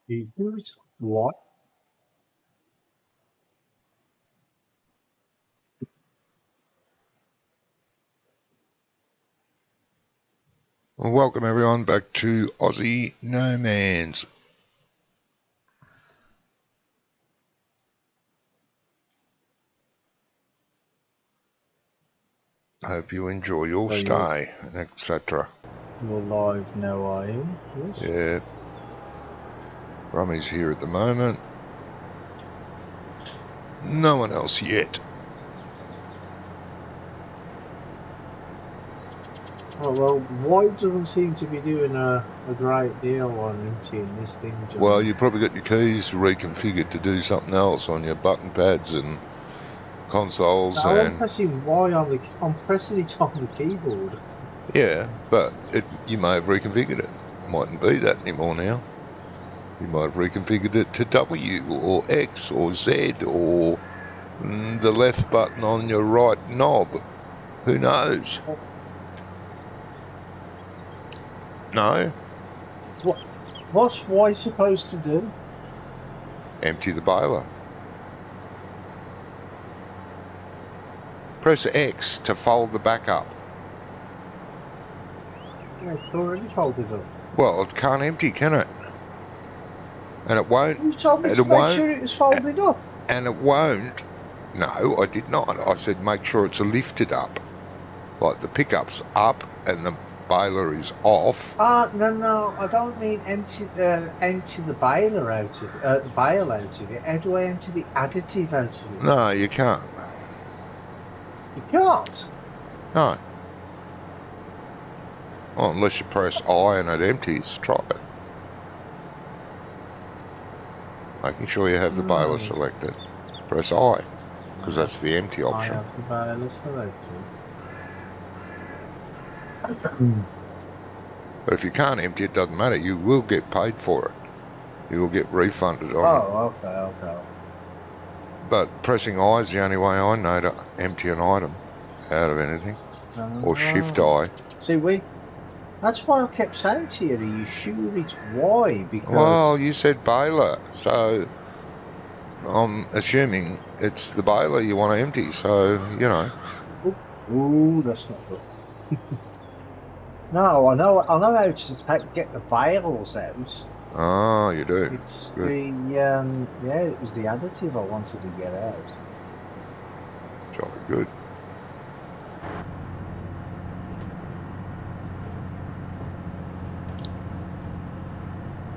You do it what? Well, welcome everyone back to Aussie NoMans. I hope you enjoy your stay, etc. You're live now, are you? Yes. Yeah. Rummy's here at the moment. No one else yet. Oh, well, White doesn't seem to be doing a great deal on emptying this thing, John. Well, you probably got your keys reconfigured to do something else on your button pads and consoles. No, I'm pressing Y on the. I'm pressing it on the keyboard. Yeah, but you may have reconfigured it. Mightn't be that anymore now. You might have reconfigured it to W or X or Z or the left button on your right knob. Who knows? No. What's Y supposed to do? Empty the baler. Press X to fold the back up. Yeah, it's already folded up. Well, it can't empty, can it? And it won't. You told me to make sure it was folded up. And it won't. No, I did not. I said make sure it's lifted up. Like the pickup's up and the baler is off. No, I don't mean empty the baler out of the bale out of it. How do I empty the additive out of it? No, you can't. You can't? No. Well, unless you press I and it empties. Try it. Making sure you have the baler selected. Press I, because that's the empty option. I have the baler selected. But if you can't empty, it doesn't matter. You will get paid for it. You will get refunded on it. Oh, okay. But pressing I is the only way I know to empty an item out of anything. Or Shift I. See, that's why I kept saying to you, are you sure it's Y? Because... Well, you said baler, so I'm assuming it's the baler you want to empty, so, you know. Ooh, that's not good. No, I know how to get the bales out. Oh, you do. It's good. It was the additive I wanted to get out. Jolly good.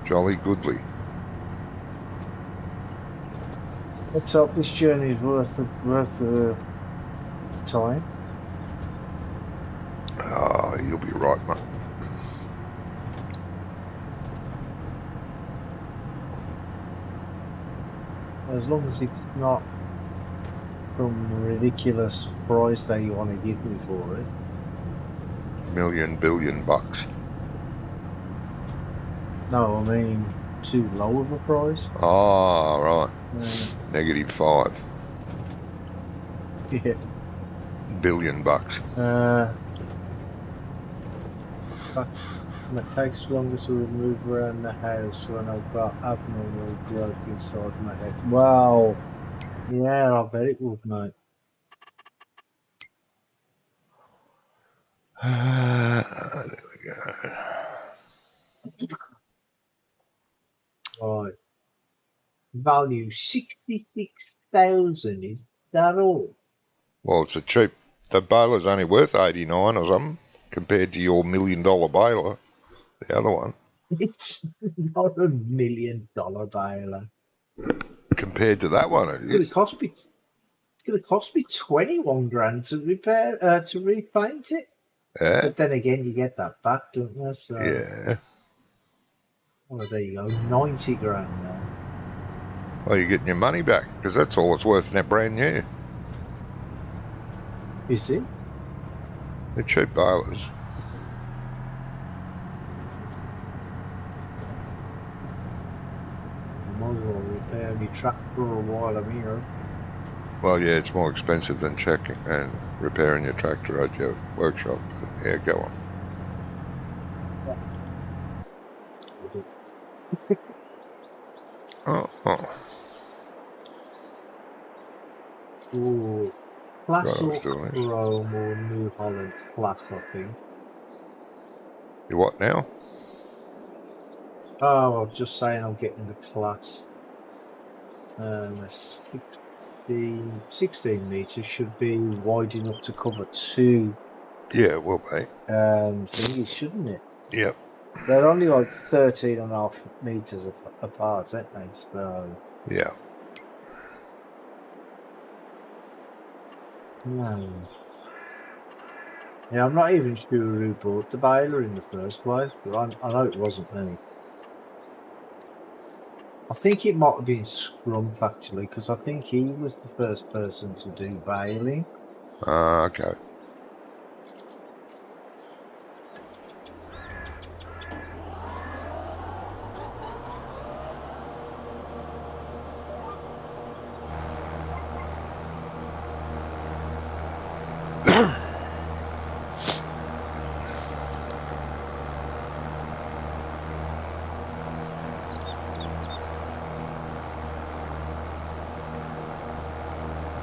Jolly goodly. Let's hope this journey is worth the time. Oh, you'll be right, mate. As long as it's not some ridiculous price that you want to give me for it. $1 billion. No, I mean too low of a price. Oh, right. -5. Yeah. $1 billion. It takes longer to move around the house when I've got abnormal growth inside my head. Wow. Yeah, I bet it would, mate. There we go. Right. Value 66,000. Is that all? Well, it's a cheap. The baler's only worth 89 or something compared to your $1 million baler, the other one. It's not $1 million baler. Compared to that one, it is. It's going to cost me 21 grand to repair to repaint it. Yeah. But then again, you get that back, don't you? So, yeah. Well, there you go, 90 grand now. Well, you're getting your money back because that's all it's worth now, brand new. Is it? They're cheap balers. I might as well repair my tractor a while I'm here. Well, yeah, it's more expensive than checking and repairing your tractor at your workshop. But yeah, go on. Oh, Ooh, God, Class I was or doing this. Chrome or New Holland Class, I think. You what now? Oh, I was just saying I'm getting the Class. A 16 meters should be wide enough to cover two Yeah, it will be. thingies, shouldn't it? Yep. They're only like 13.5 meters apart, aren't they? So, Yeah. no. Yeah, I'm not even sure who bought the baler in the first place, but I know it wasn't me. I think it might have been Scrumpf actually, because I think he was the first person to do baling. Okay.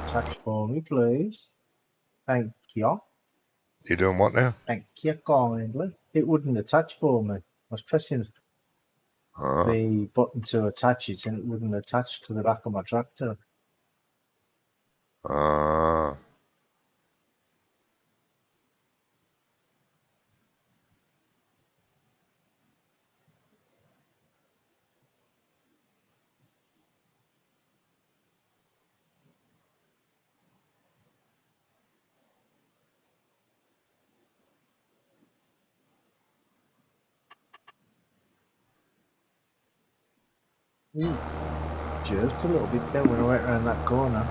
Attach for me, please. Thank you. You doing what now? Thank you kindly. It wouldn't attach for me. I was pressing Oh, the button to attach it and it wouldn't attach to the back of my tractor. oh. Ooh, jerked a little bit there when I went around that corner.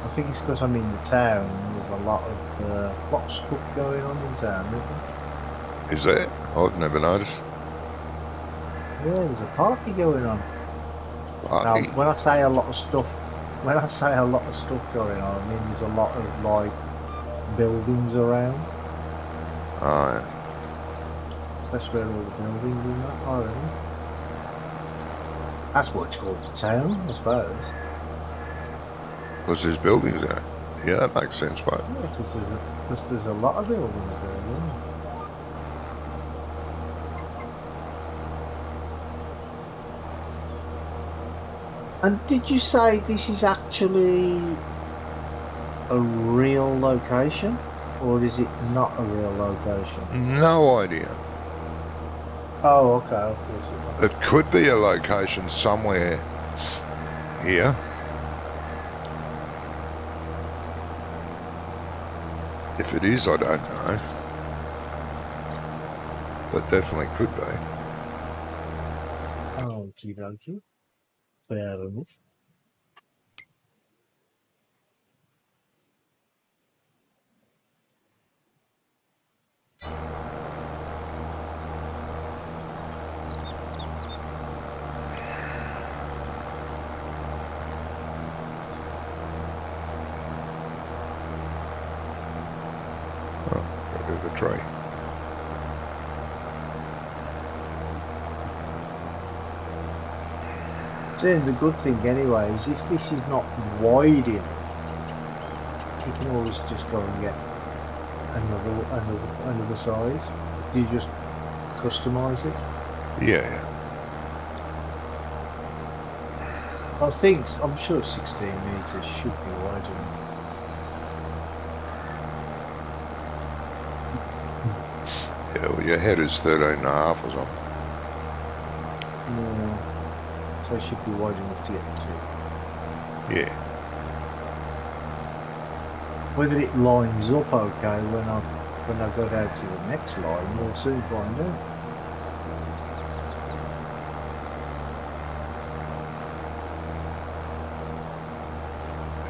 I think it's because I'm in the town and there's a lot of stuff going on in town, isn't there? Is that? I've never noticed. Yeah, there's a party going on. Now, Party. when I say a lot of stuff, when I say a lot of stuff going on, I mean there's a lot of like buildings around. Oh, yeah. That's where all the buildings and that are, isn't it? That's what it's called, the town, I suppose. Because there's buildings in it. Yeah, that makes sense, mate. Yeah, because there's a lot of buildings there, yeah. And did you say this is actually a real location? Or is it not a real location? No idea. Oh, okay, I thought it was. It could be a location somewhere here. If it is, I don't know. But definitely could be. Okie dokie. Fair enough. Oh, got a bit of a tree. See, the good thing anyway is if this is not wide enough, you can always just go and get another size. You just customize it. Yeah. I'm sure 16 meters should be wide enough. Yeah, well, your head is 13.5 or something. Yeah. So it should be wide enough to get to. Yeah. Whether it lines up okay when I go down to the next line, we'll soon find out.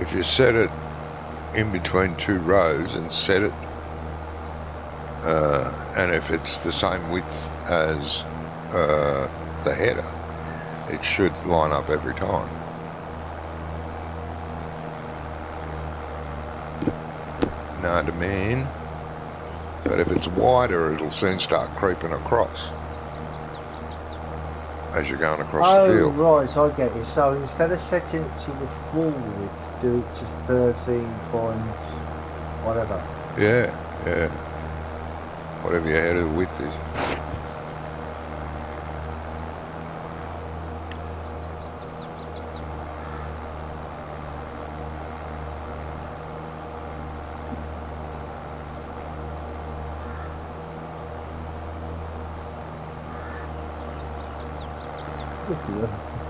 If you set it in between two rows and set it, and if it's the same width as the header, it should line up every time. Know what I mean? But if it's wider, it'll soon start creeping across. as you're going across the Oh, field. right, I get you. So instead of setting it to the full width, do it to 13 point whatever. Yeah, yeah. Whatever your head of the width is.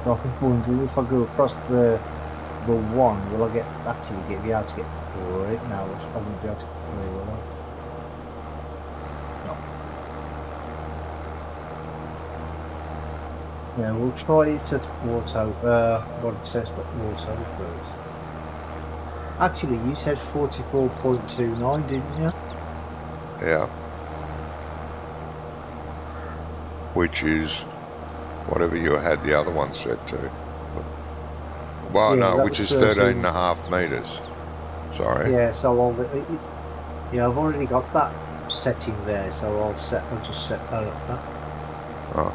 I was wondering if I go across the one, will I be able to get through it? No, I won't be able to get through, will I? No. Yeah, we'll try it at auto, what it says, but auto first. Actually, you said 44.29, didn't you? Yeah. Which is whatever you had the other one set to. Well, Yeah, no, that which was is 13 and 13. a half metres. Sorry. Yeah, so yeah, I've already got that setting there, so I'll just set that up there. Oh.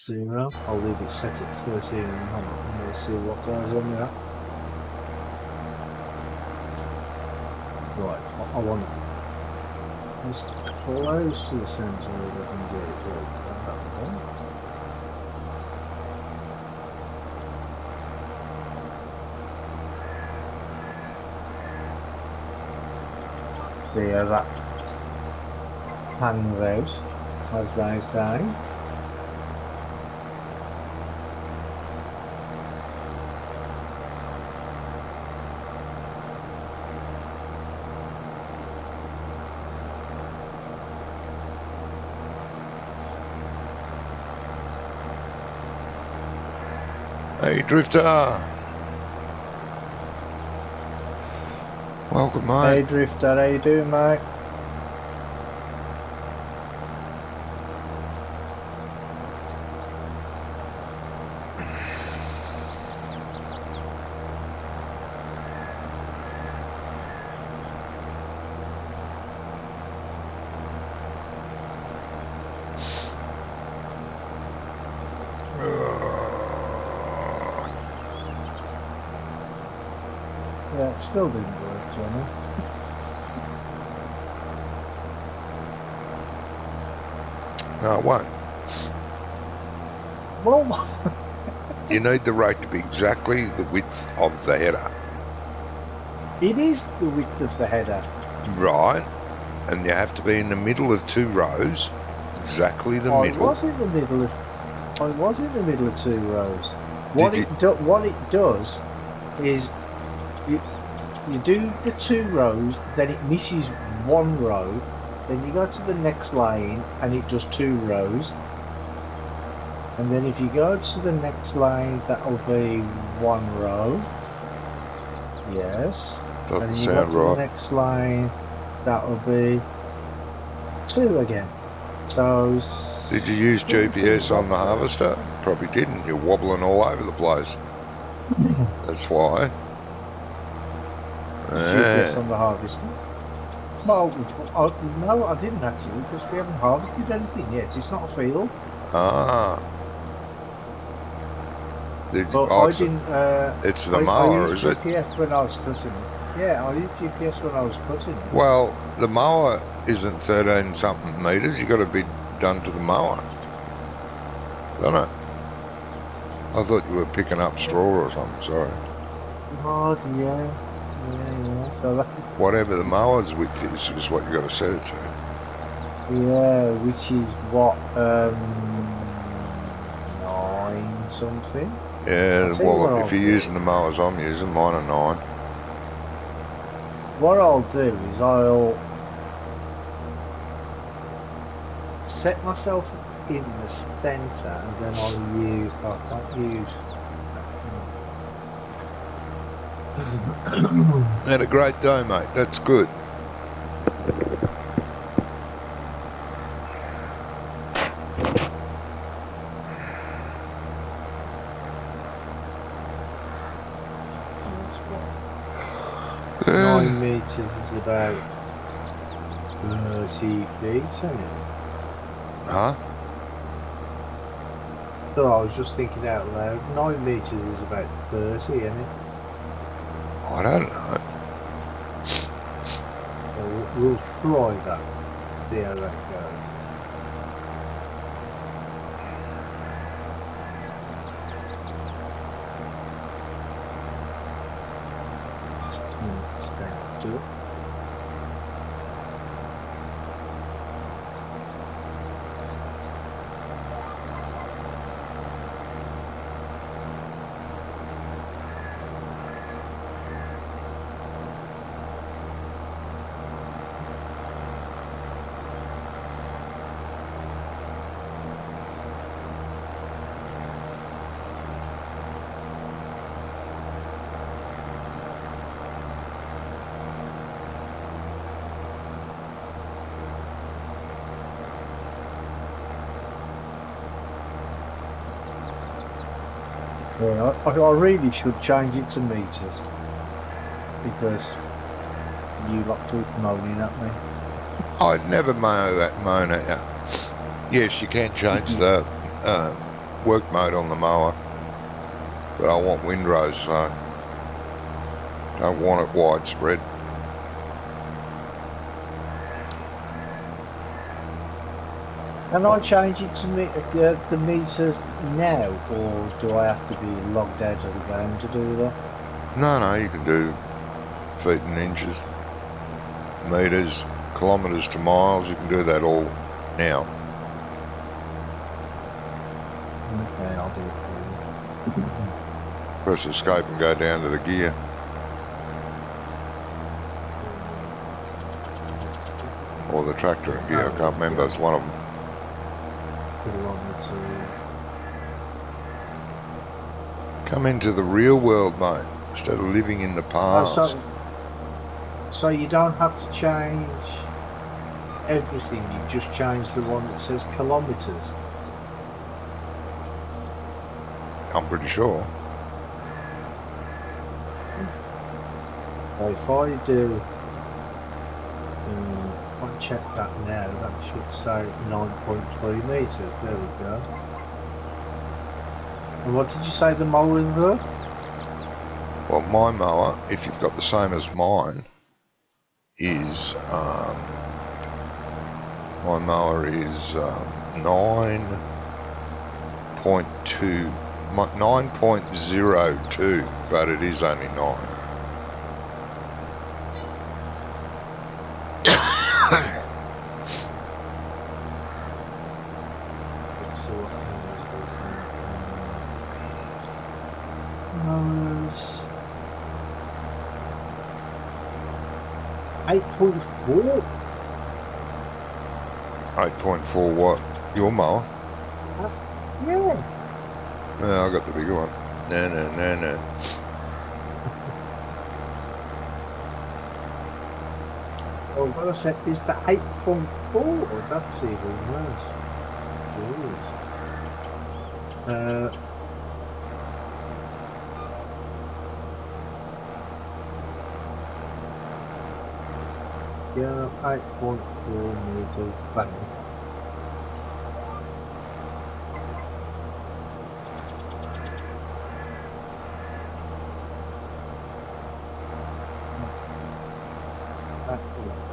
0. I'll leave it set at 13 and we'll see what goes on there. Right, I want it as close to the centre as I can get it right. There, that panned out, as they say. Hey, Drifter. Welcome, mate. Hey, Drifter, how you doing, mate? Yeah, it still didn't work, Johnny. No, it won't. Well, You need the rate to be exactly the width of the header. it is the width of the header. Right. And you have to be in the middle of two rows. Exactly the middle. I was in the middle of 2 rows. What Did it does is you do the 2 rows, then it misses 1 row, then you go to the next lane and it does 2 rows, and then if you go to the next lane, that'll be 1 row. Yes. Doesn't and you go sound to right. the next lane, that'll be 2 again. So Did you use GPS on the harvester? Probably didn't. You're wobbling all over the place. That's why. GPS on the harvester. Well, no, I didn't actually, because we haven't harvested anything yet. It's not a field. Ah. But I didn't. It's the I mower, used is it? GPS when I was cutting it. Yeah, I used GPS when I was cutting it. Well, the mower isn't 13 something metres. You've got to be done to the mower. Don't it? I thought you were picking up straw or something, sorry. God, yeah. So that, Whatever the mower's width is what you got to set it to. yeah, which is what 9 something. Yeah, well, look, if you're do. using the mowers I'm using, mine are 9. What I'll do is I'll set myself in the centre, and then I'll use. I can't use. Had a great day, mate. That's good. Yeah. 9 metres is about 30 feet, isn't it? Huh? So I was just thinking out loud. 9 meters is about 30, isn't it? I don't know. So we'll try that. See how that goes. Just going to do it. Yeah, I really should change it to meters because you lot keep moaning at me. I'd never moan at you. Yes, you can change the work mode on the mower, but I want windrows, so don't want it widespread. Can I change it to the meters now, or do I have to be logged out of the game to do that? No, you can do feet and inches, meters, kilometres to miles. You can do that all now. Okay, I'll do it for you. Press escape and go down to the gear. Or the tractor and gear, I can't remember, it's one of them. Kilometers. Come into the real world, mate, instead of living in the past. So you don't have to change everything, you just change the one that says kilometers. I'm pretty sure. So if I do, I check that now, that should say 9.3 meters. There we go. And what did you say the mowing were? Well, my mower, if you've got the same as mine, is my mower is 9.02, but it is only 9. So what 8.4. 8.4 what? Your mower? Yeah. Yeah, I got the bigger one. No. Well, what I said is the 8.4. That's even worse. Jeez. Yeah, 8.4 meters bang.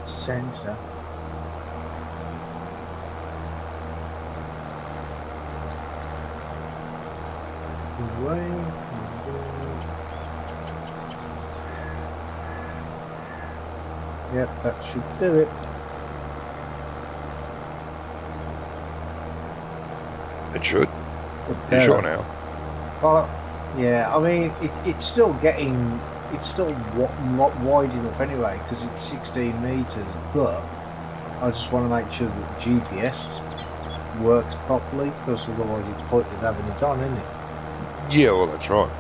Center. Yep, that should do it. It should. You sure now? Well, yeah, I mean, it's still getting, it's still not wide enough anyway, because it's 16 meters, but I just want to make sure that the GPS works properly, because otherwise it's pointless having it on, isn't it? Yeah, well, that's right.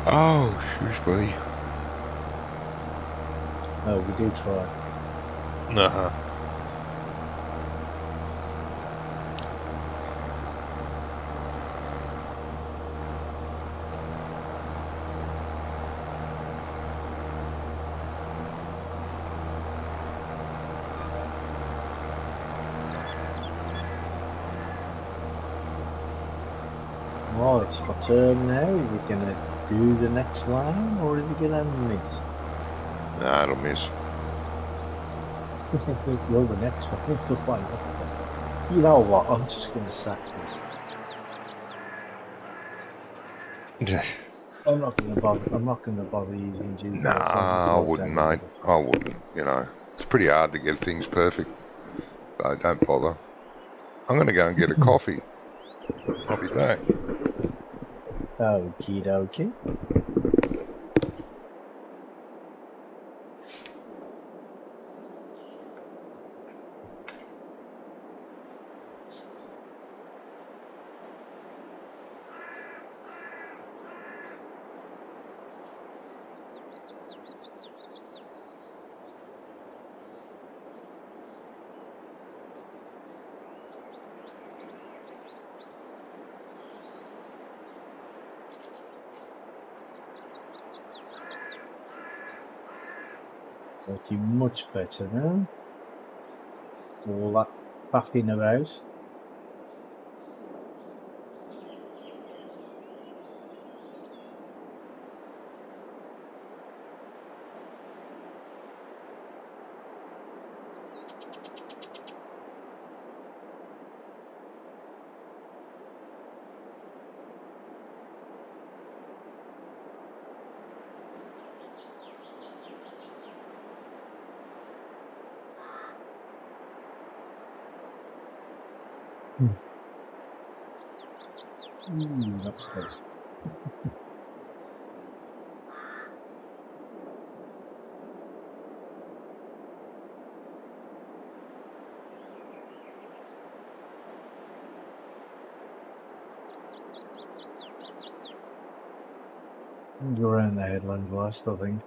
Oh, excuse me. No, we do try. Uh-huh. Right, it's my turn now. Is he going to do the next line or is he going to miss? Nah, it'll miss. Well, the next one, the one after. You know what? I'm just going to sack this. I'm not going to bother. I'm not going to bother using GPS. I'll just Nah, I drive wouldn't, down the mate. river. I wouldn't, you know. It's pretty hard to get things perfect, so don't bother. I'm going to go and get a coffee. I'll be back. Okie dokie. Looking much better now. All that faffing about. That was close. Go around the headlands last, I think.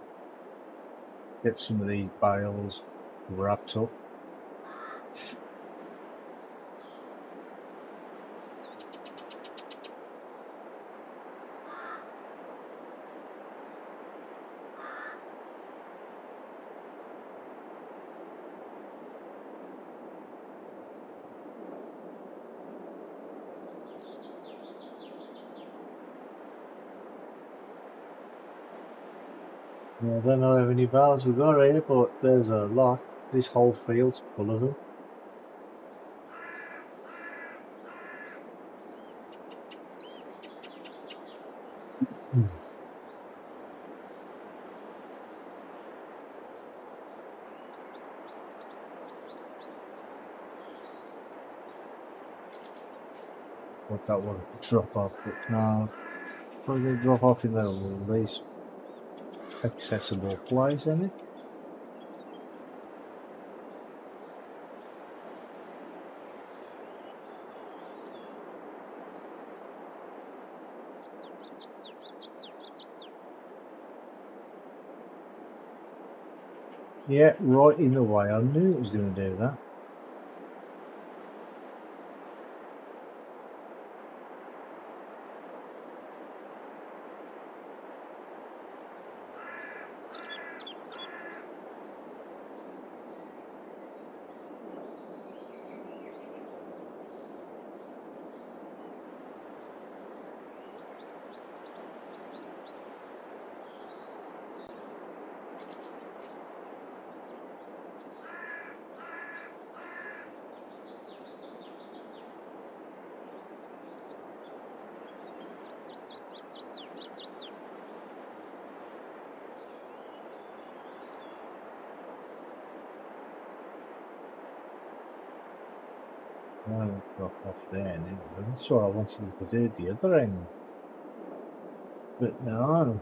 Get some of these bales wrapped up. Yeah, I don't know how many bales we've got here, but there's a lot. This whole field's full of them. What that one drop off, but no, probably drop off in the least accessible place, isn't it? Yeah, right in the way. I knew it was going to do that. Well, drop off there now. That's what I wanted to do at the other end. But no.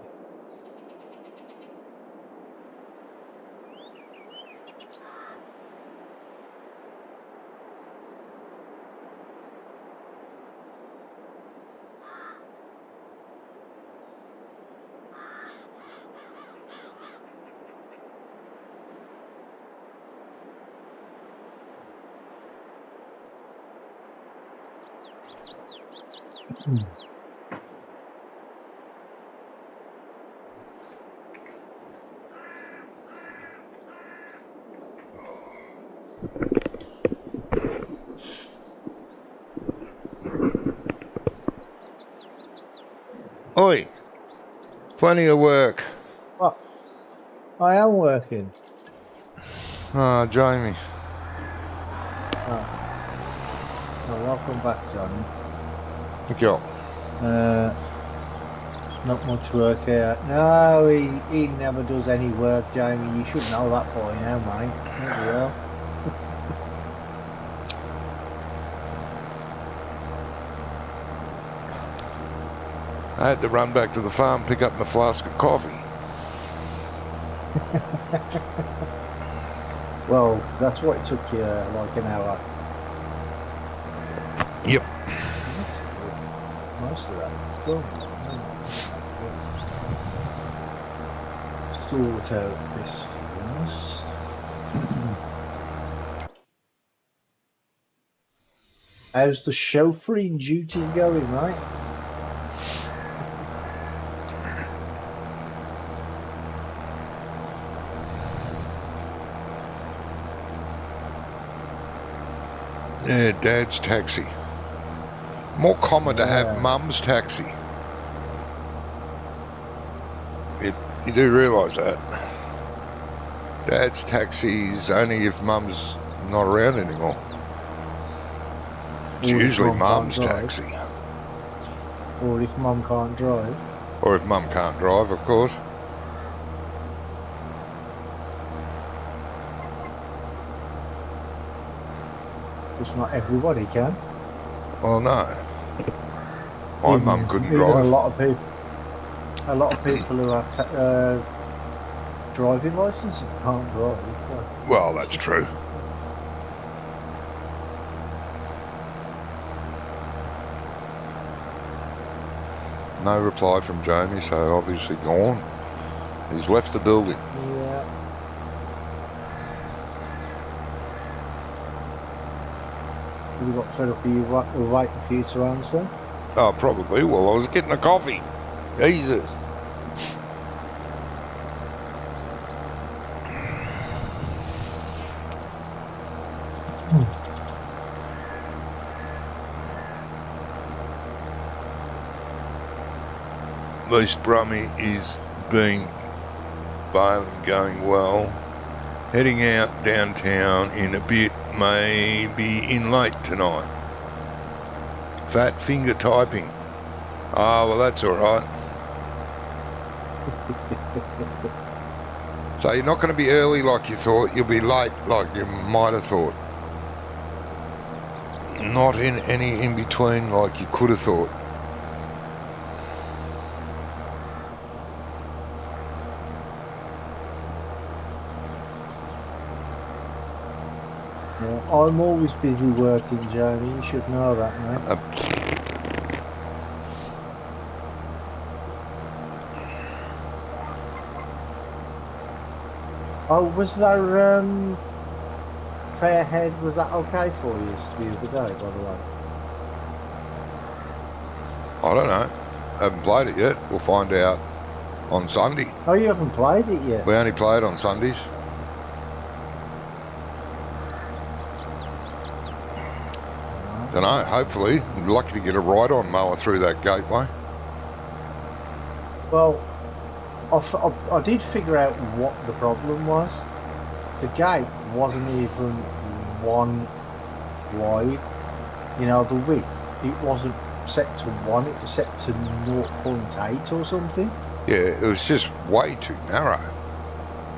Oi, plenty of work. What? I am working. Ah, Jamie. Oh. Well, welcome back, Johnny. Thank you. Not much work here. No, he never does any work, Jamie. You should know that by now, mate. Bloody hell. I had to run back to the farm, pick up my flask of coffee. Well, that's what it took you like an hour. Yep. Most of that. Well, sort out this first. How's the chauffeuring duty going, mate? Yeah, Dad's taxi. More common to have Mum's taxi. You do realise that. Dad's taxi's only if Mum's not around anymore. It's usually Mum's taxi. Or if Mum can't drive. Or if Mum can't drive, of course. Because not everybody can. Well, no. My mum couldn't drive. A lot of people who have driving license can't drive. Well, that's true. No reply from Jamie, so obviously gone. He's left the building. Yeah. You got fed up, you were waiting for you to answer? Oh, probably. Well, I was getting a coffee. Jesus. At least Brummy is bailing going well. Heading out downtown in a bit, maybe in late tonight. Fat finger typing. Ah, well, that's all right. So you're not going to be early like you thought. You'll be late like you might have thought. Not in any in between like you could have thought. I'm always busy working, Jamie. You should know that, mate. Oh, was there Fairhead? Was that okay for you the other day, by the way? I don't know. Haven't played it yet. We'll find out on Sunday. Oh, you haven't played it yet? We only play it on Sundays. Don't know, hopefully. I'm lucky to get a ride-on mower through that gateway. Well, I did figure out what the problem was. The gate wasn't even one wide. You know, the width, it wasn't set to 1, it was set to 0.8 or something. Yeah, it was just way too narrow.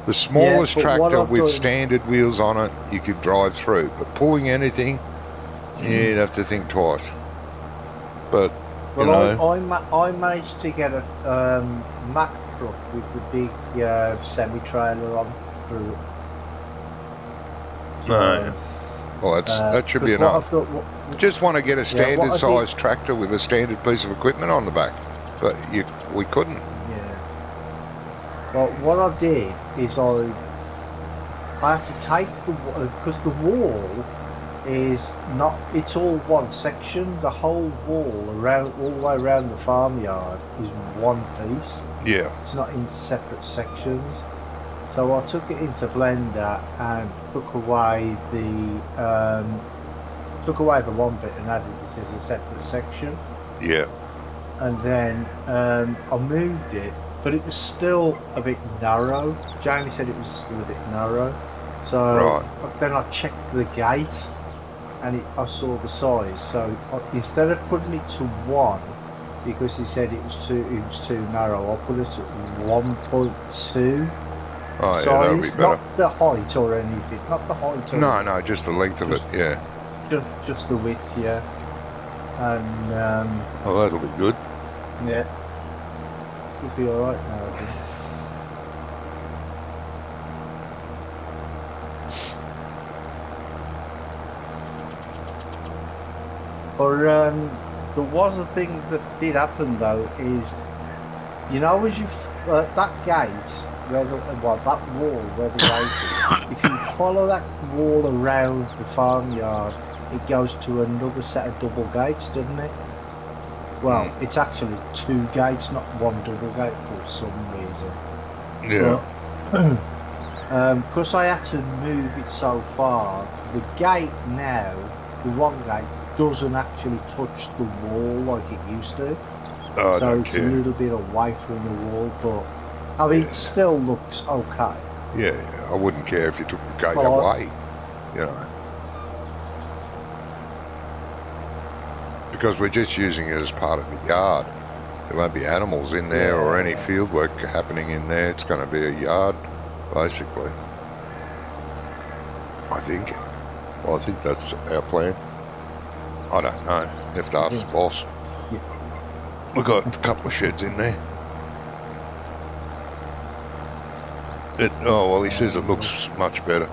The smallest tractor with standard wheels on it, you could drive through. But pulling anything, you'd have to think twice. But, you know... I managed to get a Mack truck with the big semi-trailer on through it. No. Well, that should be enough. Just want to get a standard size tractor with a standard piece of equipment on the back. But we couldn't. Yeah. Well, what I did is I had to take because the wall is not. It's all one section. The whole wall around, all the way around the farmyard, is one piece. Yeah. It's not in separate sections. So I took it into Blender and took away the one bit and added it as a separate section. Yeah. And then I moved it, but it was still a bit narrow. Jamie said it was still a bit narrow. So then I checked the gate, and I saw the size. So instead of putting it to 1, because he said it was too narrow, I put it at 1.2. Oh, yeah, size, that'll be better. not the height or anything. Not the height. Or No, just the length of it. Yeah. Just the width. Yeah. And oh, that'll be good. yeah, it'll be all right now, I think. Or there was a thing that did happen though, is as you that gate where that wall where the gate is, if you follow that wall around the farmyard, it goes to another set of double gates, doesn't it? Well, it's actually 2 gates, not 1 double gate for some reason. Yeah. Because I had to move it so far, the gate now, the one gate, doesn't actually touch the wall like it used to. Oh, so it's a little bit away from the wall, but I mean, it still looks okay. Yeah, I wouldn't care if you took the gate away, because we're just using it as part of the yard. There won't be animals in there or any field work happening in there. It's going to be a yard, basically. I think. Well, I think that's our plan. I don't know. You have to ask the boss. Yeah. We've got a couple of sheds in there. Well, he says it looks much better.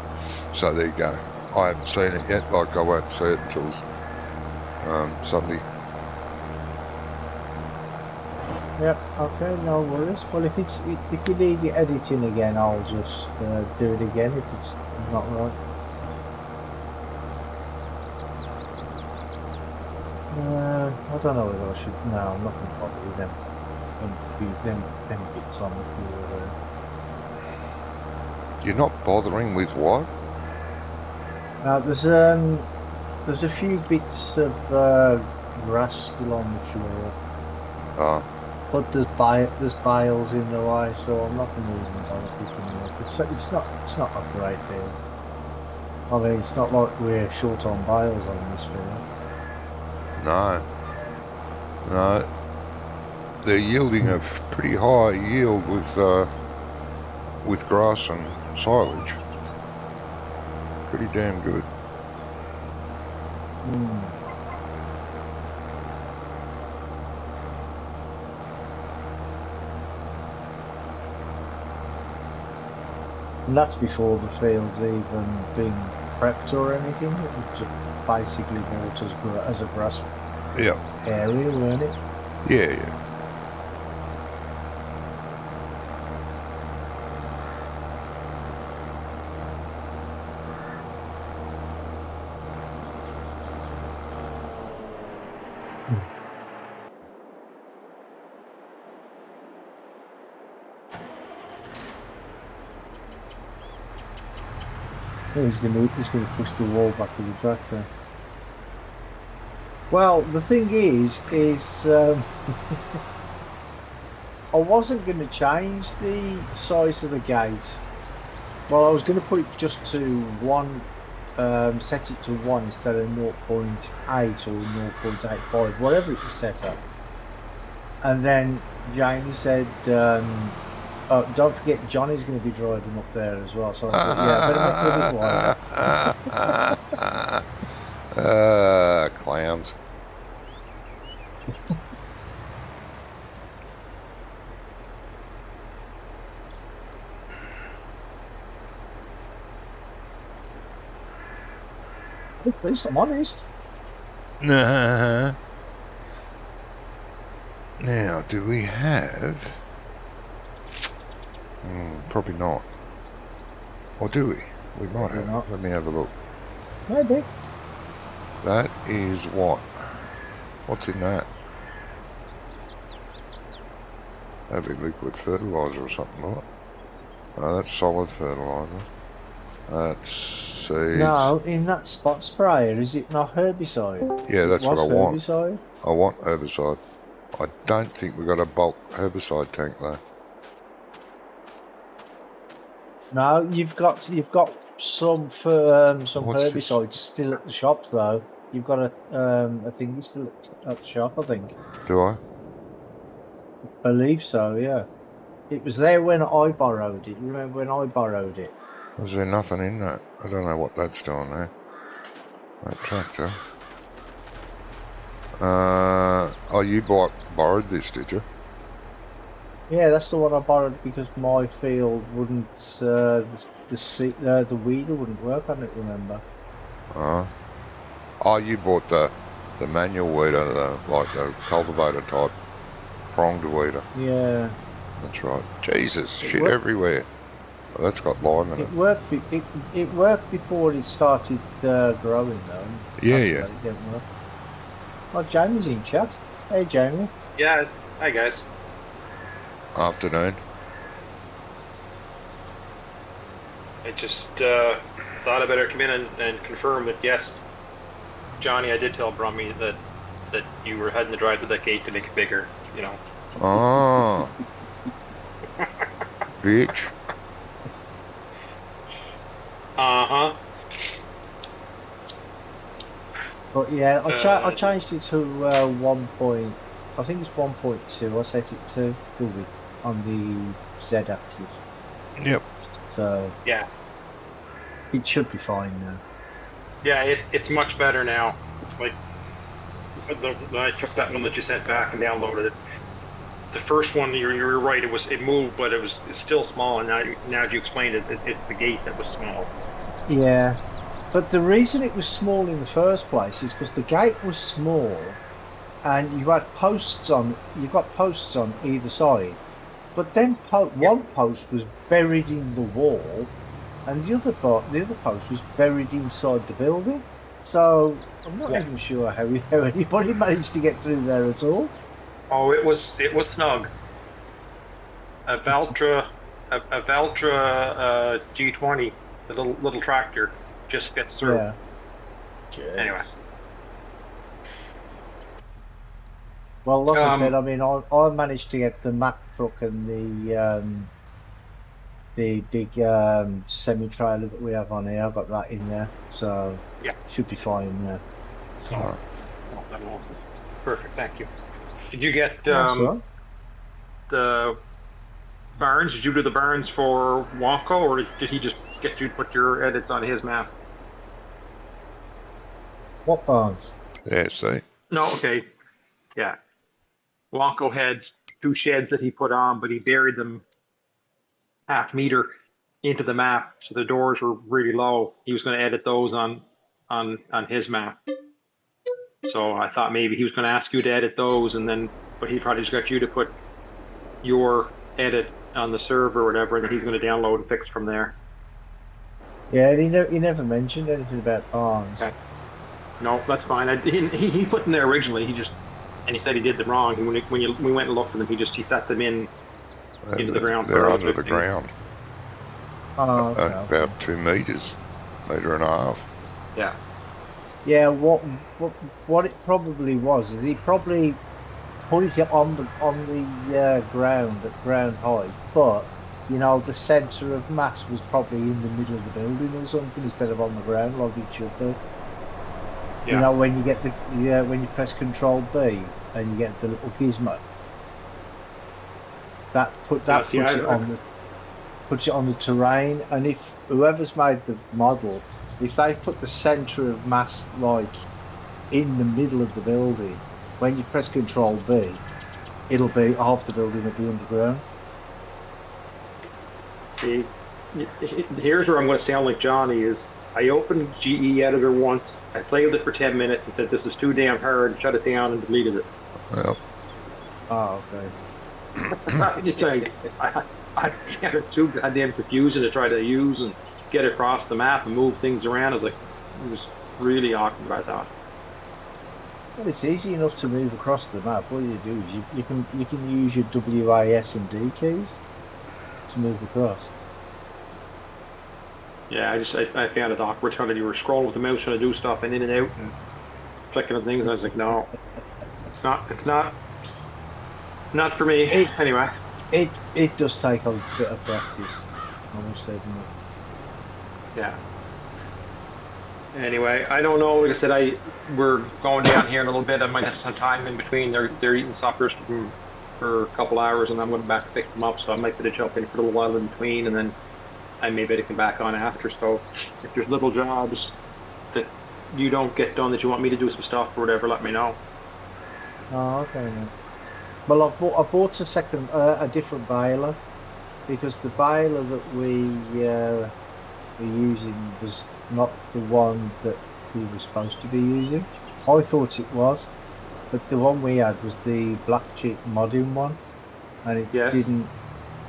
So there you go. I haven't seen it yet. I won't see it until Sunday. Yep. Okay. No worries. Well, if you need the editing again, I'll just do it again if it's not right. I don't know whether I should. No, I'm not going to bother with them bits on the floor. You're not bothering with what? There's a few bits of grass still on the floor. Oh. But there's bales in the way, so I'm not going to even bother picking them up. It's not a great deal. I mean, it's not like we're short on bales on this field. No. They're yielding a pretty high yield with grass and silage. Pretty damn good. And that's before the field's even been prepped or anything. It was just basically bought as a grass area, weren't it? Yeah. He's going to push the wall back with the tractor. Well, the thing is I wasn't going to change the size of the gate. Well, I was going to put it just to 1, set it to 1 instead of 0.8 or 0.85, whatever it was set up. And then Jamie said, oh, don't forget Johnny's going to be driving up there as well. So I thought, better make it a bit wider. Clowns. At least I'm honest. Now, do we have... probably not. Or do we? We might have. Not. Let me have a look. Maybe. That is what? What's in that? That'd be liquid fertilizer or something, right? No, that's solid fertilizer. That's seeds. No, in that spot sprayer, is it not herbicide? Yeah, It that's what was I want. herbicide. I want herbicide. I don't think we got a bulk herbicide tank though. No, you've got some some What's this? herbicide still at the shop though. You've got a thing still at the shop, I think. Do I? Believe so, yeah. It was there when I borrowed it. You remember when I borrowed it? Was there nothing in that? I don't know what that's doing there. That tractor. Oh, you borrowed this, did you? Yeah, that's the one I borrowed because my field wouldn't the weeder wouldn't work on it. Remember? Oh, you bought the manual weeder, like the cultivator type pronged weeder. Yeah. That's right. Jesus, It shit worked. everywhere. Well, that's got lime in it. It worked. It worked before it started growing though. Yeah, After yeah. that, it didn't work. Oh, Jamie's in chat. Hey, Jamie. Yeah, hi guys. Afternoon. I just thought I better come in and confirm that yes, Johnny, I did tell Brummy that you were heading to drive to that gate to make it bigger. You know. Oh. Bitch. Uh-huh. But yeah, I changed it to 1 point. I think it's 1.2. I set it to on the Z-axis. Yep. So Yeah. it should be fine now. Yeah, it's much better now. Like, I took that one that you sent back and downloaded it. The first one, you're right. It moved, but it's still small. And now you explained it, it's the gate that was small. Yeah, but the reason it was small in the first place is because the gate was small, and you had posts on. You got posts on either side, but then one post was buried in the wall, and the other post was buried inside the building. So I'm not even sure how anybody managed to get through there at all. Oh, it was snug. A Valtra G20, the little tractor, just gets through. Yeah. Anyway. Well, like I said, I mean, I managed to get the Mack truck and the big semi trailer that we have on here. I got that in there, so yeah, should be fine there. So, perfect. Thank you. Did you get the Barnes? Did you do the Barnes for Wonko, or did he just get you to put your edits on his map? What Barnes? Yeah, see. No, okay. Yeah. Wonko had 2 sheds that he put on, but he buried them half meter into the map, so the doors were really low. He was going to edit those on his map. So I thought maybe he was going to ask you to edit those, but he probably just got you to put your edit on the server or whatever, and then he's going to download and fix from there. Yeah, he never mentioned anything about Barnes. Okay. No, that's fine. He put them there originally. He said he did them wrong. When we went and looked at them, he set them into the ground. They're under the ground. Oh, okay, about 2 meters, metre and a half. Yeah. Yeah. What it probably was, he probably put it on the ground at ground height, but you know the centre of mass was probably in the middle of the building or something instead of on the ground like it should be. Yeah. You know when you get when you press Control B and you get the little gizmo, puts it on the terrain, and if whoever's made the model, if they've put the centre of mass like in the middle of the building, when you press Control B, it'll be half the building will be underground. See, here's where I'm going to sound like Johnny is. I opened GE Editor once, I played with it for 10 minutes and said this is too damn hard, shut it down and deleted it. Well. Oh, okay. It's like, I found it too goddamn confusing to try to use and get across the map and move things around. It was really awkward, I thought. Well, it's easy enough to move across the map. All you do is you can use your WAS and D keys to move across. Yeah, I found it awkward trying to you were scrolling with the mouse trying to do stuff and in and out and clicking on things. I was like, no, it's not for me. It Anyway, it does take a bit of practice, I must admit. yeah. Anyway, I don't know. Like I said, we're going down here in a little bit. I might have some time in between. They're eating suppers for a couple hours, and I'm going back to pick them up. So I might be to jump in for a little while in between, and then I may better come back on after. So if there's little jobs that you don't get done that you want me to do some stuff or whatever, let me know. Oh, okay. Then. Well, I bought a different baler because the baler that we were using was not the one that we were supposed to be using. I thought it was, but the one we had was the black chip modern one, and it Yes. didn't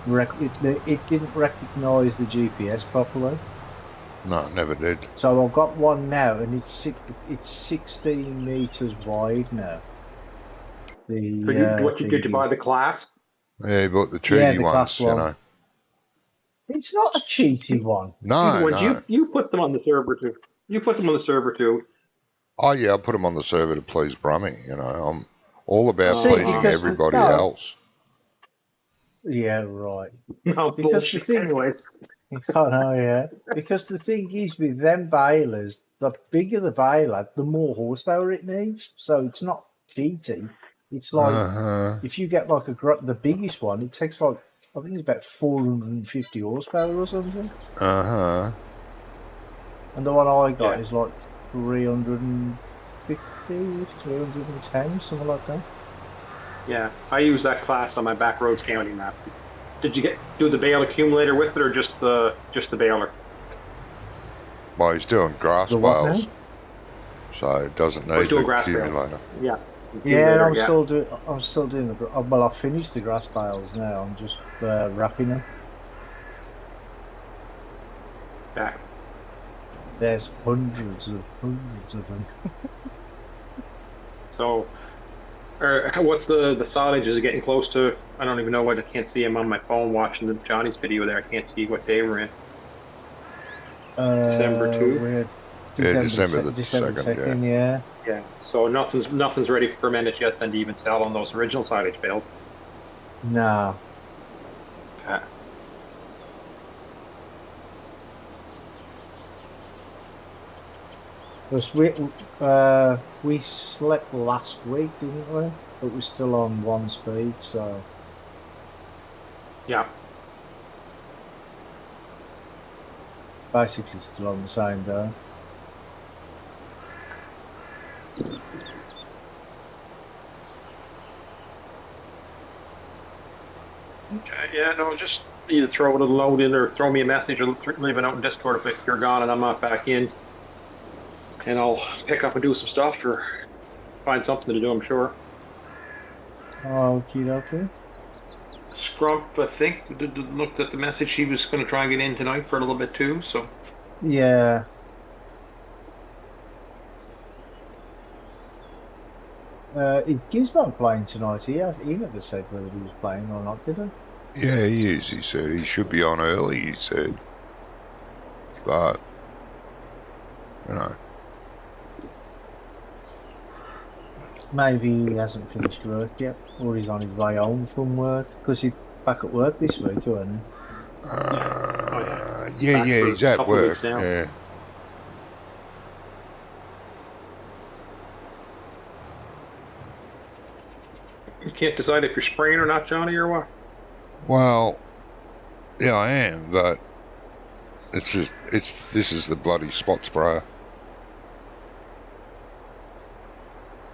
it didn't recognise the GPS properly. No, it never did. So I've got one now, and it's 16 meters wide now. The So what you did you buy the class? Yeah, you bought the Yeah, cheaty the class ones, you one. know. It's not a cheaty one. No, Ones no. you put them on the server too. You put them on the server too. Oh, yeah, I put them on the server to please Brummy, you know. I'm all about See, pleasing because everybody no, else. yeah, right. No Because the bullshit. thing, Anyways, oh no, yeah. Because the thing is with them balers, the bigger the baler, the more horsepower it needs. So it's not cheating. It's like Uh-huh. if you get like the biggest one, it takes like I think it's about 450 horsepower or something. Uh-huh. And the one I got yeah, is like 350, 310, something like that. yeah. I use that class on my back roads county map. Did you do the bale accumulator with it or just the baler? Well, he's doing grass The what now? bales, so it doesn't Or need doing the grass bale? accumulator. Yeah. Yeah, and Accumulator, yeah. I'm still doing the. Well, I've finished the grass bales now. I'm just wrapping them. Yeah. There's hundreds of them. So, what's the silage? Is it getting close to? I don't even know what. I can't see him on my phone watching the Johnny's video there. I can't see what day we're in. December 2. We're Yeah, December December the 2nd, 2nd, yeah. Yeah. So nothing's ready for fermented yet then to even sell on those original silage bales. Nah. Okay. Because we slept last week, didn't we? But we're still on one speed, so Yeah. basically still on the same day. Okay. Yeah. No. Just either throw a little note in or throw me a message or leave a note in Discord if you're gone and I'm not back in, and I'll pick up and do some stuff or find something to do. I'm sure. Okie dokie. Scrump, I think, looked at the message. He was going to try and get in tonight for a little bit too. So Yeah. Is Gizmo playing tonight? He never said whether he was playing or not, did he? Yeah, he is, he said. He should be on early, he said. But, you know. Maybe he hasn't finished work yet, or he's on his way home from work, because he's back at work this week, wasn't Yeah, he's at work. Now. Yeah. You can't decide if you're spraying or not, Johnny, or what? Well, yeah, I am, but this is the bloody spot sprayer.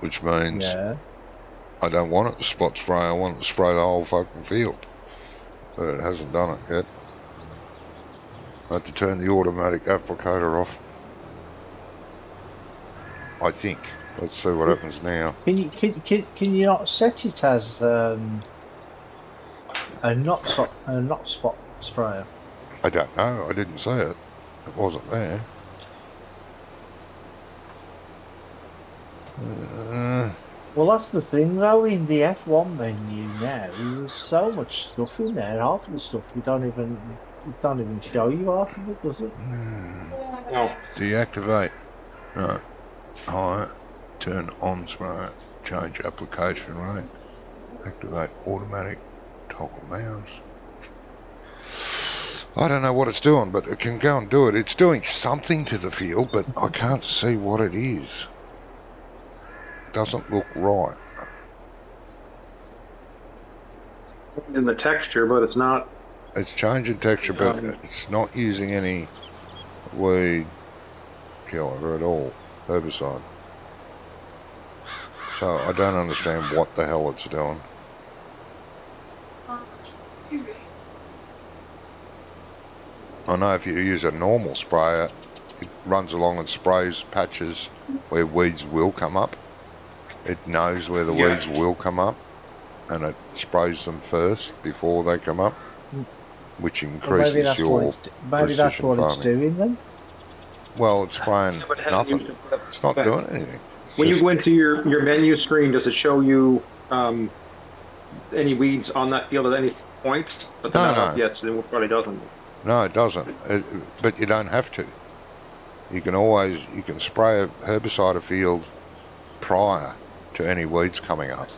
Which means Yeah. I don't want it to spot spray, I want it to spray the whole fucking field. But it hasn't done it yet. I had to turn the automatic applicator off. I think. Let's see what happens now. Can you not set it as a not spot sprayer? I don't know. I didn't see it. It wasn't there. Well, that's the thing, though. In the F1 menu now, there's so much stuff in there. Half of the stuff it don't even show you half of it, does it? No. Deactivate. No. Higher. Turn on spray. Change application rate. Activate automatic toggle mouse. I don't know what it's doing, but it can go and do it. It's doing something to the field, but I can't see what it is. Doesn't look right. In the texture, but it's not. It's changing texture, but it's not using any weed killer at all, herbicide. So I don't understand what the hell it's doing. I know if you use a normal sprayer, it runs along and sprays patches where weeds will come up. It knows where the weeds will come up, and it sprays them first before they come up, which increases your maybe that's precision what farming. it's doing then. Well, it's spraying nothing. It's not doing anything. When you go into your menu screen, does it show you any weeds on that field at any point? But they're not up yet, so it probably doesn't. No, it doesn't. But you don't have to. You can spray a herbicide a field prior to any weeds coming up.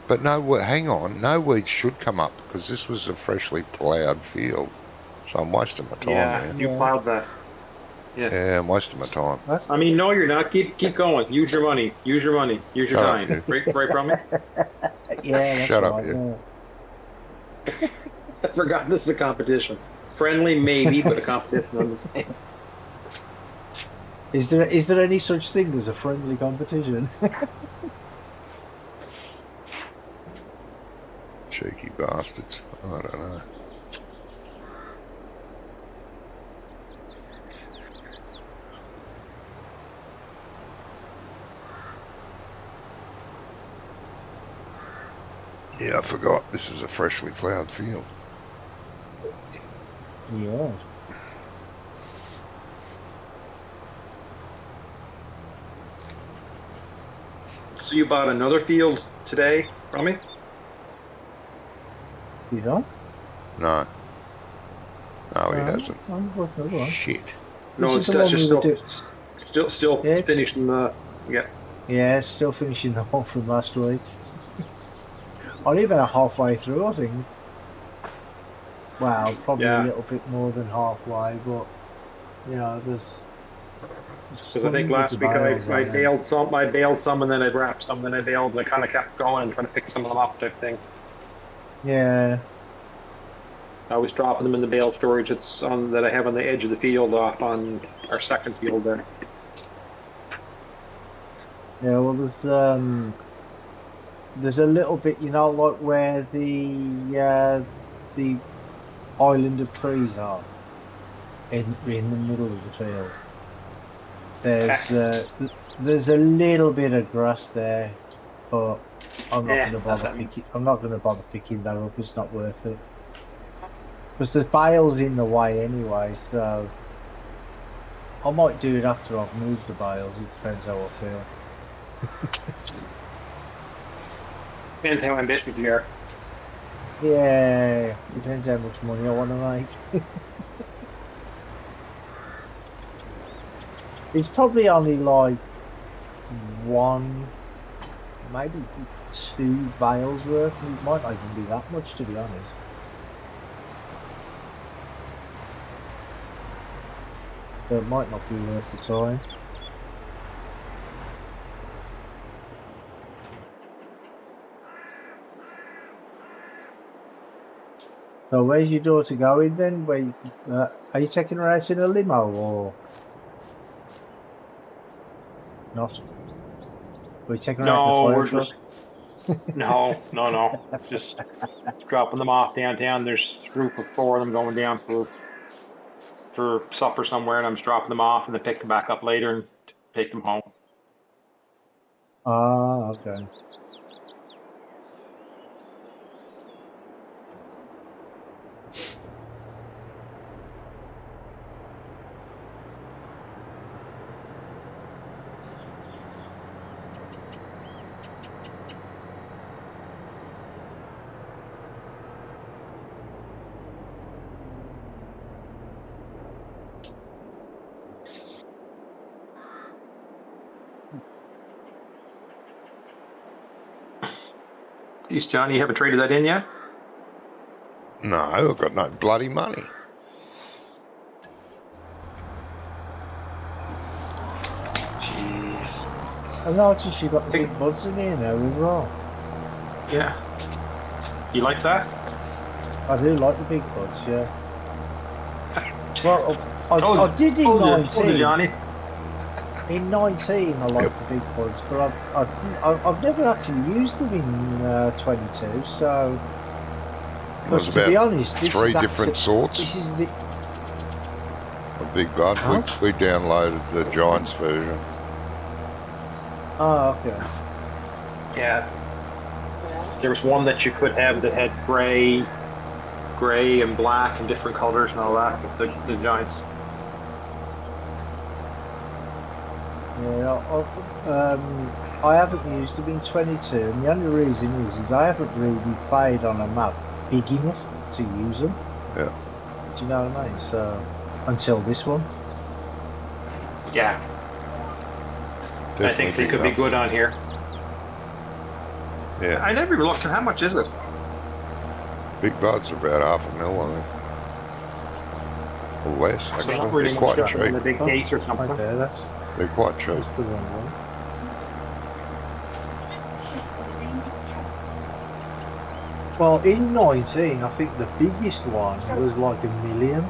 But no, hang on, no weeds should come up because this was a freshly ploughed field. So I'm wasting my time there. You plowed that. Yeah, I'm wasting my time. I mean, no, you're not. Keep going. Use your money. Use your money. Use your Shut time. Right from me? Yeah, that's Shut up, right, you. yeah. I forgot this is a competition. Friendly, maybe, but a competition on the same. Is there any such thing as a friendly competition? Cheeky bastards. I don't know. Yeah, I forgot. This is a freshly ploughed field. Yeah. So you bought another field today from me? You know? No. No, he hasn't. Shit. No, This is the one we were doing. Still finishing the. Yeah, still finishing the one from last week. Only about halfway through, I think. Well, probably a little bit more than halfway, but you know, there's because I think last week I bailed some, and then I wrapped some, then I bailed, and I kind of kept going and trying to pick some of them up type thing. Yeah. I was dropping them in the bale storage that I have on the edge of the field off on our second field there. Yeah, well, there's a little bit, you know, like where the island of trees are in the middle of the field. There's a little bit of grass there, but I'm not going to bother picking. I'm not going to bother picking that up. It's not worth it because there's bales in the way anyway. So I might do it after I've moved the bales. It depends how I feel. Depends how ambitious you are. Yeah, depends how much money I want to make. It's probably only like one, maybe 2 bales worth. It might not even be that much, to be honest. So it might not be worth the time. So where's your daughter going then? Are you taking her out in a limo or not? Are you taking her out in a fire truck? No. Just dropping them off downtown. There's a group of 4 of them going down for supper somewhere, and I'm just dropping them off and then pick them back up later and take them home. Ah, okay. Geez, Johnny, you haven't traded that in yet? No, I've got no bloody money. Jeez. I noticed you got the big buds in here now as well. Yeah. You like that? I do like the big buds, yeah. Well, I did in Told you, 19. Johnny. In 19, I liked the big buds, but I've never actually used them in 22. So, There's to be about honest, this three is different actually, sorts this is the of Big Bud. Huh? We downloaded the Giants version. oh okay. Yeah. There was one that you could have that had gray and black and different colors and all that. But the Giants. Yeah, I haven't used them in 22, and the only reason is I haven't really played on a map big enough to use them. Yeah. Do you know what I mean? So until this one. Yeah. Definitely I think they big could be enough. good on here. Yeah. I never even looked at how much is it. Big Bud's about $500,000, I think. Or less, So actually. not really They're much quite different than a cheap. big case or Right something. there, that's They're quite cheap. the wrong one. Well, in 19, I think the biggest one was like $1 million.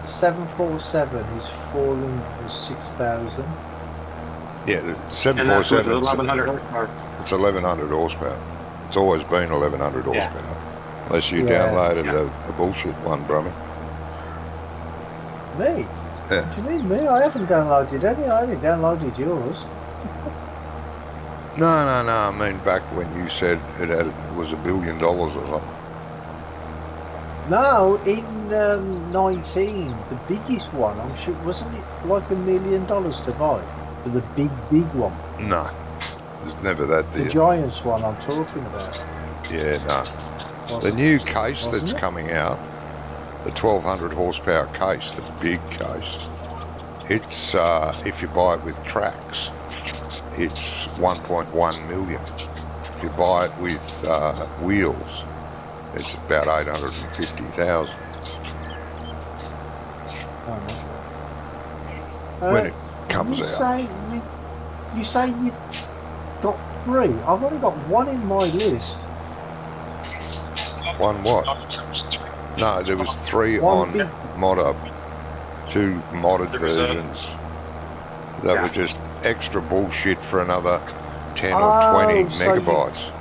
747 is 406,000. Yeah, the And that's with 747, 1,100 horsepower. it's 1,100 horsepower. It's always been 1,100 Yeah. horsepower. Unless you Yeah. downloaded Yeah. a bullshit one, Brummy. Me? Yeah. What do you mean me? I haven't downloaded any. I only downloaded yours. No. I mean, back when you said it was $1 billion or something. No, in 19, the biggest one, I'm sure, wasn't it like $1 million to buy? For the big one. No, there's never that The deal. Giants one I'm talking about. Yeah, no. The Wasn't new case Wasn't that's it? coming out, the 1,200 horsepower case, the big case, it's, if you buy it with tracks, it's 1.1 million. If you buy it with wheels, it's about 850,000 when it comes you out. You say you've got 3. I've only got 1 in my list. One what? No, there was 3 One on big- ModUp, 2 modded There was a- versions that Yeah. were just extra bullshit for another 10 Oh, or 20 so you- megabytes.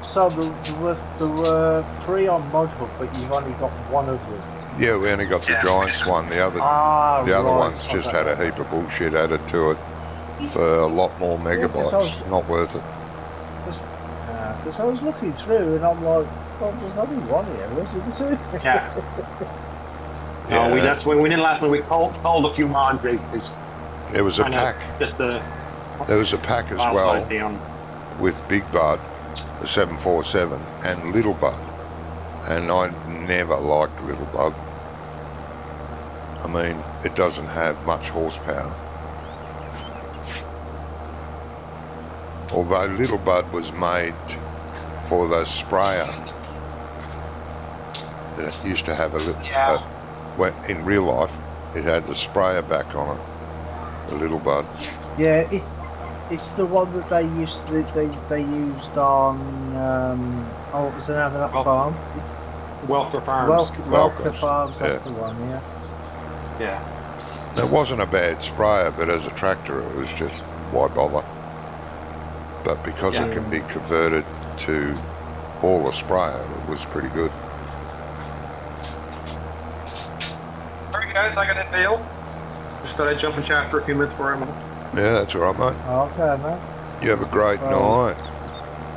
So there were 3 on ModHub, but you've only got 1 of them. Yeah, we only got the Yeah. Giants one. The other Right, ones just okay. had a heap of bullshit added to it for a lot more 'cause I megabytes. was- Not worth it. Because I was looking through and I'm like, well, there's only 1 here. Where's the other 2? Yeah. Yeah. No, that's when we didn't last when we called a few mods. There was a pack. Just the There was a pack as file well size down. with Big Bud, the 747, and Little Bud. And I never liked Little Bud. I mean, it doesn't have much horsepower. Although Little Bud was made for the sprayer. It used to have Yeah. in real life, it had the sprayer back on it, the Little Bud. Yeah, it's the one that they used on what was the name of that Well, farm? Welker Farms. Welker Farms, that's yeah. the one, yeah. Yeah. It wasn't a bad sprayer, but as a tractor, it was just, why bother? But because Yeah. it can be converted to haul a sprayer, it was pretty good. Alright guys, I got it bail. Just thought I'd jump and chat for a few minutes before I'm Yeah, that's all right, mate. Okay, man. You have a great Right. night.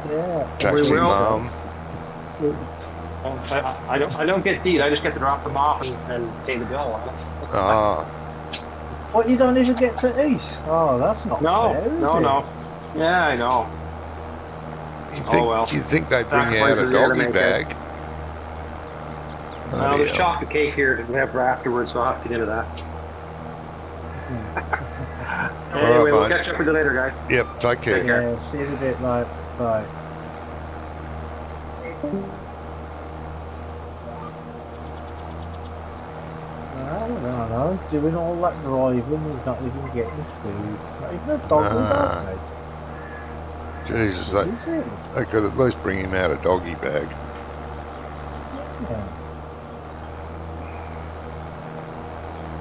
Yeah. Taxi will. mum. I don't get these, I just get to drop them off and pay the bill. Ah, What, you don't even get to eat? Oh, that's not No, fair, is it? no. Yeah, I know. Well. you think they bring Sacrifice out a is there to doggy make bag? Well, Bloody there's hell. chocolate cake here that we have for afterwards, so I'll have to get into that. Anyway, Alright, we'll mate. catch up with you later, guys. Yep, take care. Take care. Yeah, see you in a bit, mate. Bye. I don't know. Doing all that driving, he's not even getting food. Not even a doggy Nah. bag, mate. Jesus, What is it? they could at least bring him out a doggy bag. Yeah.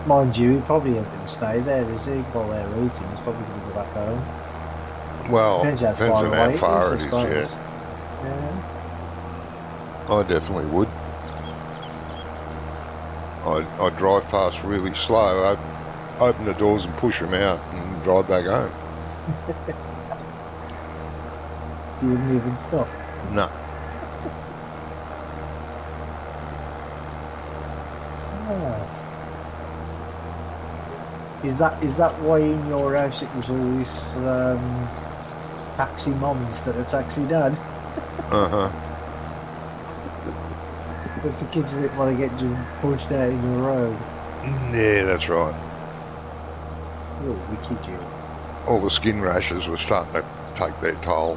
Mind you, he probably ain't going to stay there, is he? While they're eating, he's probably going to go back home. Well, Depends how depends far on away how far I it is, suppose. yeah. Yeah. I definitely would. I'd drive past really slow, open the doors and push him out and drive back home. You wouldn't even stop. No. Oh. Is that why in your house it was always taxi mum instead of taxi dad? Uh-huh. Because the kids didn't want to get just pushed out in the road. Yeah, that's right. Oh, we kid you. All the skin rashes were starting to take their toll.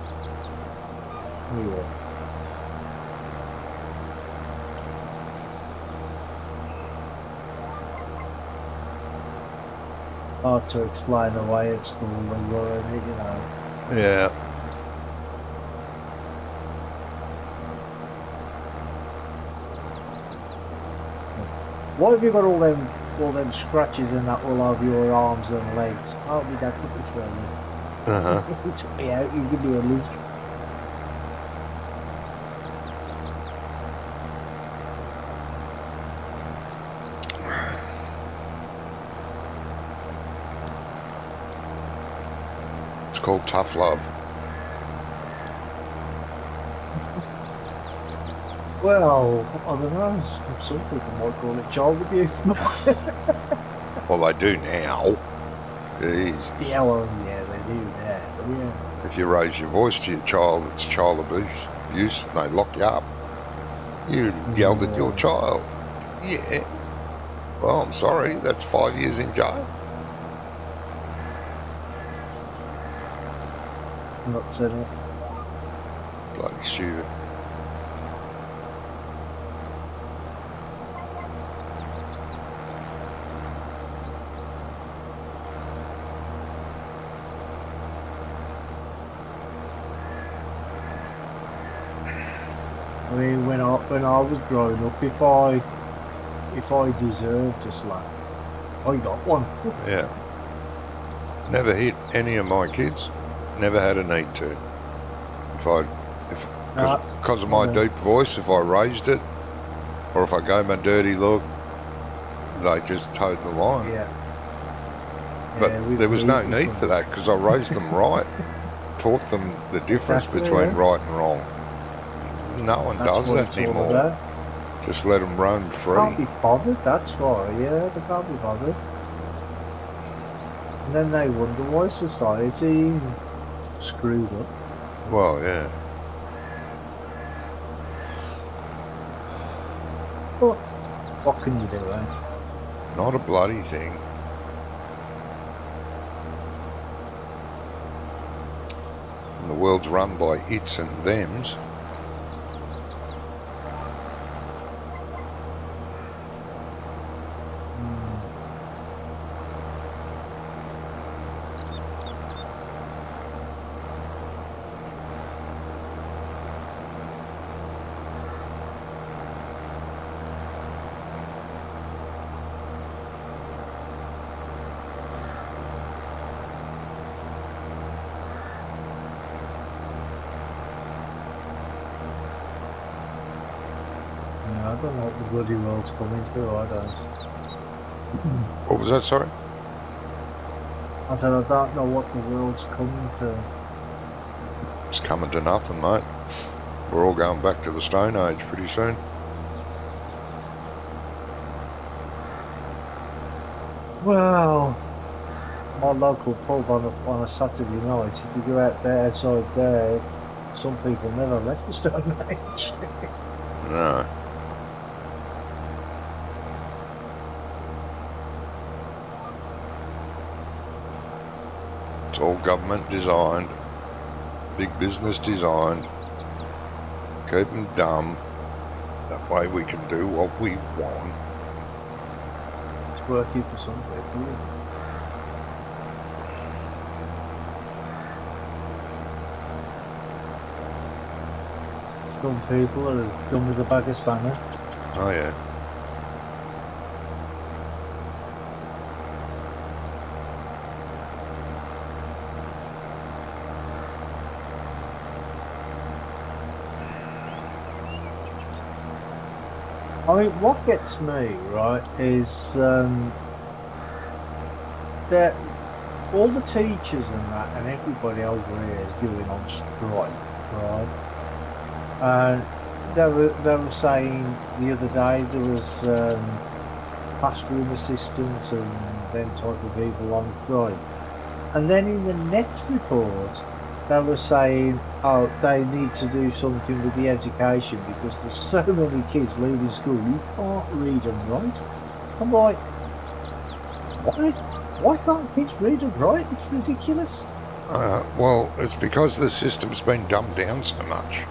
Yeah. Hard to explain away at school as well, isn't it, you know. Yeah. Why have you got all them scratches and that all over your arms and legs? Oh, my dad took me for a lift. Uh-huh. He took me out, you give me a lift. It's called tough love. Well, I don't know. Some people might call it child abuse. Well, they do now. Jesus. Yeah, well, yeah, they do that. Yeah. If you raise your voice to your child, it's child abuse. And they lock you up. You yelled at your child. Yeah. Well, I'm sorry. That's 5 years in jail. Not said it. Bloody stupid. I mean, when I was growing up, if I deserved a slap, I got one. Yeah. Never hit any of my kids. Never had a need to. Because of my deep voice, if I raised it, or if I gave them a dirty look, they just towed the line. Yeah. But there was no need for that because I raised them right, taught them the difference between right and wrong. No one does that anymore. Just let them roam free. Can't be bothered, that's why, yeah, they can't be bothered. And then they wonder why society screwed up. Well, yeah. But what can you do, eh? Not a bloody thing. And the world's run by its and thems. I don't know what the bloody world's coming to, I don't. What was that, sorry? I said, I don't know what the world's coming to. It's coming to nothing, mate. We're all going back to the Stone Age pretty soon. Well, my local pub on a Saturday night, if you go out there outside there, some people never left the Stone Age. No. It's all government designed, big business designed, Keep them dumb. That way we can do what we want. It's working for some people. Isn't it? Some people are as dumb as a bag of spanners. Oh, yeah. I mean, what gets me, right, is that all the teachers and that and everybody over here is going on strike, right? They were saying the other day there was classroom assistants and them type of people on strike. And then in the next report, they were saying, oh, they need to do something with the education because there's so many kids leaving school, you can't read and write. I'm like, why can't kids read and write? It's ridiculous. Well, it's because the system's been dumbed down so much.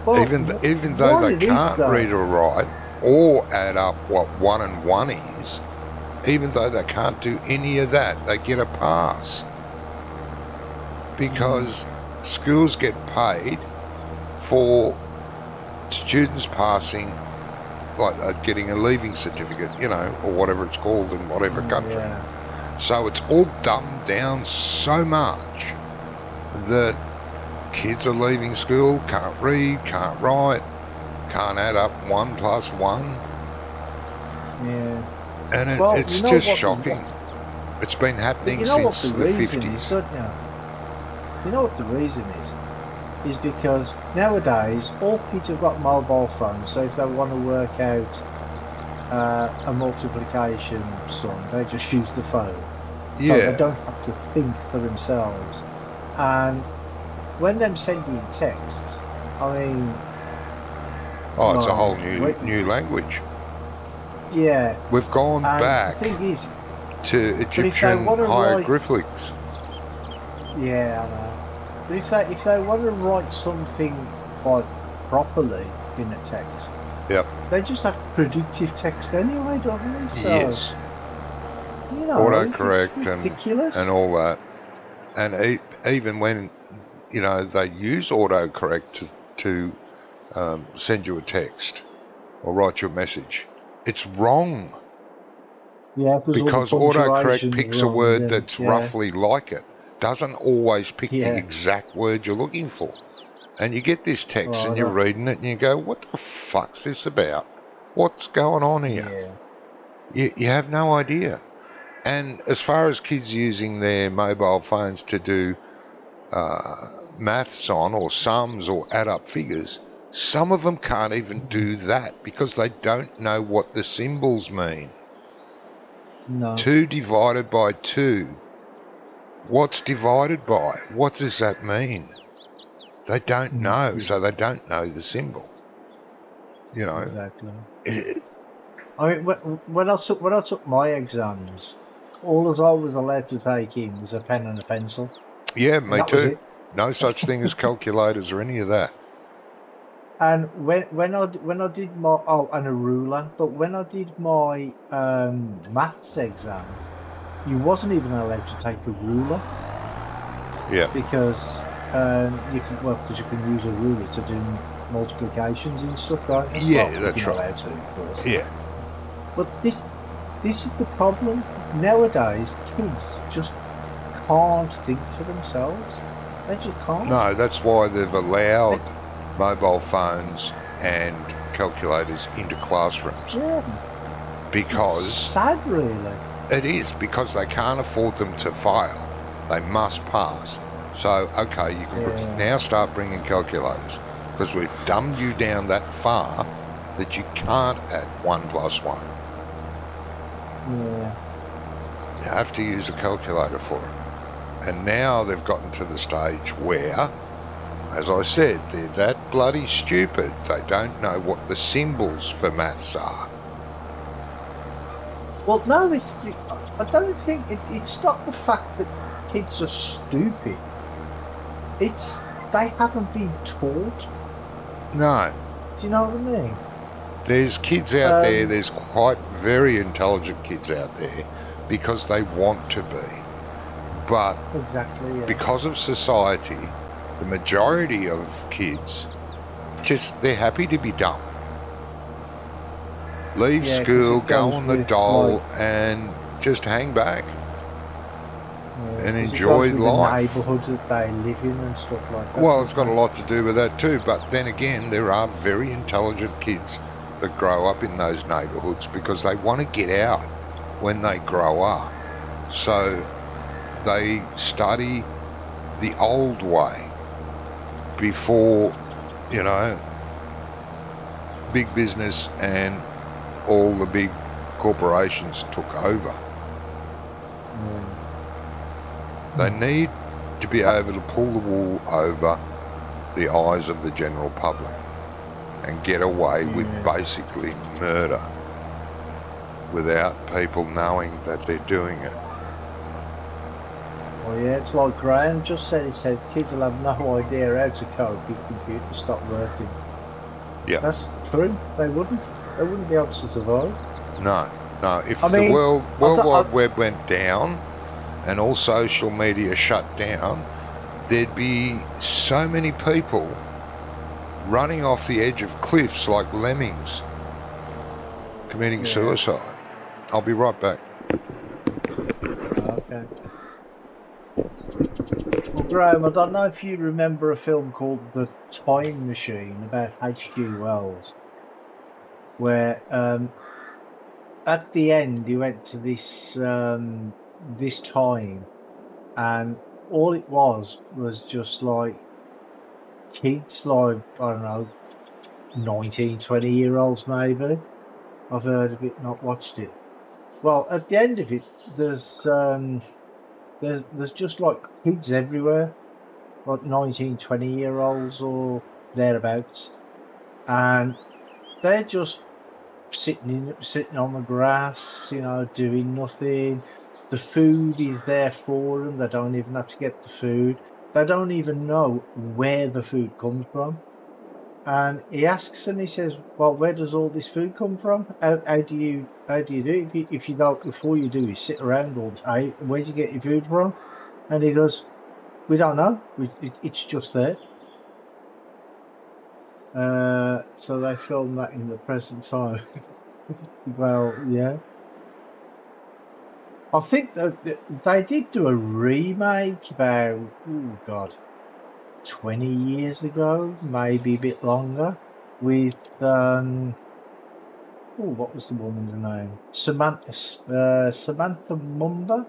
Well, even though they can't read or write or add up what 1 and 1 is, even though they can't do any of that, they get a pass. Because schools get paid for students passing, like getting a leaving certificate, you know, or whatever it's called in whatever country. Yeah. So it's all dumbed down so much that kids are leaving school, can't read, can't write, can't add up 1 plus 1. Yeah. And it's you know just what shocking. It's been happening you know since what the reason 50s. Is, don't you? You know what the reason is because nowadays all kids have got mobile phones, so if they want to work out a multiplication sum, they just use the phone. Yeah. So they don't have to think for themselves. And when them sending texts, I mean... Oh, it's a whole new language. Yeah. We've gone back the thing is, to Egyptian hieroglyphics. Yeah, I know. But if they want to write something like properly in a text, yep, they just have predictive text anyway, don't they? So, yes. You know, autocorrect and all that. And even when, you know, they use autocorrect to send you a text or write you a message, it's wrong. Yeah, because autocorrect picks a word that's roughly like it. Doesn't always pick the exact word you're looking for. And you get this text and you're reading it and you go, what the fuck's this about? What's going on here? Yeah. You have no idea. And as far as kids using their mobile phones to do maths on or sums or add up figures, some of them can't even do that because they don't know what the symbols mean. No. 2 divided by 2. What's divided by? What does that mean? They don't know, so they don't know the symbol. You know. Exactly. I mean, when I took my exams, all I was allowed to take in was a pen and a pencil. Yeah, me too. No such thing as calculators or any of that. And when I did my and a ruler, but when I did my maths exam, you wasn't even allowed to take a ruler. Yeah. Because you can use a ruler to do multiplications and stuff, don't you? Yeah, well, that's right. Allowed to, of course. Yeah. But this is the problem. Nowadays, kids just can't think for themselves. They just can't. No, that's why they've allowed mobile phones and calculators into classrooms. Yeah. Because it's sad, really. It is, because they can't afford them to fail. They must pass. So, okay, you can now start bringing calculators because we've dumbed you down that far that you can't add 1 plus 1. Yeah. You have to use a calculator for it. And now they've gotten to the stage where, as I said, they're that bloody stupid, they don't know what the symbols for maths are. Well, no, I don't think it's not the fact that kids are stupid. It's they haven't been taught No. Do you know what I mean? There's kids out there, there's quite very intelligent kids out there because they want to be. But Exactly, yeah. because of society, the majority of kids, they're happy to be dumb. Leave Yeah, 'cause school, it go goes on the with, dole like, and just hang back and 'cause it enjoy goes with the life. neighbourhood that they live in and stuff like that. Well, it's got a doesn't lot to do with that too, but then again, there are very intelligent kids that grow up in those neighbourhoods because they want to get out when they grow up. So they study the old way before, you know, big business and all the big corporations took over. They need to be able to pull the wool over the eyes of the general public and get away with basically murder without people knowing that they're doing it. Well, yeah, it's like Graham just said. He said kids will have no idea how to cope if computers stop working. Yeah. That's true. They wouldn't. They wouldn't be able to survive. No. If I the mean, World Wide Web went down and all social media shut down, there'd be so many people running off the edge of cliffs like lemmings, committing suicide. I'll be right back. Okay. Well, Graham, I don't know if you remember a film called The Time Machine about H.G. Wells, where at the end he went to this this time, and all it was just like kids, like, I don't know, 19, 20-year-olds maybe. I've heard of it, not watched it. Well, at the end of it, there's just like kids everywhere, like 19, 20-year-olds or thereabouts, and they're just sitting on the grass, you know, doing nothing. The food is there for them. They don't even have to get the food. They don't even know where the food comes from. And he asks them, he says, "Well, where does all this food come from? How do you do it? If you don't, before you do is sit around all day, where do you get your food from?" And he goes, "We don't know. It's just there." So they filmed that in the present time. Well, yeah. I think that they did do a remake about, oh God, 20 years ago, maybe a bit longer, with what was the woman's name? Samantha Mumba.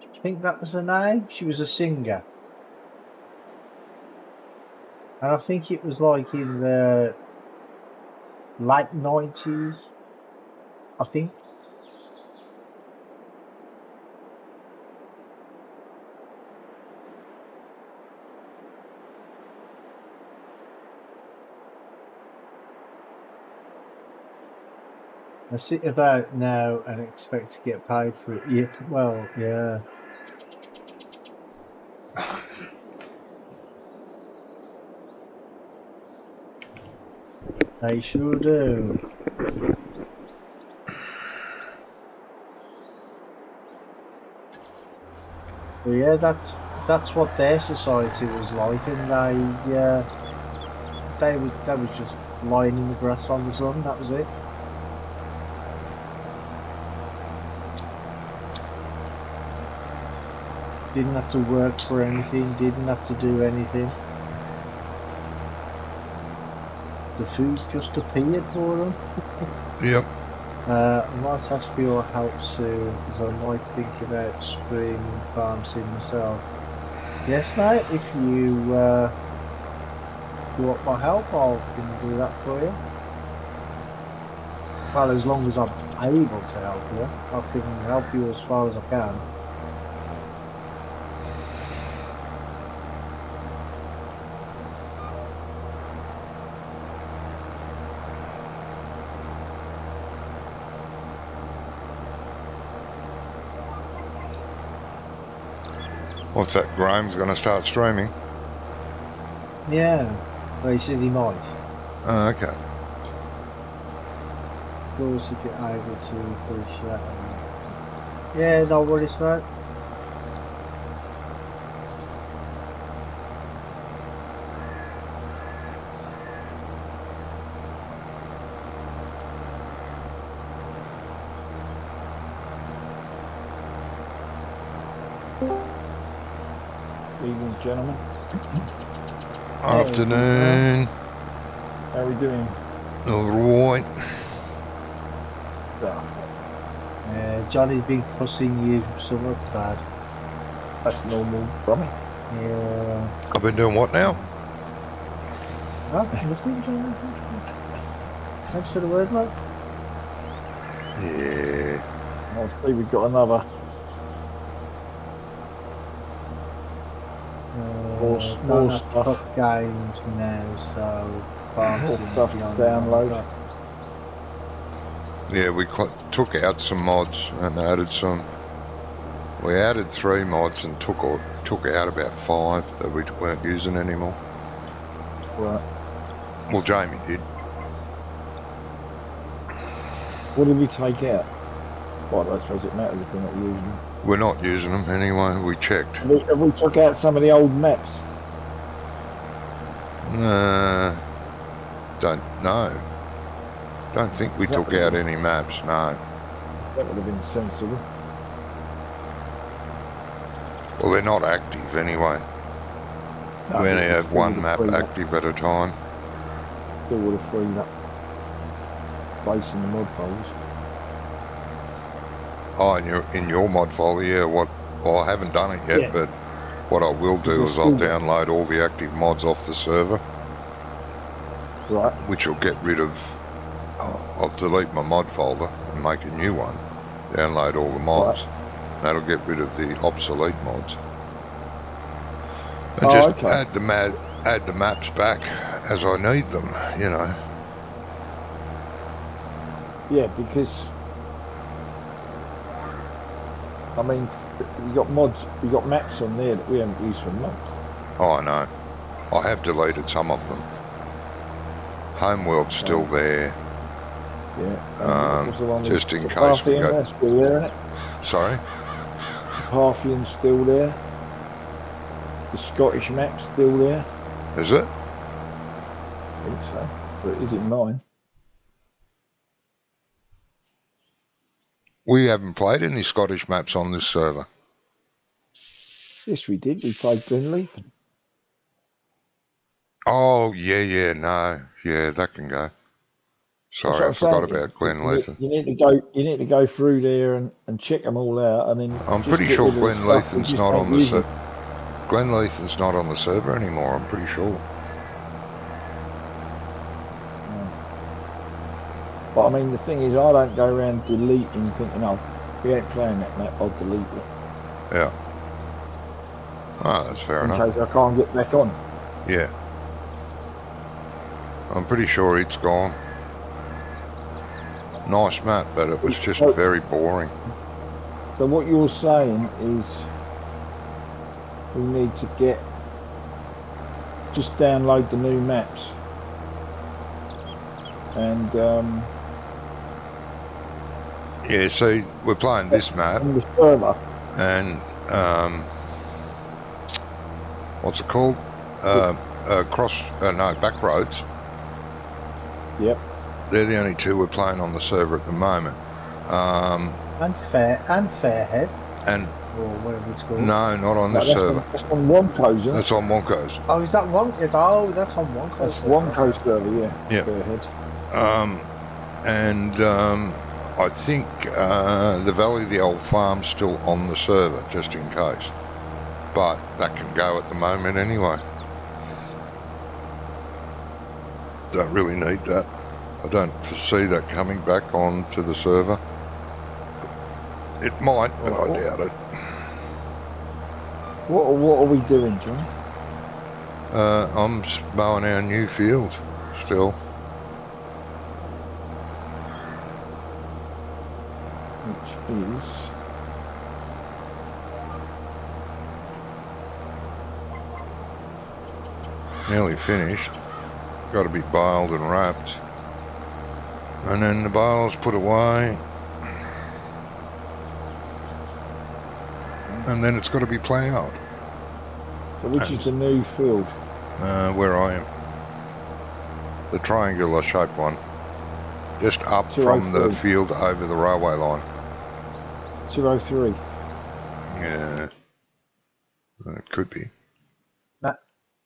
I think that was her name. She was a singer, and I think it was like in the late 90s. I think. I sit about now and expect to get paid for it. Yeah, well, yeah. They sure do. But yeah, that's what their society was like, and they was just lying in the grass on the sun. That was it. Didn't have to work for anything. Didn't have to do anything. The food just appeared for them. Yep. I might ask for your help soon, as I might think about streaming farm sim myself. Yes, mate. If you want my help, I can do that for you. Well, as long as I'm able to help you, I can help you as far as I can. What's that? Graham's going to start streaming. Yeah. Well, he said he might. Oh, okay. Of course, if you're able to push that. Yeah, no worries, mate. Evening, gentlemen. Afternoon. How are we doing? All right. Johnny's been cussing you somewhat bad. That's normal from me. Yeah. I've been doing what now? No, nothing, Johnny. Never said a word, mate. Yeah. I'll see we've got another more Non-laptop stuff. games now, so Farm More Sim's stuff the to only one I've download. got. Yeah, we took out some mods and added some. We added 3 mods and took out about 5 that we weren't using anymore. Right. Well, Jamie did. What did we take out? Well, I suppose it matters if we're not using them. We're not using them anyway. We checked. Have we took out some of the old maps? Don't know. Don't think we That took would have out been- any maps. No. That would have been sensible. Well, they're not active anyway. No, We but only it have still would one have map freed up- active at a time. Still would have freed up space in the mod folders. Oh, in your mod folder, yeah. Well, I haven't done it yet, Yeah. but what I will do Because is I'll they're download all the active mods off the server, Right. which will get rid of. I'll delete my mod folder and make a new one. Download all the mods. That'll get rid of the obsolete mods. And Oh, just okay. add the maps back as I need them. You know. Yeah, because I mean, you got mods, you got maps on there that we haven't used for months. Oh, I know. I have deleted some of them. Homeworld's still there. Yeah. What's the one with Just in the case we Parthian? go. That's still there, isn't it? Sorry? The Parthian's still there. The Scottish map's still there. Is it? I think so. But is it mine? We haven't played any Scottish maps on this server. Yes, we did. We played Glenleaf. Oh, yeah, no. Yeah, that can go. Sorry, I That's what I'm forgot saying. about Glenleithen. You need to go through there and check them all out, and then I'm just pretty get sure rid of the stuff we Glenleithen's just not don't on the use it. server. Glenleithen's not on the server anymore, I'm pretty sure. But I mean, the thing is, I don't go around deleting, thinking, oh, we ain't playing that map, I'll delete it. Yeah. Oh, that's fair In enough. case I can't get back on. Yeah. I'm pretty sure it's gone. Nice map, but it was just very boring. So what you're saying is we need to just download the new maps. And Yeah, see, we're playing this map, on the server. and what's it called? Back roads. Yep. They're the only 2 we're playing on the server at the moment. And Fairhead, And or whatever it's called. no, not on this that's server. that's on Wonko's, isn't That's it? on Wonko's. Oh, is that one? Oh, that's on one That's coast. Wonko's server, yeah. Yeah. Fairhead. I think the Valley of the Old Farm's still on the server, just in case. But that can go at the moment anyway. Don't really need that. I don't foresee that coming back onto the server. It might, but I doubt it. What are we doing, John? I'm mowing our new field still. Which is Nearly finished. got to be baled and wrapped. And then the bales put away. And then it's got to be ploughed. So which is the new field? Where I am. The triangular shaped one. Just up from the 203. field over the railway line. 203. Yeah. It could be.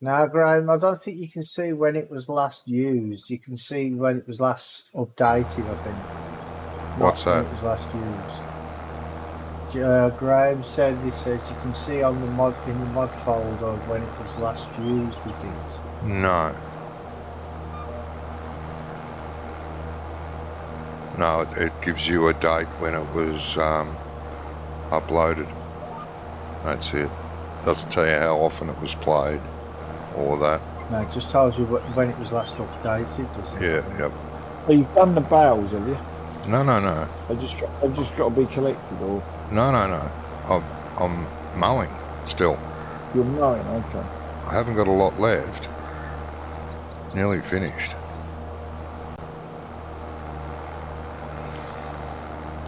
Now, Graham, I don't think you can see when it was last used. You can see when it was last updated, I think. What's Not that? when it was last used. Graham said he says you can see on the mod in the mod folder when it was last used, he thinks. No. No, it gives you a date when it was uploaded. That's it. Doesn't tell you how often it was played or that. No, it just tells you when it was last updated, doesn't it? Yeah, yep. Oh, you've done the bales, have you? No, no, no. They've just got to be collected, or No, no, no. I'm mowing still. you're mowing? Okay. I haven't got a lot left. Nearly finished.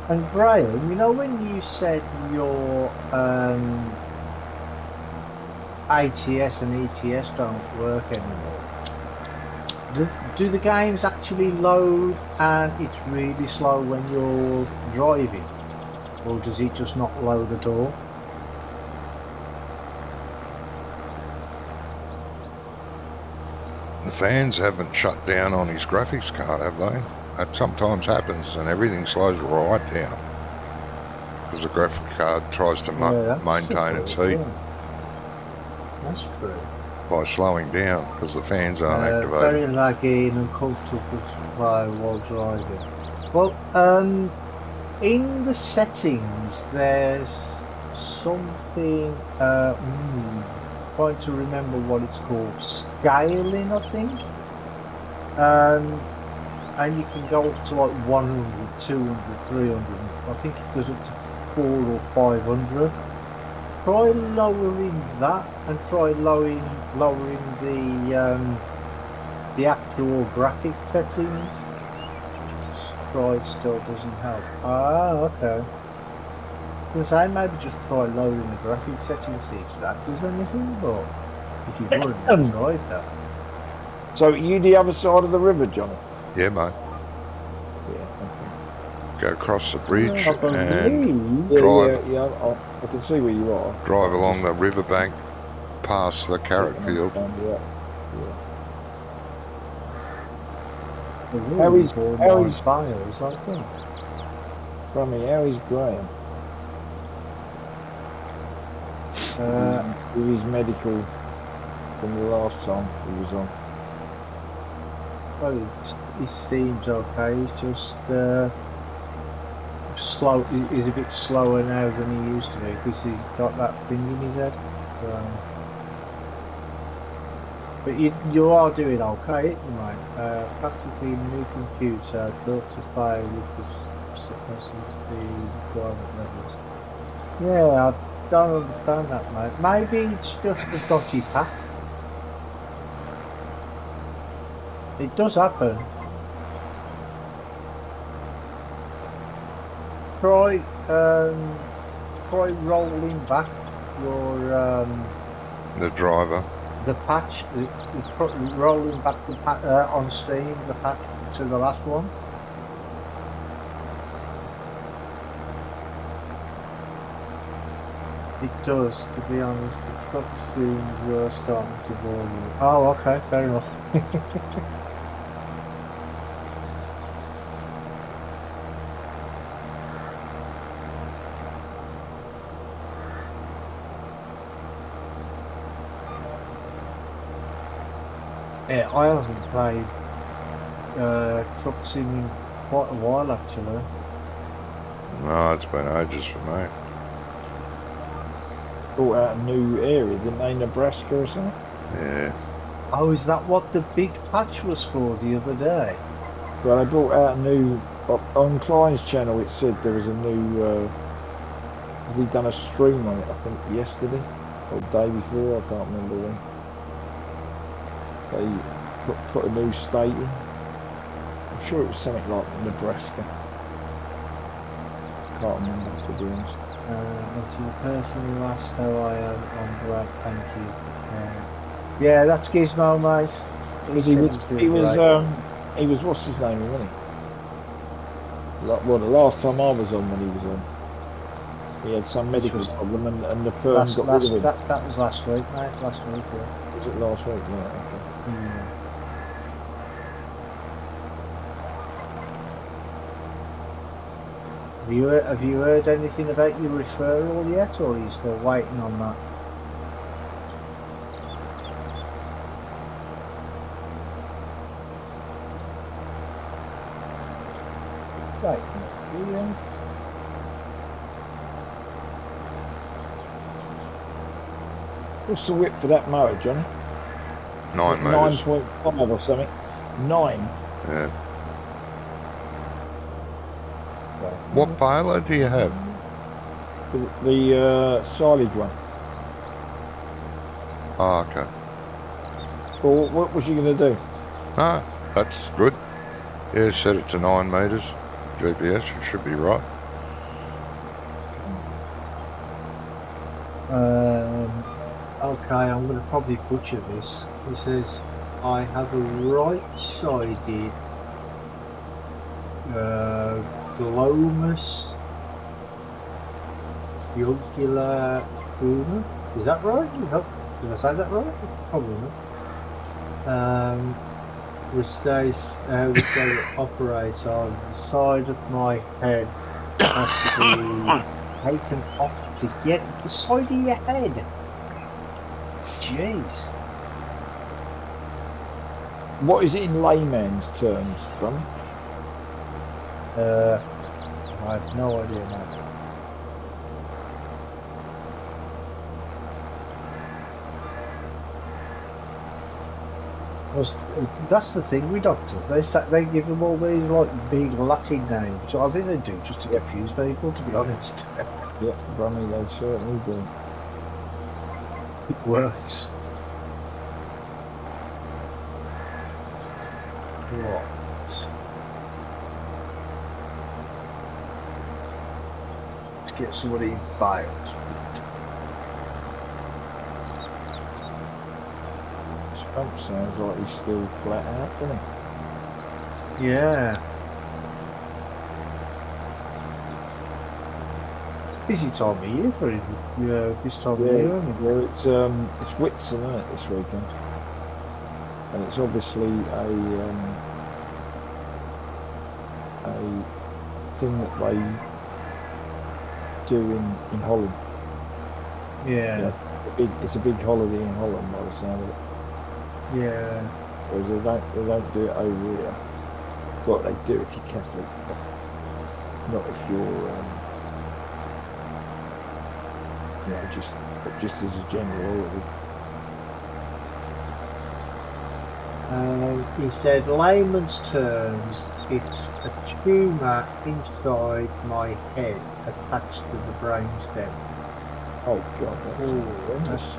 And Graham, you know when you said your ATS and ETS don't work anymore, do the games actually load and it's really slow when you're driving, or does it just not load at all? The fans haven't shut down on his graphics card, have they? That sometimes happens and everything slows right down. Because the graphic card tries to maintain its heat That's true. by slowing down because the fans aren't activated. Very laggy and uncomfortable to play while driving. Well, in the settings, there's something. Trying to remember what it's called. Scaling, I think. And you can go up to like 100, 200, 300. I think it goes up to 400 or 500. Try lowering that and try lowering the actual graphic settings. Try it still doesn't help. Ah, okay. Because I maybe just try lowering the graphic settings, see if that does anything. But if you've already tried that, So you the other side of the river, Johnny? Yeah, mate. Yeah. Go across the bridge I and believe. drive. Yeah. I can see where you are. Drive along the riverbank past the carrot field. Yeah. Harry's Harry's- bios, I think. Rummy, how is Graham? With his medical from the last time he was on. Well, he seems okay. He's just slow. He's a bit slower now than he used to be because he's got that thing in his head. So, but you are doing okay, mate. Practically new computer built to play with this suppresses the requirement levels. Yeah, I don't understand that, mate. Maybe it's just a dodgy pack. It does happen. Try rolling back your The driver. the patch, rolling back the on Steam the patch to the last one. It does, to be honest. The truck seems were starting to bore you. Oh, okay, fair enough. Yeah, I haven't played truck sim in quite a while actually. No, it's been ages for me. Brought out a new area, didn't they? Nebraska or something? Yeah. Oh, is that what the big patch was for the other day? Well, they brought out a new on Klein's channel. It said there was a new. Has he done a stream on it? I think yesterday or the day before. I can't remember when. put a new state in. I'm sure it was something like Nebraska. Can't remember, to be honest. And to the person who asked how I am, I'm great, thank you. Yeah, that's Gizmo, mate. He was what's his name, wasn't he? Well, the last time I was on when he was on, he had some medical problem and the firm got rid of him. That was last week, mate. Last week, yeah. Was it last week? Right, okay. Yeah. Have you heard anything about your referral yet, or are you still waiting on that? Right. What's the width for that motor, Johnny? 9 metres. 9.5 or something. 9. Yeah. What payload do you have? The silage one. Oh, okay. Well, what was you going to do? Ah, that's good. Yeah, set it to 9 metres. GPS, it should be right. Okay, I'm going to probably butcher this. He says, I have a right-sided glomus jugular humor. Is that right? Did I say that right? Probably not. Which they operate on the side of my head has to be taken off to get the side of your head. Jeez. What is it in layman's terms, Ronnie? I have no idea, mate. That's the thing with doctors. They give them all these like big Latin names, which I think they do just to confuse people. To be honest. Yeah, Ronnie, they certainly do. It works. Right. Let's get somebody bios. Trump sounds like he's still flat out, doesn't he? Yeah. Busy time of year for him. Yeah, this time of year. Well, it's Whitsun, isn't it, this weekend? And it's obviously a thing that they do in Holland. Yeah. It's a big holiday in Holland, by the sound of it. Yeah. Whereas they don't do it over here. Well, they do if you're Catholic, but not if you're just as a general holiday. He said, layman's terms, it's a tumour inside my head attached to the brainstem. Oh God, that's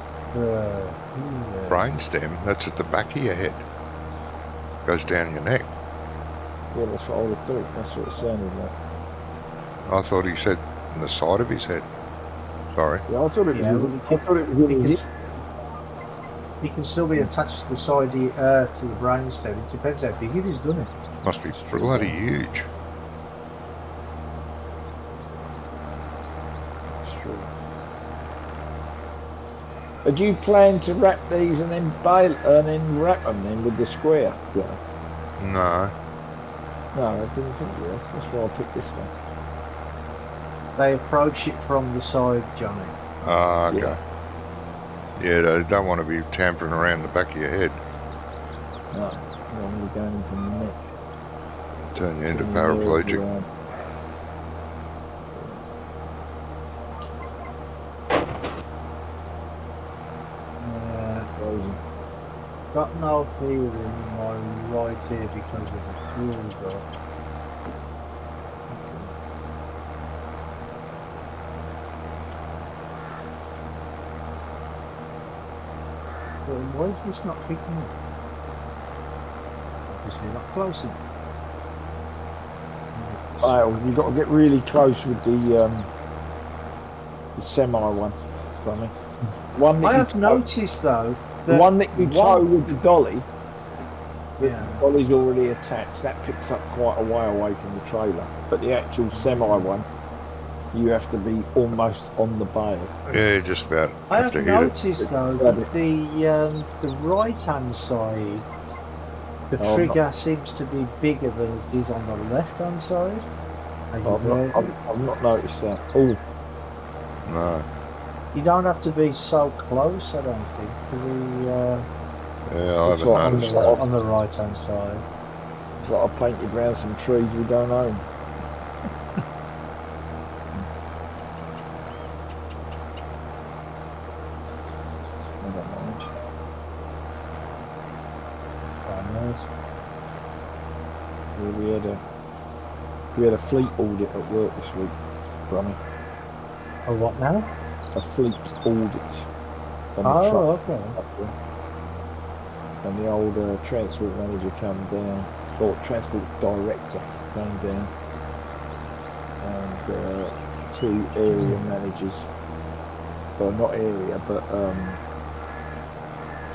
Brainstem, that's at the back of your head. Goes down your neck. Yeah, that's what I would have thought. That's what it sounded like. I thought he said on the side of his head. Sorry. Yeah, I thought it was. He can still be attached to the side to the brainstem. It depends how big it is, doesn't it? Must be bloody huge. That's true. Do you plan to wrap these and then wrap them then with the square? Yeah. No. No, I didn't think you would. That's why I picked this one. They approach it from the side, Johnny. Ah, okay. Yeah, they don't want to be tampering around the back of your head. No, you want to be going into the neck. Turn you into paraplegic. Got no feeling in my right ear because of the jewels though. Why is this not picking up? obviously not close enough. Bale, you've got to get really close with the semi one, Brummy. One that I you have tow, noticed though the that one that you tow with the dolly, the Yeah. dolly's already attached. That picks up quite a way away from the trailer. But the actual semi one, you have to be almost on the bale. Yeah, just about I have to have hit it. noticed though that the right hand side, the Oh, trigger seems to be bigger than it is on the left hand side. As you do. I've not noticed that. Oh, No. You don't have to be so close, I don't think, to the Yeah, I It's haven't like on noticed the- that. on the right hand side. it's like I painted round some trees we don't own. I don't mind. Cameras. Yeah, we had a fleet audit at work this week, Brummy. Oh, what now? A fleet audit on the Oh, truck. okay. And the old transport manager came down, or transport director came down, and two area managers, well not area, but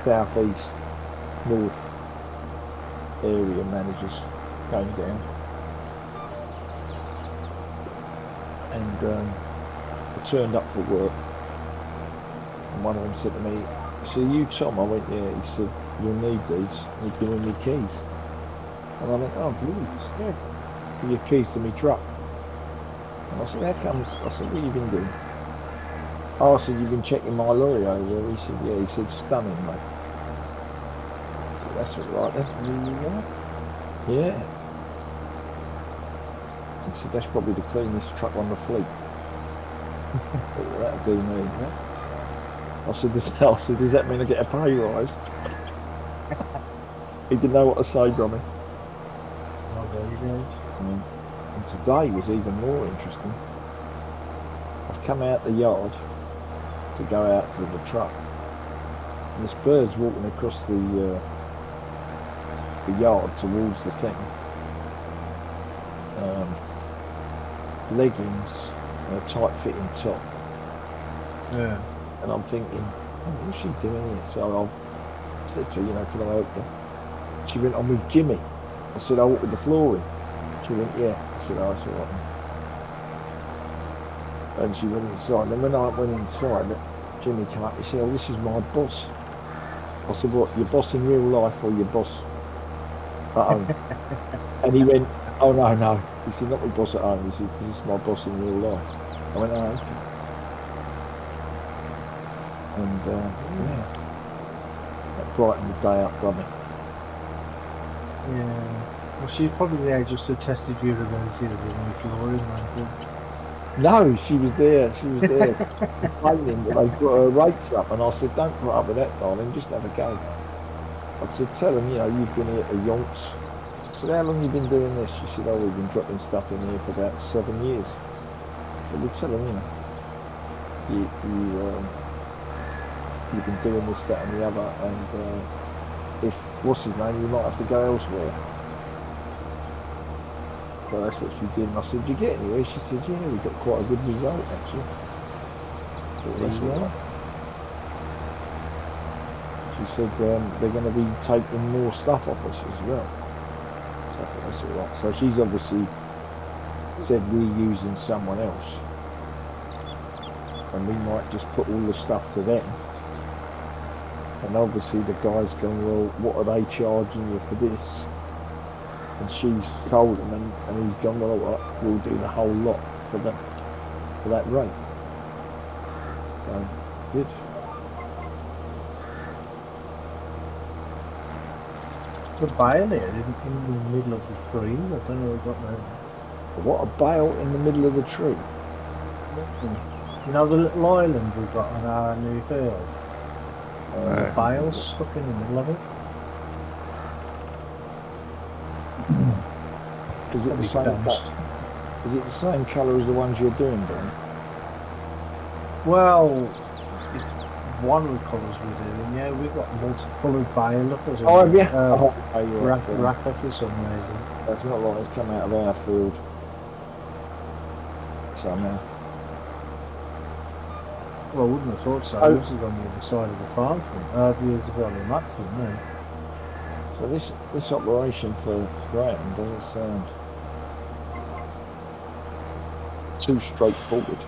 southeast, north area managers came down, and I turned up for work, and one of them said to me, "So you Tom?" I went, "Yeah." He said, "You'll need these. You've given me keys." And I went, "Oh, please, yeah. Give your keys to me truck." And I said, "How comes?" I said, "What have you been doing?" Oh, I said, "You've been checking my lorry over there." He said, "Yeah." He said, "Stunning, mate." Said, "That's all right, that's really right." Yeah. He said, "That's probably the cleanest truck on the fleet." Well, that'll do me, huh? I said, "Does that mean I get a pay rise?" He didn't know what to say, Brummy. Oh, very good. And today was even more interesting. I've come out the yard to go out to the truck, and this bird's walking across the yard towards the thing. Leggings and a tight-fitting top. Yeah. And I'm thinking, oh, what's she doing here? So I said to her, "You know, can I help you?" She went, "I'm with Jimmy." I said, "I walk with the flooring." She went, "Yeah." I said, "Oh, that's all right." And she went inside. And when I went inside, Jimmy came up. He said, "Oh, this is my boss." I said, "What, your boss in real life or your boss at home?" And he went, "Oh, no." He said, "Not my boss at home." He said, "This is my boss in real life." I went, "Oh, okay." And yeah, that brightened the day up, Brummy. Yeah. Well, she's probably there just to test if you were going to see the new flooring, No, she was there. She was there complaining that they put her rates up, and I said, "Don't put up with that, darling. Just have a go." I said, "Tell them, you know, you've been here to yonks." I said, "How long have you been doing this?" She said, "Oh, we've been dropping stuff in here for about 7 years." I said, "Well, tell them, you know, you've been doing this, that, and the other, and if what's his name, you might have to go elsewhere." So that's what she did, and I said, "Did you get anywhere?" She said, "Yeah, we got quite a good result actually." But that's all right. She said they're going to be taking more stuff off us as well. So I thought that's all right. So she's obviously said we're using someone else, and we might just put all the stuff to them. And obviously the guy's going, "Well, what are they charging you for this?" And she's told him, and he's gone, "Well, all right, we'll do the whole lot for that rate." So good. The bale here in the middle of the tree. I don't know what that. What a bale in the middle of the tree. You know the little island we've got on our new field? The bale's stuck in the middle of it. Is it the same colour? Is it the same colour as the ones you're doing, Ben? Well, it's one of the colours we're doing. Yeah, we've got multicoloured baler for some Oh, have you? Rapper for some reason. It's not like it's come out of our field somehow. Well, I wouldn't have thought so. Oh. This is on the other side of the farm from the other side of the map from there. So this operation for Graham doesn't sound too straightforward.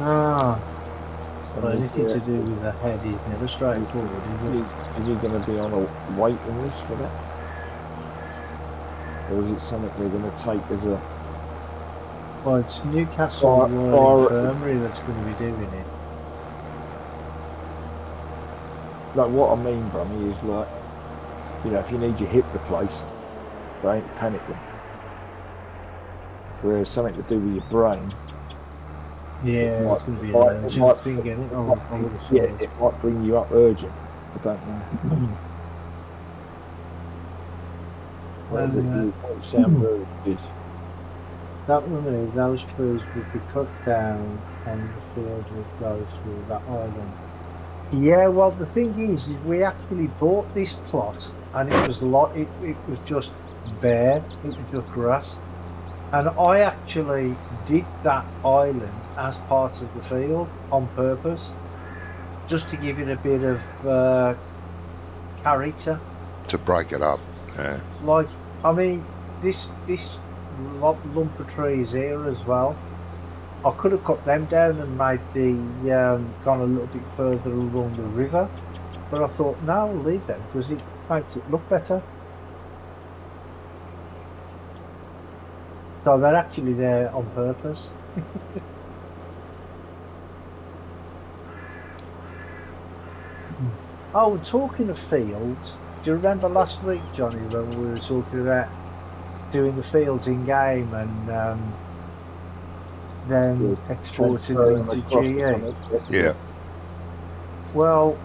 Ah, And but is anything there- to do with the head is never straightforward, is it? Is he going to be on a waiting list for that? Or is it something they're going to take as a... Well, it's Newcastle Or- Royal Infirmary that's going to be doing it. Like, what I mean, Brummy, is like, you know, if you need your hip replaced, they ain't panicking. Whereas something to do with your brain, Yeah, might- it's going to be might- an urgent might- thing, isn't it? I would have yeah, thought. it might bring you up urgent. I don't know. Well, And, it won't sound very good. That money, those trees would be cut down and the field would go through that island. Yeah, well, the thing is we actually bought this plot and it was it was just bare, it was just grass. And I actually did that island as part of the field on purpose, just to give it a bit of character. To break it up. Yeah. Like, I mean, this lump of trees here as well. I could have cut them down and made the gone a little bit further along the river, but I thought no, I'll leave them because it makes it look better. So they're actually there on purpose. Oh, talking of fields, do you remember last week, Johnny, when we were talking about doing the fields in game and then exporting them into GE? Yeah. Well,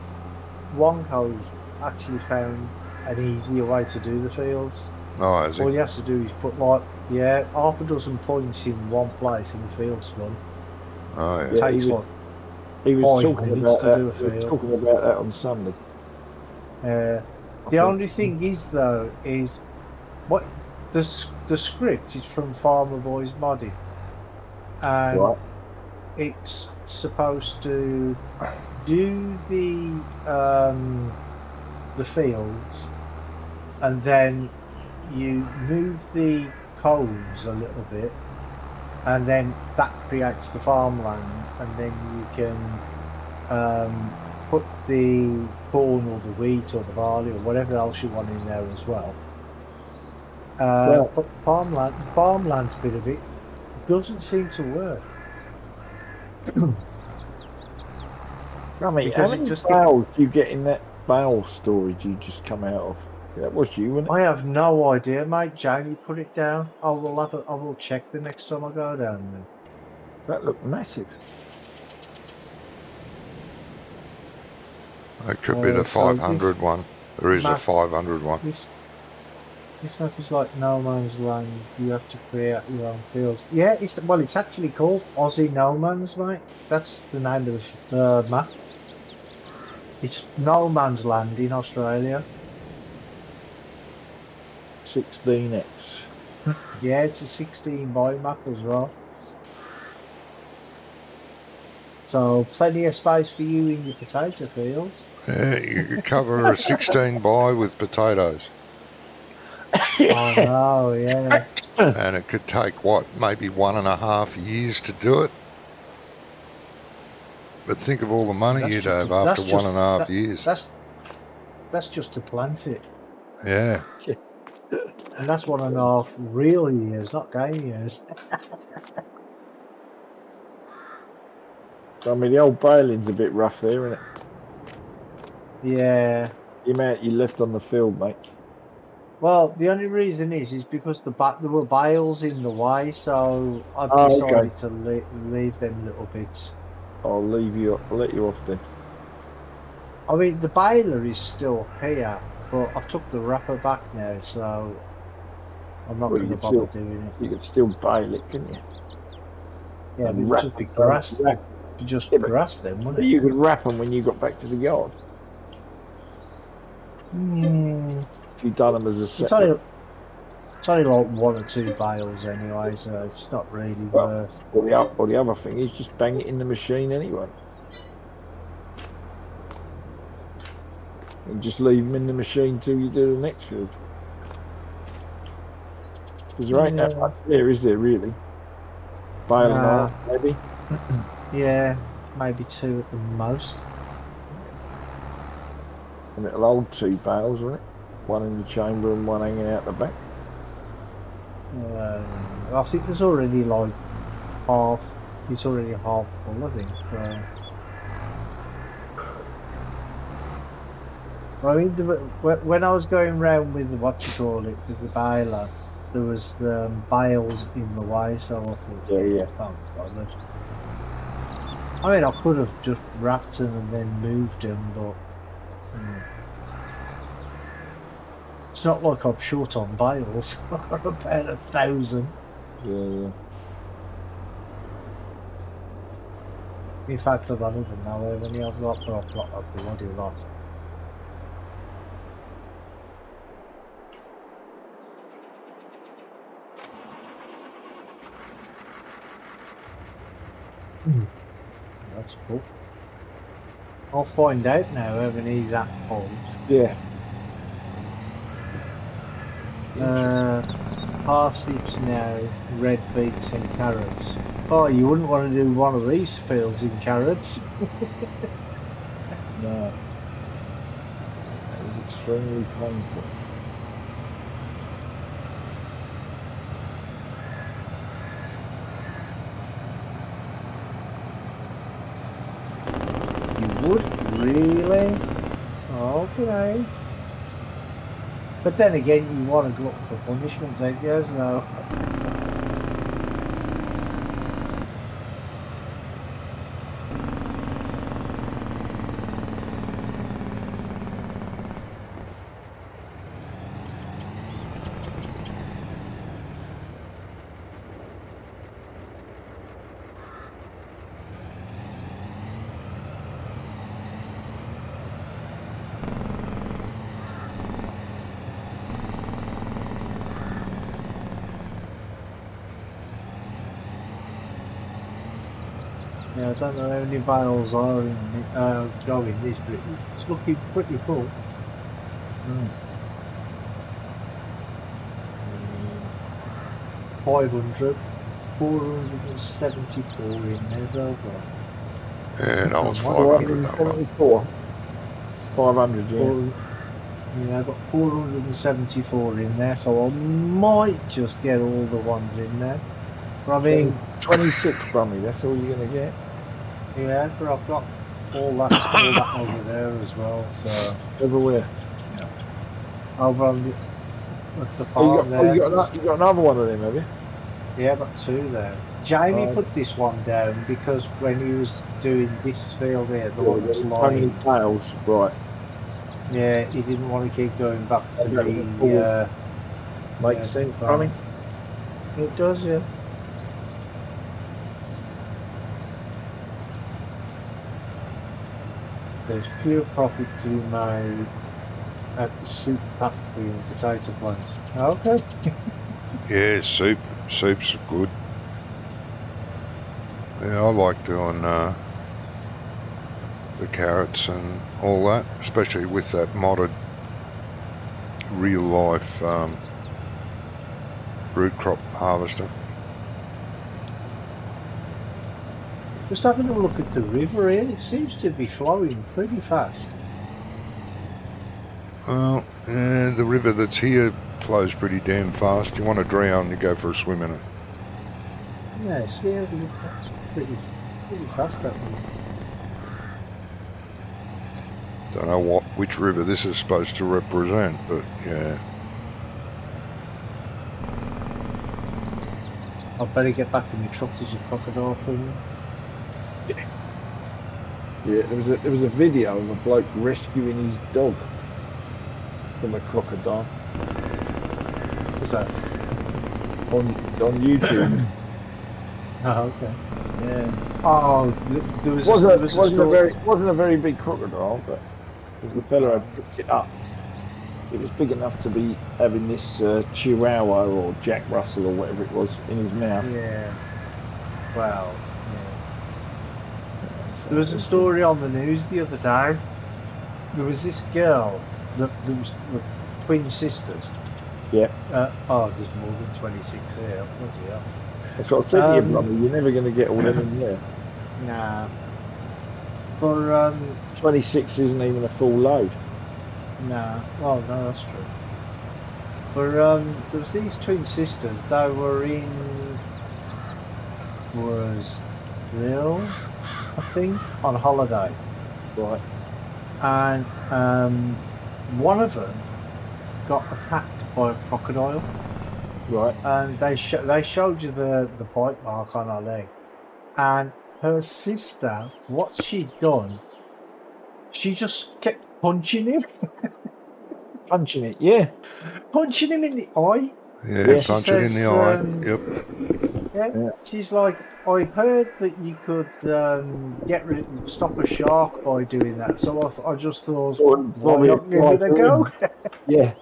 Wonko's actually found an easier way to do the fields. Oh, is All it? you have to do is put like, half a dozen points in one place and the field's done. Oh, yeah. It takes like He was 5 talking minutes about to that. do a He was field. talking about that on Sunday. The only thing is though is what the script is from Farmer Boys Modding, and Right. it's supposed to do the fields, and then you move the cones a little bit, and then that creates the farmland, and then you can put the corn or the wheat or the barley or whatever else you want in there as well. But the farmland's bit of it doesn't seem to work. I mean, Because how it many just bales do you get in that bale storage you just come out of? That was you, wasn't it? I have no idea, mate. Jamie put it down. I will check the next time I go down there. That looked massive. It could be the So 500 one. There is a map- 500 one. This map is like NoMans land. You have to create your own fields. Yeah, it's actually called Aussie NoMans, mate. That's the name of the map. It's NoMans land in Australia. 16x. Yeah, it's a 16 by map as well. So plenty of space for you in your potato fields. Yeah, you could cover a 16 by with potatoes. I know, yeah. And it could take, what, maybe 1.5 years to do it? But think of all the money That's you'd just- have after that's just- 1.5 years. That's just to plant it. Yeah. And that's 1.5 real years, not game years. I mean, the old baling's a bit rough there, isn't it? Yeah. The amount you left on the field, mate. Well, the only reason is because there were bales in the way, so I Oh, decided okay. to leave them little bits. I'll let you off then. I mean, the baler is still here, but I've took the wrapper back now, so I'm not Well, going you to could bother still- doing it. You could still bale it, couldn't you? Yeah, And but wrap just be it grass. around- You just Yeah, but- grass them, But wouldn't it? you could wrap them when you got back to the yard. If you'd done them as a It's separate. only like 1 or 2 bales anyway, so it's not really Well, worth. or the other thing is just bang it in the machine anyway. And just leave them in the machine till you do the next field. Because there ain't that Yeah. much there, is there, really? Bale and a Nah. half, maybe. Yeah, maybe 2 at the most. And it'll hold 2 bales, won't it? One in the chamber and one hanging out the back. I think there's already like half. It's already half full, I think. So. I mean, when I was going round with what you call it, with the baler, there was the bales in the way, so I thought, Yeah. I can't be bothered. I mean, I could have just wrapped them and then moved them, but it's not like I'm short on bales. I've got about 1,000. Yeah. In fact, I don't even know how many I've got, but I've got a bloody lot. That's cool. I'll find out now how many that holds. Yeah. Parsnips now, red beets and carrots. Oh, you wouldn't want to do one of these fields in carrots. No. That is extremely painful. You would? Really? Okay. But then again, you want to go up for punishments, I guess, no. Yeah, I don't know how many bales are going this, but it's looking pretty full. 500, 474 in there, so far. And I was What do I 500 that one. 74. 500, yeah. Yeah, I've got 474 in there, so I might just get all the ones in there. But I mean, 26 from me, that's all you're going to get. yeah, but I've got all that over there as well, so Everywhere. over on the, at the Oh, farm there. you got another one of them, have you? Yeah, I've got 2 there. Jamie Oh. put this one down because when he was doing this field here, the one that's So many lying, tails, right. yeah, he didn't want to keep going back to Okay, the Makes yeah, sense, farm. Tommy. It does, yeah. There's pure profit to be made at the soup factory and potato plants. Okay. Yeah, soup's good. Yeah, I like doing the carrots and all that, especially with that modded real life root crop harvester. Just having a look at the river here, it seems to be flowing pretty fast. Well, the river that's here flows pretty damn fast. You want to drown, you go for a swim in it. Yeah, see, that's pretty fast, that one. Don't know which river this is supposed to represent, but yeah. I better get back in my truck. There's a crocodile thing. Yeah, there was a video of a bloke rescuing his dog from a crocodile What's that? on YouTube. Oh, okay. Yeah. Oh, there was a wasn't a very big crocodile, but the fella had picked it up. It was big enough to be having this Chihuahua or Jack Russell or whatever it was in his mouth. Yeah. Well, yeah. So There was a story on the news the other day. There was this girl that was twin sisters. Yeah. There's more than 26 here. Bloody hell. That's what I said to you, brother. You're never going to get all them in there. Nah. But 26 isn't even a full load. nah. Well, no, that's true. But there was these twin sisters. They were in Brazil, I think, on holiday. Right. And one of them got attacked by a crocodile. Right. And they showed you the bite mark on her leg. And her sister, what she'd done, she just kept punching him. Punching it, yeah. Punching him in the eye. Yeah, punch it in the eye. Yep. Yeah. She's like, I heard that you could stop a shark by doing that. So I just thought, why not give it a go? Yeah.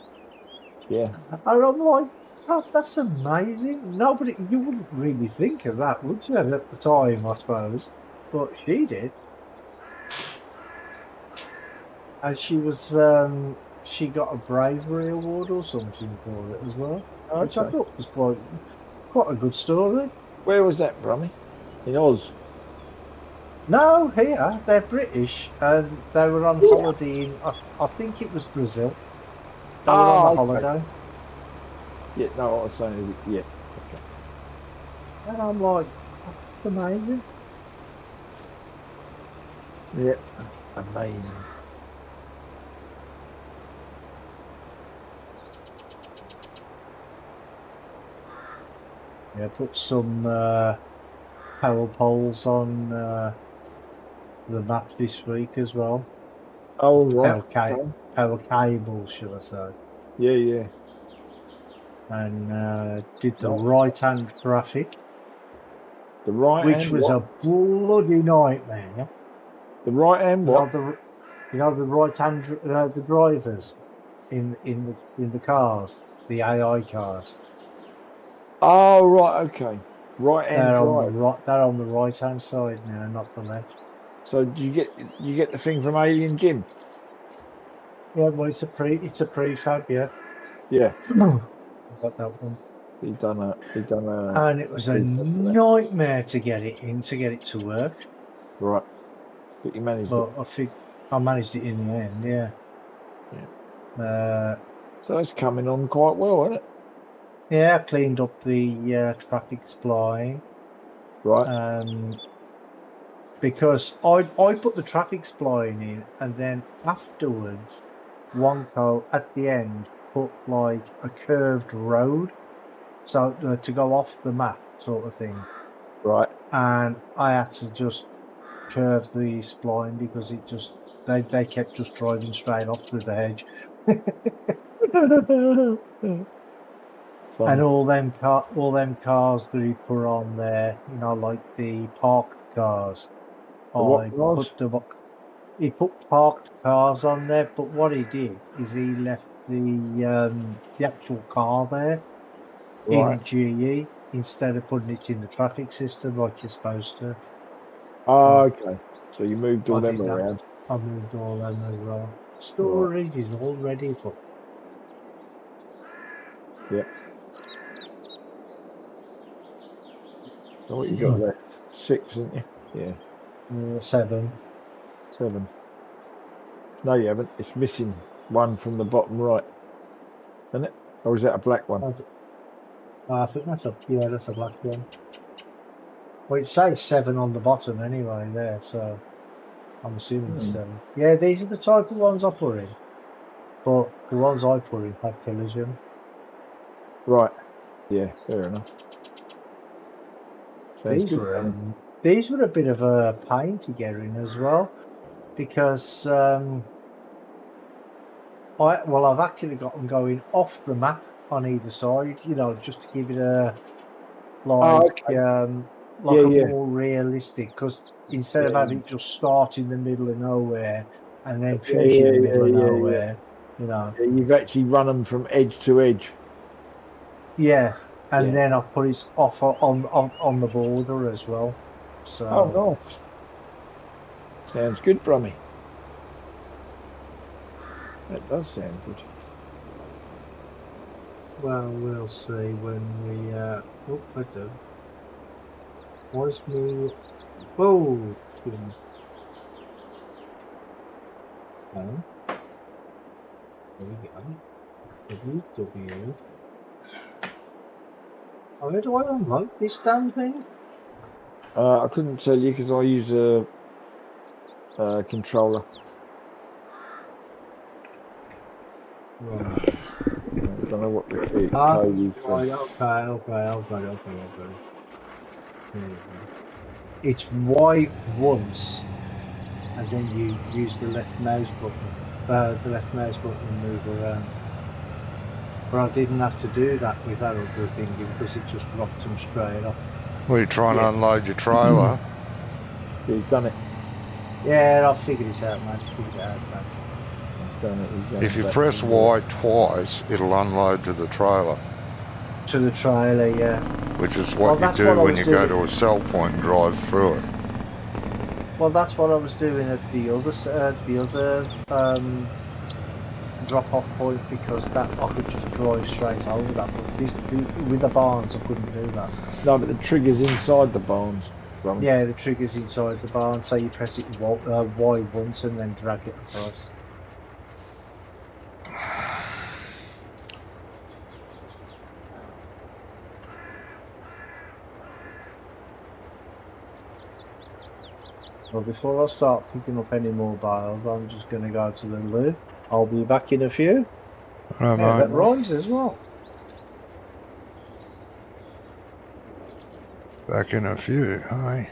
Yeah. And I'm like, oh, that's amazing. Nobody, you wouldn't really think of that, would you, at the time, I suppose? But she did. And she was, she got a bravery award or something for it as well, which I thought was quite a good story. Where was that, Brummy? In Oz? No, here. They're British, and they were on holiday in, I think it was Brazil. They were on a holiday. Yeah, no, what I was saying is, yeah. Okay. And I'm like, oh, that's amazing. Yeah, amazing. Yeah, put some power poles on the map this week as well. Oh, right. Power cables, should I say. Yeah, yeah. And did the right-hand traffic. The right which hand was what? a bloody nightmare. The right hand what? You know the right-hand the drivers in the cars, the AI cars. Oh, right, okay. Right hand drive. They're on the right-hand side now, not the left. So do you get the thing from Alien Jim? Yeah, well, it's a prefab, yeah. Yeah. I got that one. He done a. And it was a nightmare to get it to work. Right. But you managed it. I think I managed it in the end, yeah. Yeah. So it's coming on quite well, isn't it? Yeah, I cleaned up the traffic spline. Right. Because I put the traffic spline in, and then afterwards, Wonko at the end put like a curved road, so to go off the map sort of thing. Right. And I had to just curve the spline because it just they kept just driving straight off through the hedge. And all them cars that he put on there, you know, like the parked cars. He put parked cars on there, but what he did is he left the actual car there in GE instead of putting it in the traffic system like you're supposed to. Oh, okay. So you moved all them around. I moved all them around. Storage is all ready for. Yeah. So what you got left? 6, isn't you? Yeah. 7. 7. No, you haven't. It's missing one from the bottom right, isn't it? Or is that a black one? I think that's that's a black one. Well, it says 7 on the bottom anyway there, so I'm assuming it's 7. Yeah, these are the type of ones I put in. But the ones I put in had collision. Right. Yeah, fair enough. These were a bit of a pain to get in as well, because I've actually got them going off the map on either side, you know, just to give it a like Yeah, a yeah. more realistic, because instead of having it just start in the middle of nowhere and then finish in the middle of nowhere, you know. Yeah, you've actually run them from edge to edge. Yeah, and Yeah. then I've put it off on the border as well. So Oh, nice. Sounds good, Brummy. That does sound good. well, we'll see when we. Oh, I do. Why's me? Whoa! Oh, there we go. WW. Oh, where do I unlock this damn thing? I couldn't tell you because I use a controller. Right. I don't know what the Ah, code is. right, okay. I've got it. There you go. It's Y once, and then you use the left mouse button. The left mouse button and move around. But I didn't have to do that with that other thing because it just dropped them straight off. Well, you're trying to Yeah. unload your trailer. He's done it. Yeah, I'll figure this out, man. Figured it out, man. He's done it. He's going If you back press to Y twice, it'll unload to the trailer, To the trailer, yeah. which is Well, what you that's what do I when was you go doing. to a sell point and drive through it. Well, that's what I was doing at the other drop-off point, because that I could just drive straight over that. But with the barns, I couldn't do that. No, but the trigger's inside the barns. Brummy. Yeah, the trigger's inside the barn, so you press it Y once and then drag it across. Well, before I start picking up any more bales, I'm just going to go to the loo. I'll be back in a few. No, Yeah, that mate. rhymes as well. Back in a few, hey?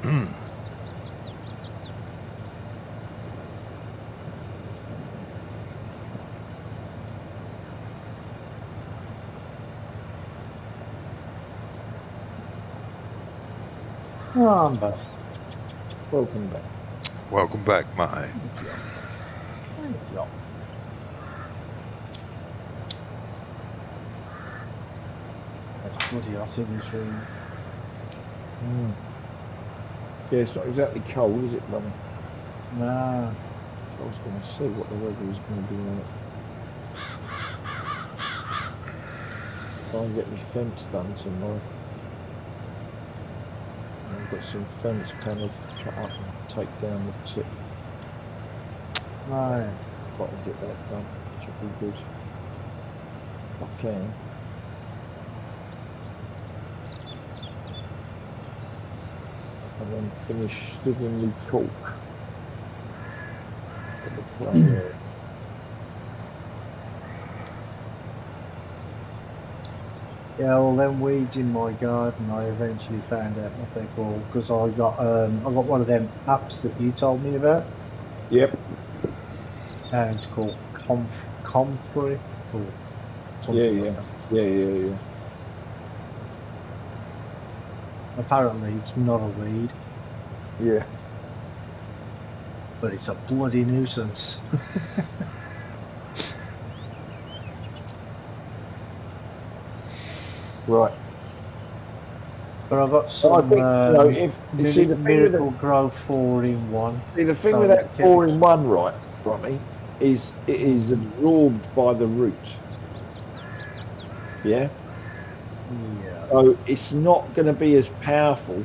Oh, I'm back. Welcome back. Welcome back, mate. Thank you. Thank you. That's bloody hot in this room. Yeah, it's not exactly cold, is it, Rummy? Nah. I was going to see what the weather was going to be like. Try and get my fence done tomorrow. I've got some fence panels to cut up and take down the tip. Right. Got to get that done, which will be good. If I can. And then finish slipping the cork at the plane area. Yeah, well, them weeds in my garden, I eventually found out what they're called because I got one of them apps that you told me about, Yep. and it's called Comfrey or something Yeah, like yeah. that. Yeah. Apparently, it's not a weed, Yeah. but it's a bloody nuisance. Right. But I've got So I some think, if you see the thing with Miracle Grow 4-in-1. the thing with Don't that get it. 4-in-1, right, Rummy, is it is absorbed by the root. Yeah. Yeah. So it's not going to be as powerful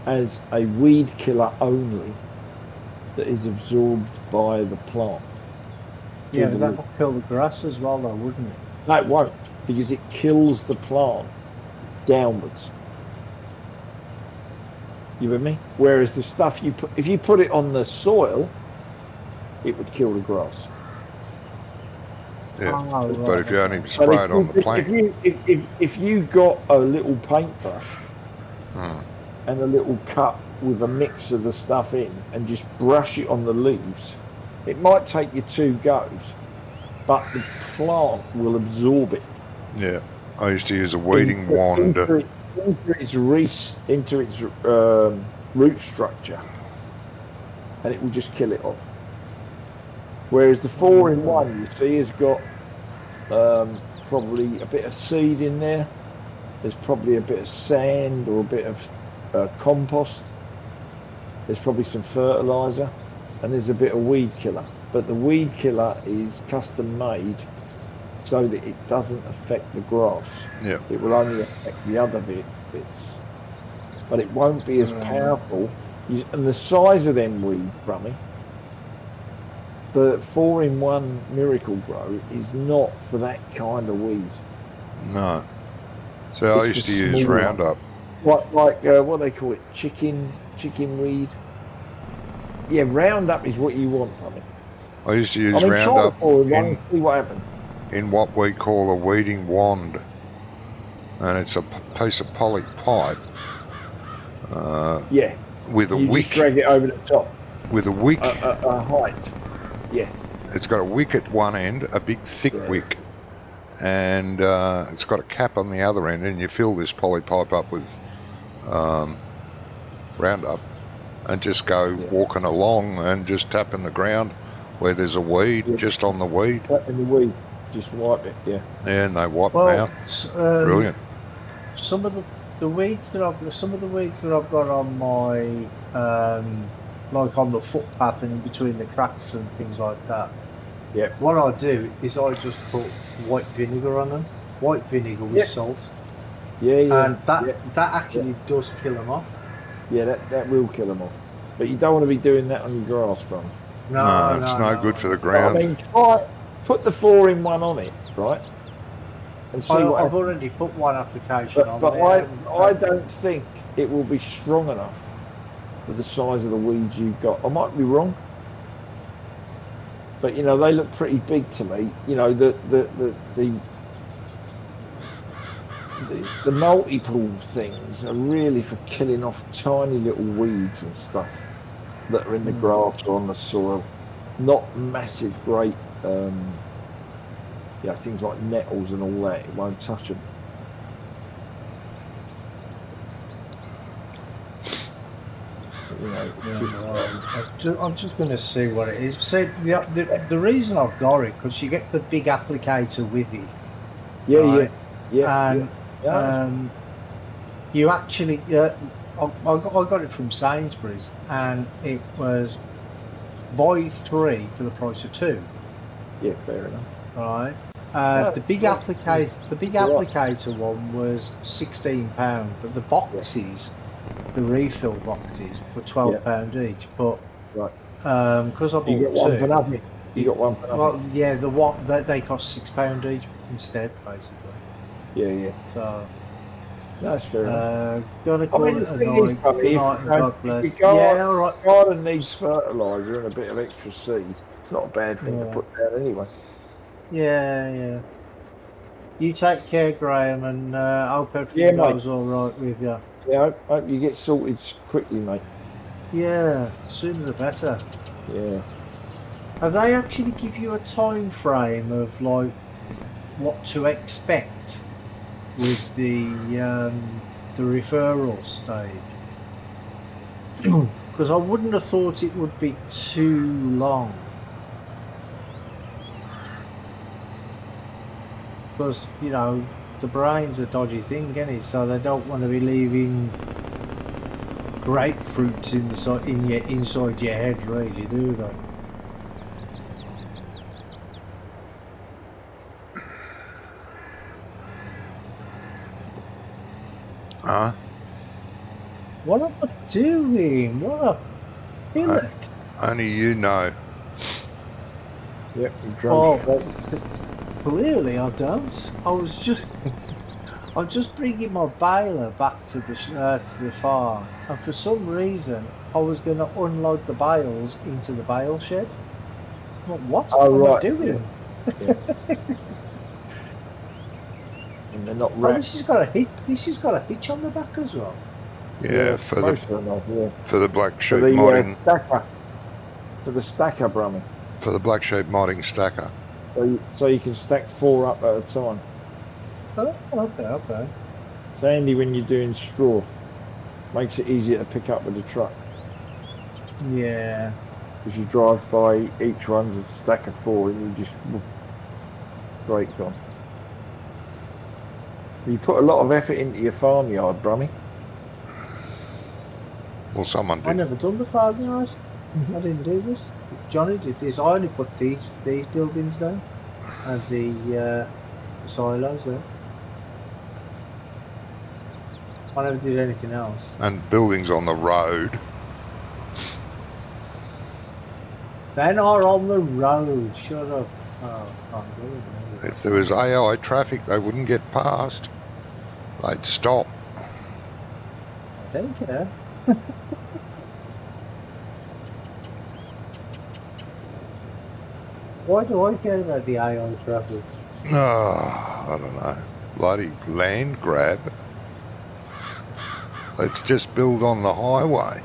as a weed killer only that is absorbed by the plant. Yeah, through the that root. will kill the grass as well, though, wouldn't it? No, it won't, because it kills the plant downwards. You with me? Whereas the stuff you put, if you put it on the soil, it would kill the grass. Yeah. Oh, But if you only okay. spray it on the plant, If you got a little paintbrush Hmm. and a little cup with a mix of the stuff in and just brush it on the leaves, it might take you 2 goes, but the plant will absorb it yeah. I used to use a weeding wand. into its root structure, and it will just kill it off. Whereas the 4-in-1, you see, has got probably a bit of seed in there. There's probably a bit of sand or a bit of compost. There's probably some fertilizer, and there's a bit of weed killer. But the weed killer is custom made so that it doesn't affect the grass. Yeah. It will only affect the other bits. But it won't be as powerful. And the size of them weed, Rummy, the 4-in-1 Miracle Grow is not for that kind of weed. No. So I It's used the to use small one. Roundup. Like what they call it, chicken weed. Yeah, Roundup is what you want from it. I used to use Try Roundup the 4-in-1 and see what happens. in what we call a weeding wand, and it's a piece of poly pipe Yeah. with a You wick. just drag it over the top. With a wick. A height. Yeah. It's got a wick at one end, a big thick wick, and it's got a cap on the other end, and you fill this poly pipe up with Roundup and just go walking along and just tapping the ground where there's a weed, just on the weed. Tapping the weed, just wipe it, yeah. And they wipe them out. Brilliant. Some of the weeds that I've got on my like on the footpath and in between the cracks and things like that. Yeah. What I do is I just put white vinegar on them. White vinegar with salt. Yeah. And that actually does kill them off. Yeah, that will kill them off. But you don't want to be doing that on your grass, bro. No, it's no good for the ground. I mean, put the 4-in-1 on it, right? And see what I've already put one application on but there. I don't think it will be strong enough for the size of the weeds you've got. I might be wrong, but you know they look pretty big to me. You know the the multi-pool things are really for killing off tiny little weeds and stuff that are in the grass or on the soil, not massive, great, yeah, things like nettles and all that. It won't touch them. You know, I'm just going to see what it is. See, the reason I've got it, because you get the big applicator with it. Yeah, right? and you actually, I got it from Sainsbury's, and it was buy 3 for the price of 2. Yeah, fair enough. Right. No, the big yeah, applicator one was £16, but the boxes, the refill boxes, were £12 each. But because I bought you got one 2, for nothing. You got one for nothing. Well, yeah, they cost £6 each instead, basically. Yeah. So that's fair enough. Gotta call it a night. Good night and God bless. If your Yeah, all right. garden needs fertiliser and a bit of extra seed, it's not a bad thing to put down anyway. Yeah. You take care, Graham, and I hope everything goes all right with you. Yeah, I hope you get sorted quickly, mate. Yeah, sooner the better. Yeah. Have they actually give you a time frame of like what to expect with the referral stage? Because I wouldn't have thought it would be too long. Because, you know, the brain's a dodgy thing, isn't it? So they don't want to be leaving grapefruits inside your head, really, do they? What am I doing? What a hillock. Only you know. Yep, you clearly I don't. I'm just bringing my baler back to the farm, and for some reason I was going to unload the bales into the bale shed. What am I doing? Yeah. And they're not wrapped. This has got a hitch on the back as well. Yeah, for the black sheep modding. Stacker. For the stacker, Brummy. For the black sheep modding stacker. So you can stack 4 up at a time. Oh, okay. It's handy when you're doing straw. Makes it easier to pick up with the truck. Yeah. Because you drive by each one's a stack of 4 and you just break on. You put a lot of effort into your farmyard, Brummy. Well, someone did. I never done the farmyard. I didn't do this. Johnny did this. I only put these buildings down and the silos there. I never did anything else. And buildings on the road. They are on the road. Shut up. Oh, can't do it. If there was AI traffic, they wouldn't get past. They'd stop. I don't care. Why do I care about the AI traffic? Oh, I don't know. Bloody land grab. Let's just build on the highway.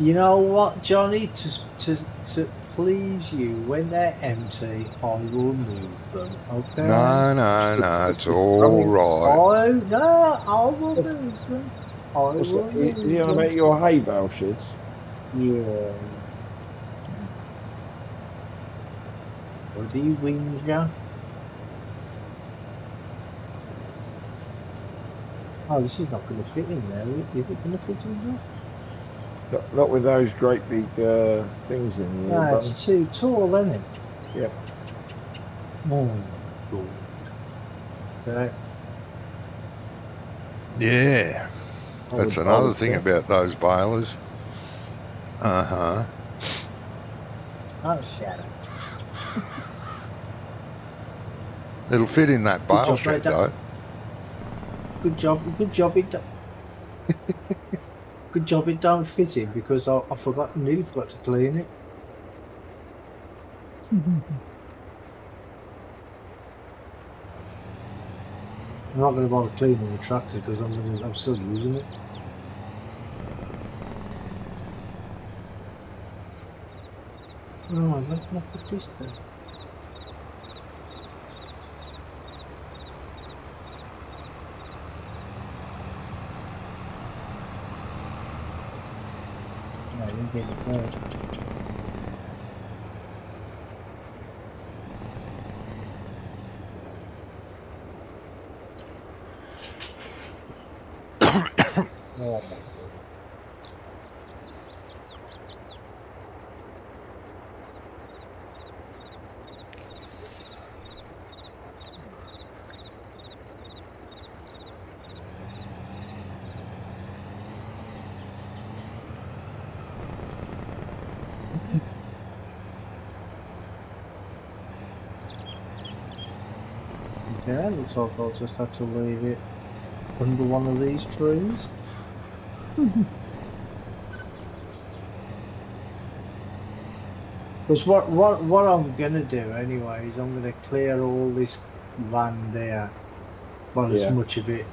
You know what, Johnny? To please you, when they're empty, I will move them. Okay? No, it's all right. I will move them. Is he on about your hay bale sheds? Yeah. What do you whinge, John? Oh, this is not going to fit in there. Is it going to fit in there? Not with those great big things in there. No, it's too tall, isn't it? Yep. Oh, good. Okay. Yeah. That's another thing about those balers. Oh, shut up. It'll fit in that bale shed, though. Good job it good job it don't fit in, because I forgot to clean it. I'm not going to bother cleaning the tractor because I'm still using it. Oh, let's not put this there. No, you didn't get it there. Oh, my God. Okay, looks like I'll just have to leave it under one of these trees. Because what I'm gonna do anyway is I'm gonna clear all this land there, well, as much of it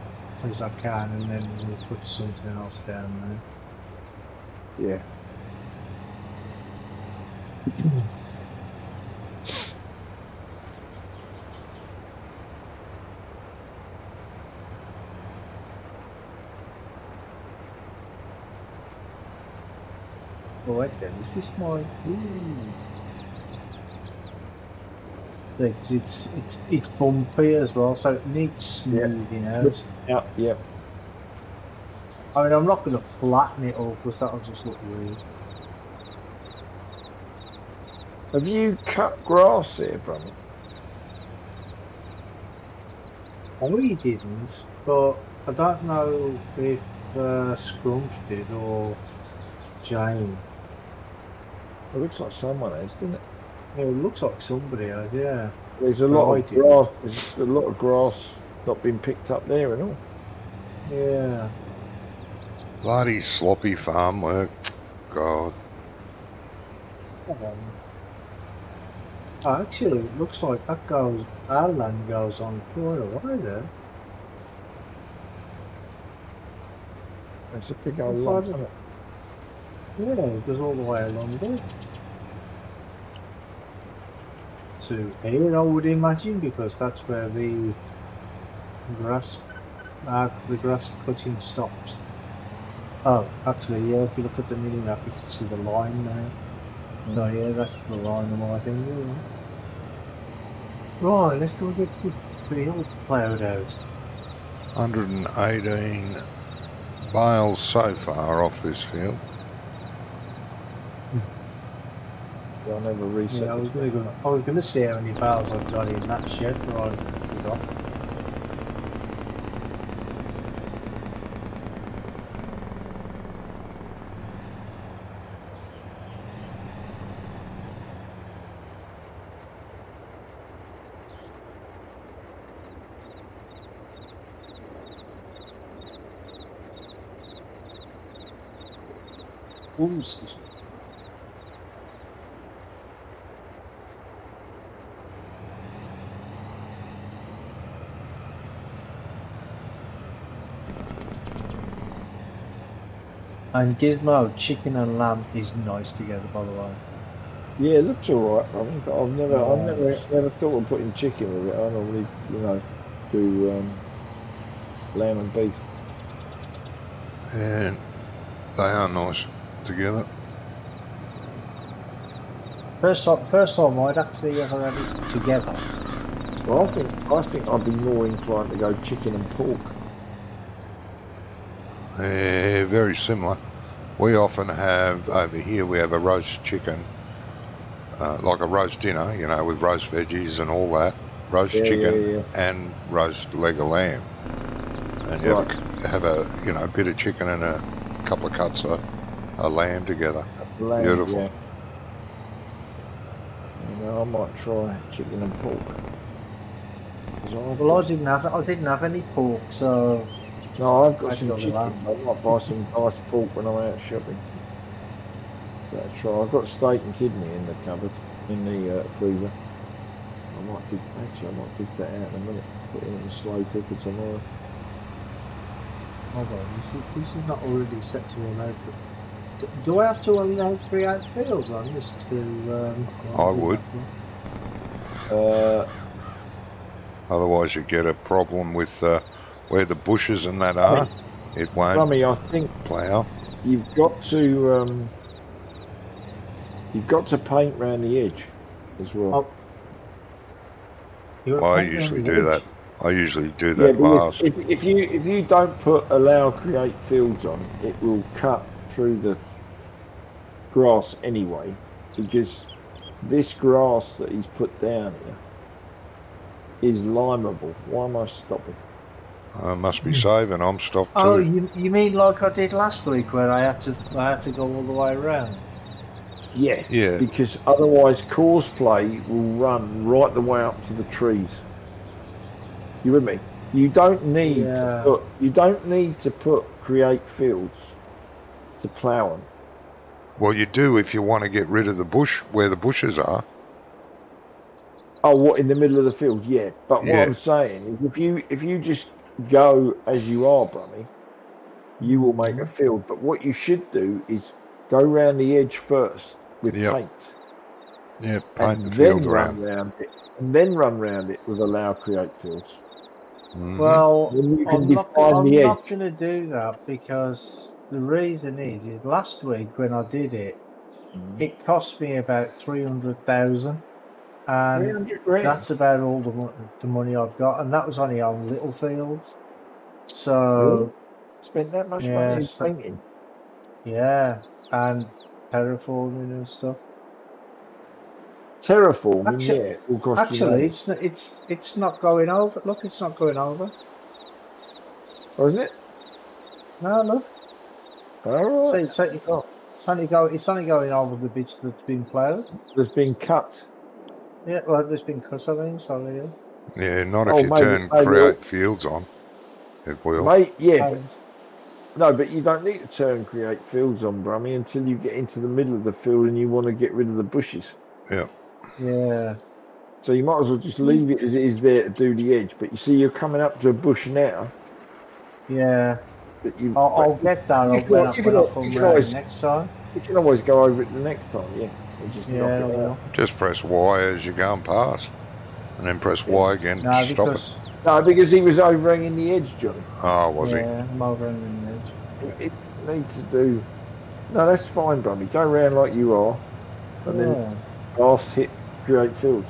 as I can, and then we'll put something else down there. Yeah. Oh wait then, is this my... It's bumpy as well, so it needs smoothing out. Yeah. I mean, I'm not going to flatten it all because that'll just look weird. Have you cut grass here, Brummy? I really didn't, but I don't know if Scrump did or Jane. It looks like someone has, doesn't it? Yeah, it looks like somebody has, yeah. There's a lot of grass. There's a lot of grass not been picked up there and all. Yeah. Bloody sloppy farm work. God. Actually, it looks like our land goes on quite a way there. It's a big old lump, isn't it? Yeah, it goes all the way along there. To here, I would imagine, because that's where the grass cutting stops. Oh, actually, yeah, if you look at the mini map, you can see the line there. No, yeah, that's the line of my thing. Yeah. Right, let's go get this field plowed out. 118 bales so far off this field. Yeah, I never reset. Yeah, I was gonna see how many bales I've got in that shed, but I forgot. Ooh, excuse me. And Gizmo, chicken and lamb is nice together, by the way. Yeah, it looks alright. I mean, I've never thought of putting chicken with it. I normally, do lamb and beef. And they are nice together. First time I'd actually ever had it together. Well, I think I'd be more inclined to go chicken and pork. They're very similar. We often have, over here, we have a roast chicken, like a roast dinner, with roast veggies and all that. Roast chicken and roast leg of lamb. And you have a bit of chicken and a couple of cuts of lamb together. Lamb, beautiful. Yeah. I might try chicken and pork. Well, I didn't have any pork, so no, I've got some chicken. I might buy some nice pork when I'm out shopping. That's right. I've got steak and kidney in the cupboard, in the freezer. I I might dig that out in a minute. Put it in a slow cooker tomorrow. Hold on, this is not already set to allow. Do I have to allow create fields on this to? I would. Otherwise, you get a problem with where the bushes and that are. It won't Rummy, I think plough. you've got to paint around the edge as well. Oh. I usually do that. I usually do Yeah, that last. if you don't put allow create fields on, it will cut through the grass anyway, because this grass that he's put down here is limeable. Why am I stopping? I must be saving. I'm stopped too. Oh, you mean like I did last week, where I had to go all the way around? Yeah. Yeah. Because otherwise, causeplay will run right the way up to the trees. You with me? You don't need to put create fields to plough them. Well, you do if you want to get rid of the bush where the bushes are. Oh, what, in the middle of the field? Yeah. But what Yeah. I'm saying is, if you just go as you are, Brummy, you will make a field. But what you should do is go round the edge first with paint. Yeah, paint and the then field run around. round it, and then run round it with allow create fields. Mm-hmm. Well, Then you can I'm define the edge. not going to do that, because the reason is last week when I did it, it cost me about 300,000, and 300 grand. that's about all the money I've got, and that was only on little fields. So Really? Spent that much money in yes, painting? yeah, and terraforming and stuff. Terraforming, yeah, it will cost you Actually, money. it's not going over. Look, it's not going over. Oh, isn't it? No, look. All right. It's only going over the bits that's been ploughed. There's been cut. Yeah, well, there's been cut. I mean, sorry. Yeah. Yeah, not if you turn create fields on. It will. Mate, yeah. No, but you don't need to turn create fields on, Brummy, until you get into the middle of the field and you want to get rid of the bushes. Yeah. Yeah. So you might as well just leave it as it is there to do the edge. But you see, you're coming up to a bush now. Yeah. That I'll get that when I come round next time. You can always go over it the next time, yeah. And just knock it out. Just press Y as you're going past, and then press Y again to stop it. No, because he was overhanging the edge, Johnny. Oh, was he? Yeah, I'm overhanging the edge. It need to do. No, that's fine, Brummy. Go round like you are, and then last hit create fields.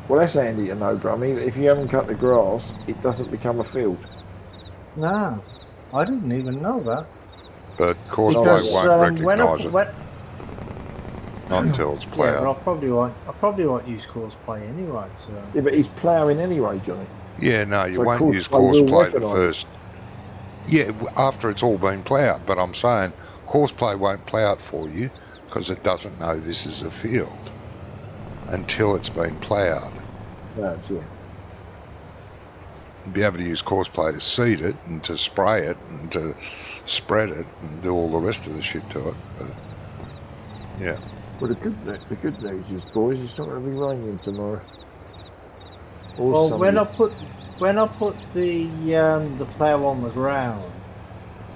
Well, that's handy to know, Brummy. If you haven't cut the grass, it doesn't become a field. No, I didn't even know that. But Courseplay won't recognise it. Not until it's ploughed. Yeah, but I probably won't use Courseplay anyway. So. Yeah, but he's ploughing anyway, Johnny. Yeah, no, you won't use Courseplay the first. Yeah, after it's all been ploughed. But I'm saying Courseplay won't plough it for you because it doesn't know this is a field until it's been ploughed. No, yeah. Be able to use Courseplay to seed it and to spray it and to spread it and do all the rest of the shit to it. But, yeah. Well, the good news is, boys, it's not going to be raining tomorrow. Well, when I put the plough on the ground,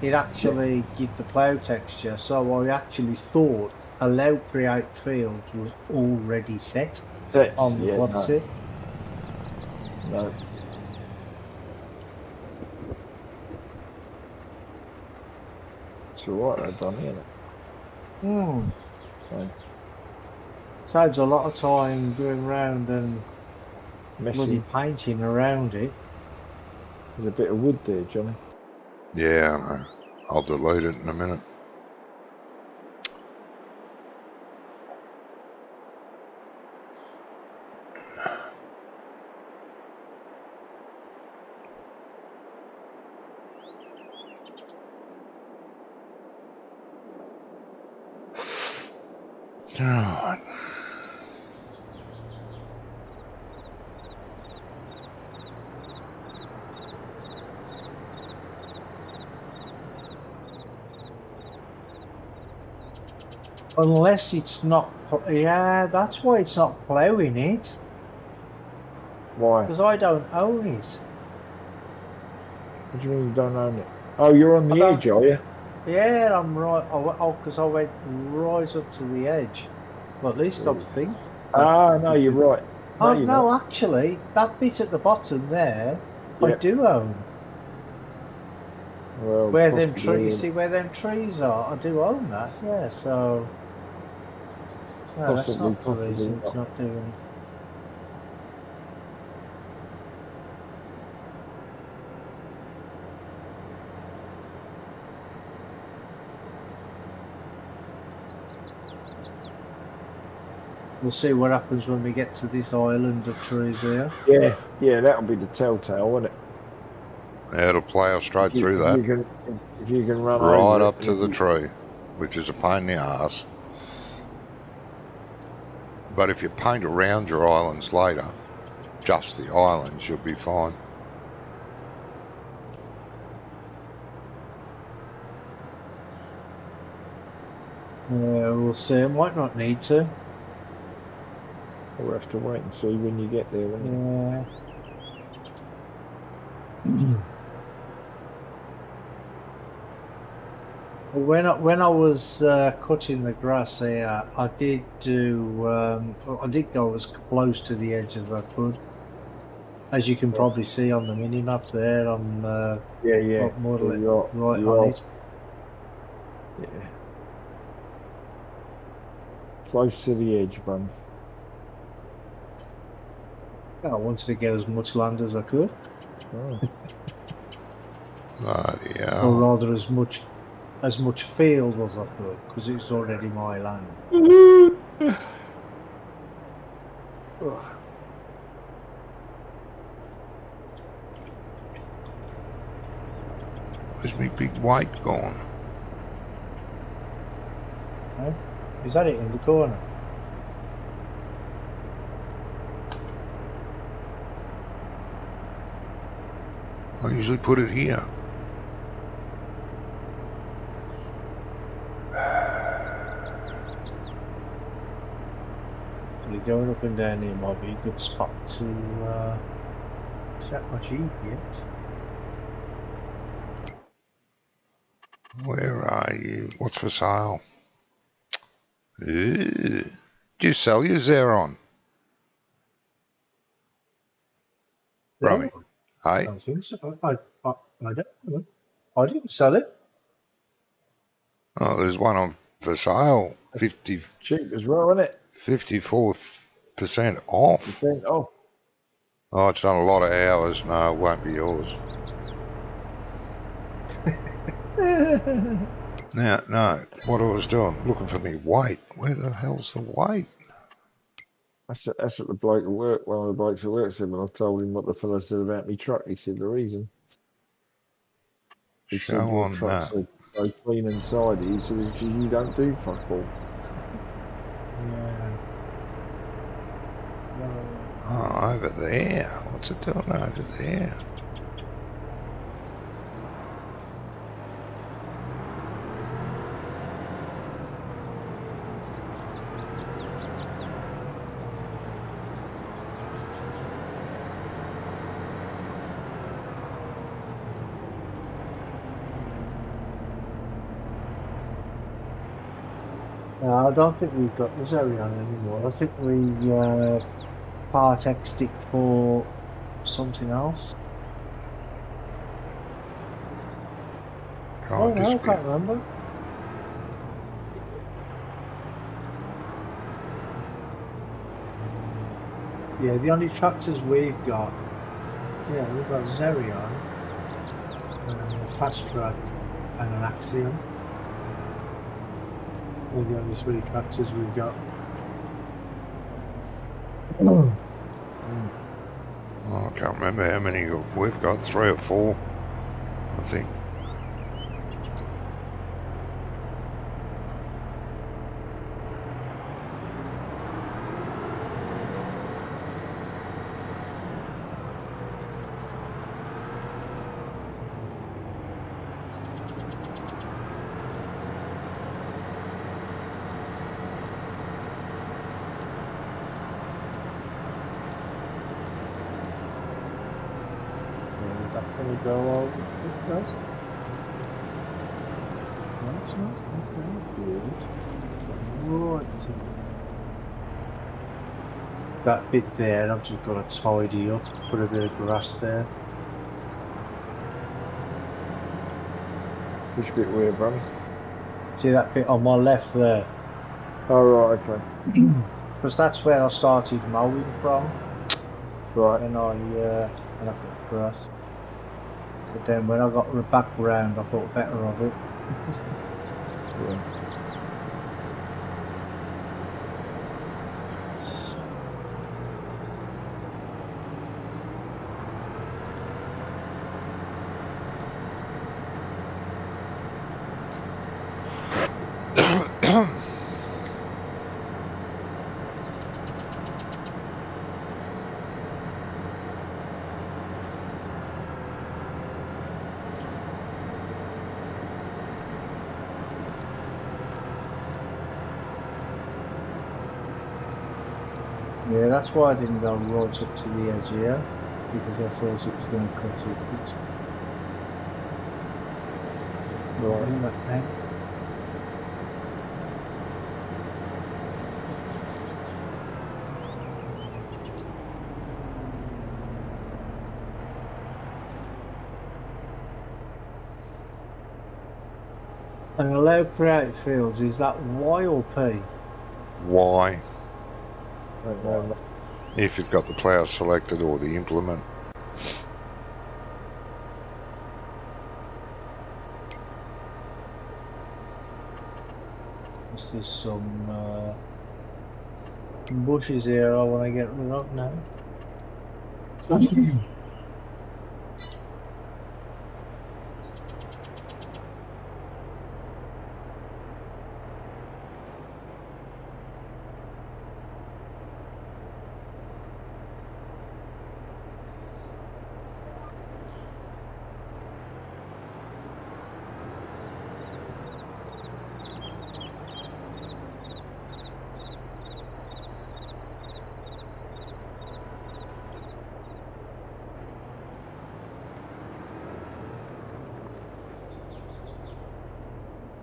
it actually gives the plough texture. So I actually thought allow create field was already set on the Odyssey. No. It's alright, I've done it, isn't it? So. Saves a lot of time going around and bloody painting around it. There's a bit of wood there, Johnny. Yeah, I know. I'll delete it in a minute. Alright. Unless it's not Yeah, that's why it's not ploughing it. Why? Because I don't own it. What do you mean you don't own it? Oh, you're on I the don't- edge, are you? Yeah, I'm right. Because I went right up to the edge. Well, at least I think. Ah, no, you're right. No, Oh you're no, not. actually, that bit at the bottom there, I Yeah. do own. Well, Where them possibly. trees, you see where them trees are, I do own that. Yeah, so no, that's Possibly, not the possibly reason it's not. not doing it. We'll see what happens when we get to this island of trees here. Yeah, yeah, that'll be the telltale, won't it? Yeah, it'll plough straight through that, If you can run right over up it, to the tree, which is a pain in the arse. But if you paint around your islands later, just the islands, you'll be fine. Yeah, we'll see. It might not need to. We'll have to wait and see when you get there, won't you? Yeah. When I was cutting the grass here, I did do. I did go as close to the edge as I could, as you can probably see on the mini map there. On Yeah. more or less right you on are. it. Yeah. Close to the edge, bun. I wanted to get as much land as I could, Oh. Bloody or hell. rather as much field as I could, because it's already my land. Ugh. Where's my big white gone? Is that it in the corner? I usually put it here. Actually, going up and down here might be a good spot to set my GPS. Where are you? What's for sale? Ew. Do you sell your Xeron? Rummy. I Hey? don't think so. I don't know. I didn't sell it. Oh, there's one on for sale. 50, Cheap as well, isn't it? 54% off. Oh, Oh, it's done a lot of hours. No, it won't be yours. Now, no, what I was doing, looking for me weight. Where the hell's the weight? that's what the bloke at work, one of the blokes at work said when I told him what the fellow said about me truck. He said the reason. He Show said your on truck's that. so clean and tidy. He said it's 'cause you don't do fuck all. Yeah. Oh, over there. What's it doing over there? No, I don't think we've got the Xerion anymore. I think we part X'd it for something else. Can't I just be. can't remember. Yeah, the only tractors we've got, we've got Xerion, a Fast Track, and an Axiom. They're the only three tractors we've got. Oh, I can't remember how many we've got. 3 or 4, I think. That's going to go over. It does. That's not good. Right. That bit there, I've just got to tidy up, put a bit of grass there. Which bit weird, Brammy? See that bit on my left there? Oh, right, okay. Because that's where I started mowing from. Right. And I put grass. But then when I got back round, I thought better of it. Yeah. Yeah, that's why I didn't go right up to the edge here, because I thought it was going to cut it. It's Right. doing that now. And allowed creative fields, is that Y or P? Why? Don't know. If you've got the plough selected or the implement. There's some bushes here I want to get rid of now.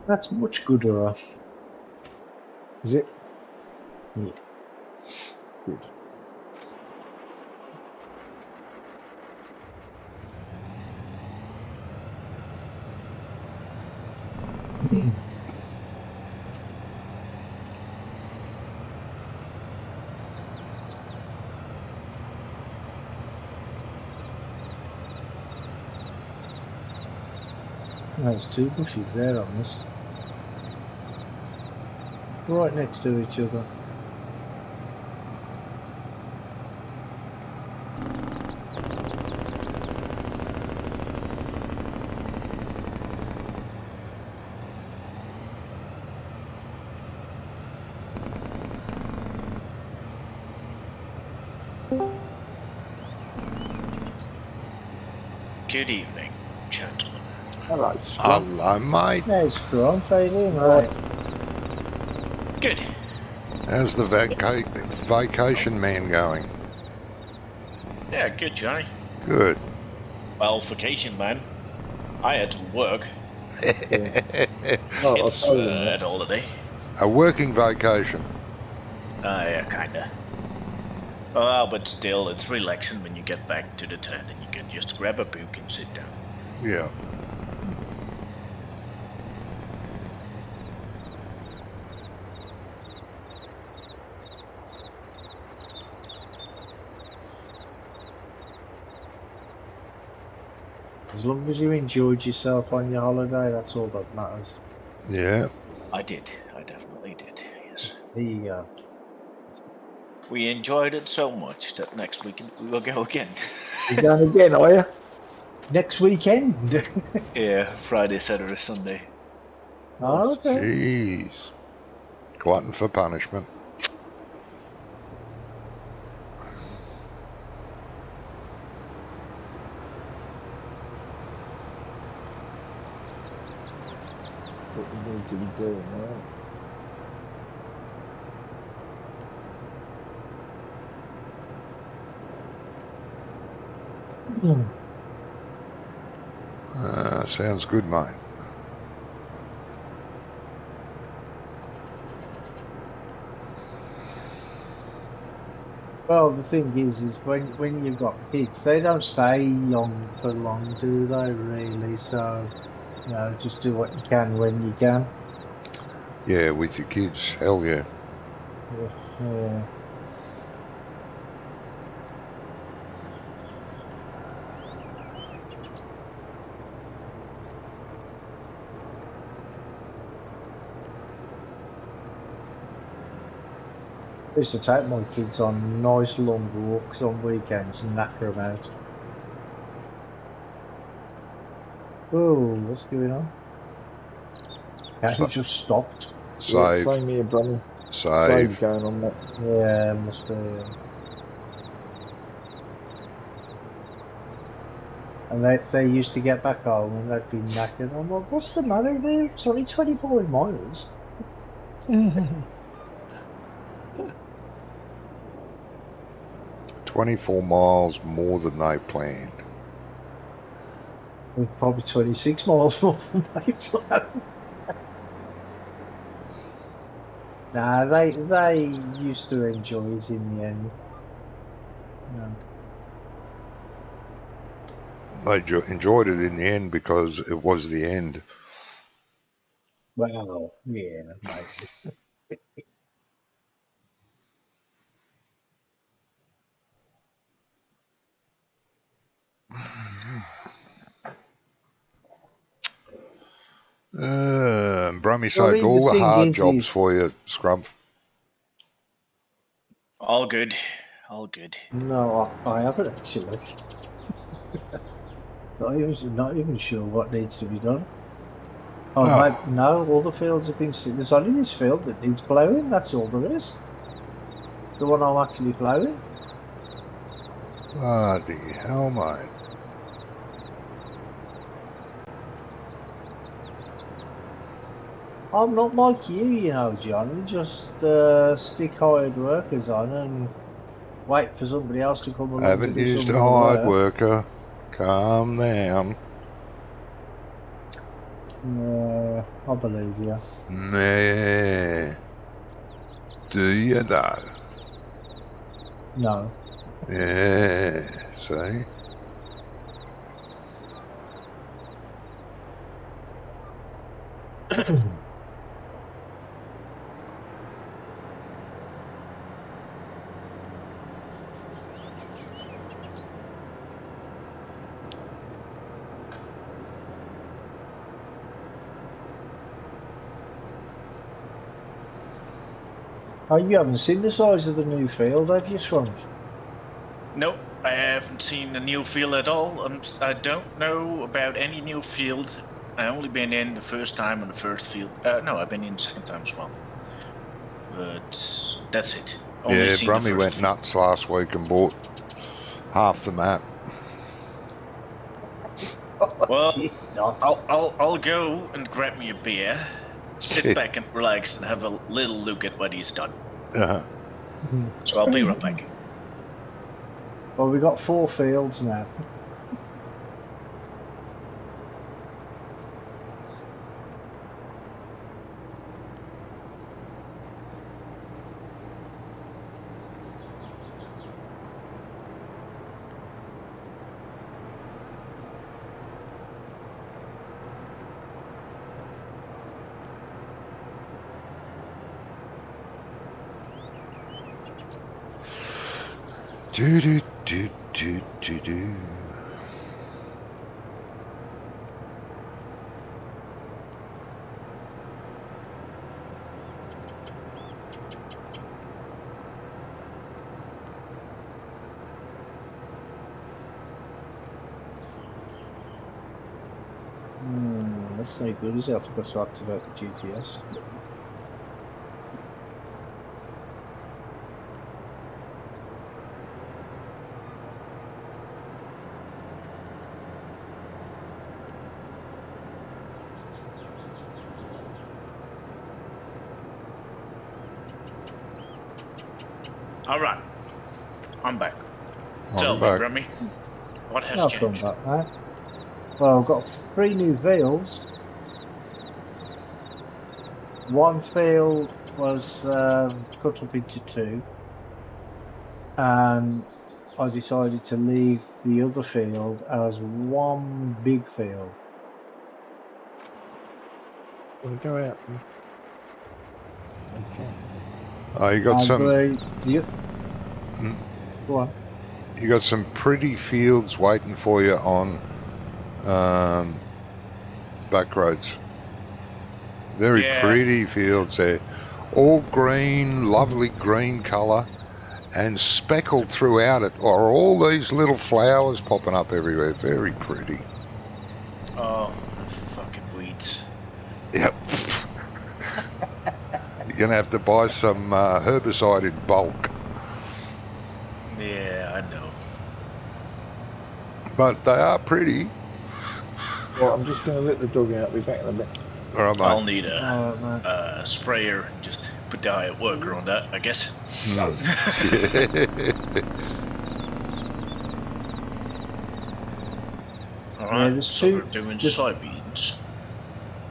That's much gooder. Is it? Yeah. Good. There's two bushes there on this. Right next to each other. Good evening, gentlemen. Hello, Scrum. Hello, mate. There's Scrum, failing, right? Good. How's the vacation man going? Yeah, good, Johnny. Good. Well, vacation, man. I had to work. No, It's I'll tell you at holiday. A working vacation. Yeah, kinda. Well, but still, it's relaxing when you get back to the tent and you can just grab a book and sit down. Yeah. As long as you enjoyed yourself on your holiday, that's all that matters. Yeah. I did. I definitely did, yes. There you go. We enjoyed it so much that next weekend we will go again. You're going again, are you? Next weekend. Yeah, Friday, Saturday, Sunday. Oh, okay. Jeez. Glutton for punishment. What you need to be doing, right? sounds good, mate. Well, the thing is when you've got kids, they don't stay young for long, do they? Really? So, you know, just do what you can when you can. Yeah, with your kids, hell yeah. Yeah. I used to take my kids on nice long walks on weekends and knacker them out. Oh, what's going on? Yeah, he just stopped. Yeah, Save, same here, Brummy. save. Save's going on that. Yeah, must be. And they used to get back home and they'd be knackered. I'm like, what's the matter with you? It's only 25 miles. 24 miles more than they planned. Probably 26 miles more than they planned. Nah, they used to enjoy it in the end. Yeah. They enjoyed it in the end because it was the end. Well, yeah, maybe. Brummy Well, I saved mean, the all the thing hard is, jobs for you, Scrump. All good. All good. no, I haven't actually. Not even sure what needs to be done. Oh, Oh, no, all the fields have been. There's only this field that needs plowing. That's all there is. The one I'm actually plowing. bloody hell, mate. I'm not like you know, John. Just stick hired workers on and wait for somebody else to come I along to haven't do used some a more hired work. worker. Calm down. I believe you. Nah. Do you though? No. Yeah, see? Oh, you haven't seen the size of the new field, have you, Scrunch? No, I haven't seen a new field at all. I don't know about any new field. I only been in the first time on the first field. No, I've been in the second time as well. But that's it. Only Yeah, seen the Brummy first went field. nuts last week and bought half the map. Well, Not. I'll go and grab me a beer, sit back and relax, and have a little look at what he's done. So I'll be right back. Well, we got 4 fields now. Do do do do do do. That's no good, is it? I forgot to activate the GPS. All right, I'm back. I'm Tell me, back. Rummy, what has I'll come changed? back, mate. Well, I've got 3 new fields. One field was cut up into 2, and I decided to leave the other field as one big field. Want to go out? Okay. Oh, you got some. Go on. You got some pretty fields waiting for you on back roads. Very pretty fields there. All green, lovely green colour, and speckled throughout it are all these little flowers popping up everywhere. Very pretty. Oh, fucking weeds. Yep. You're going to have to buy some herbicide in bulk. Yeah, I know. But they are pretty. Well, I'm just going to let the dog out. I'll be back in a bit. All right, mate. I'll need a sprayer. Just put the hired worker on that, I guess. Alright, there's so 2 we're doing soybeans.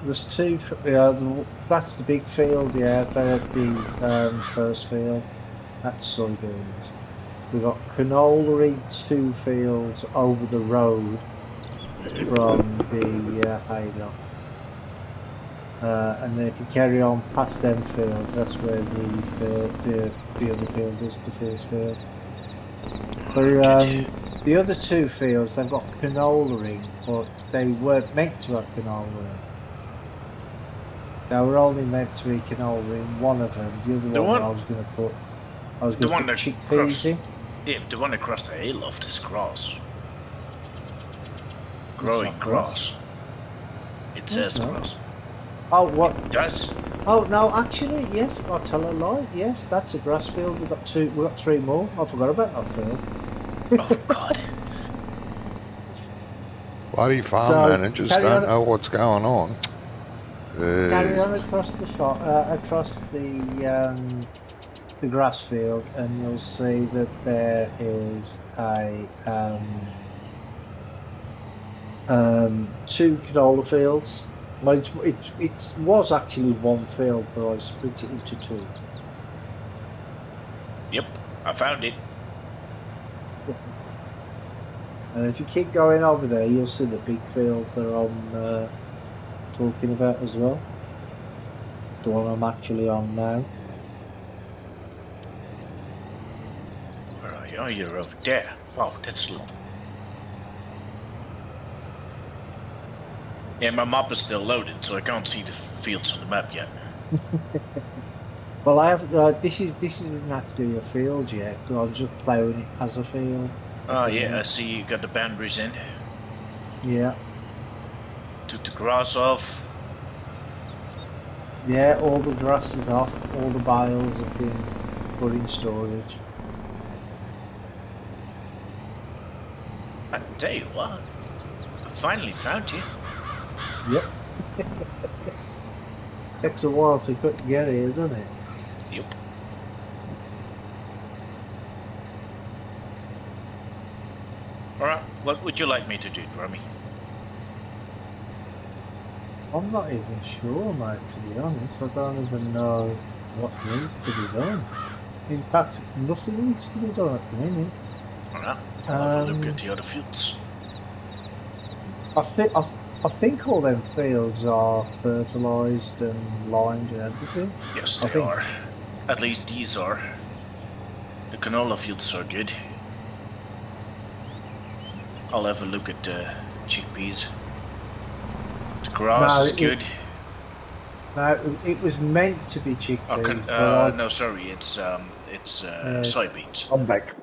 There's 2. That's the big field. Yeah, they're at the first field. That's soybeans. We've got canola 2 fields over the road from the hayloft. And then if you carry on past them fields, that's where the other field is, the first field. The other 2 fields, they've got canola in, but they weren't meant to have canola in. They were only meant to be canola in one of them. The other one I was going to put chickpeas in. Yeah, the one across the hayloft is grass. Growing grass. It says grass. Oh, what? It does. Oh no, actually, yes. I'll tell a lie. Yes, that's a grass field. We've got 3 more. I forgot about that field. Oh God. Bloody farm managers don't know what's going on. Carry on across the grass field, and you'll see that there is a 2 canola fields. Well, it was actually 1 field, but I split it into 2. Yep, I found it. And if you keep going over there, you'll see the big field that I'm talking about as well. The one I'm actually on now. Where are you? Oh, you're over there. Wow, that's low. Yeah, my map is still loading, so I can't see the fields on the map yet. Well, I have. This isn't actually a field yet. I'm just ploughing it as a field. Oh yeah, I see you got the boundaries in. Yeah. Took the grass off. Yeah, all the grass is off. All the bales have been put in storage. I tell you what, I finally found you. Yep. Takes a while to get here, doesn't it? Yep. Alright, what would you like me to do, Drummy? I'm not even sure, mate, to be honest. I don't even know what needs to be done. In fact, nothing needs to be done at the minute. Alright, I'll have a look at the other fields. I think all them fields are fertilised and lined and everything. Yes, they are. At least these are. The canola fields are good. I'll have a look at the chickpeas. The grass is good. No, it was meant to be chickpeas. No, sorry, it's soybeans. I'm back.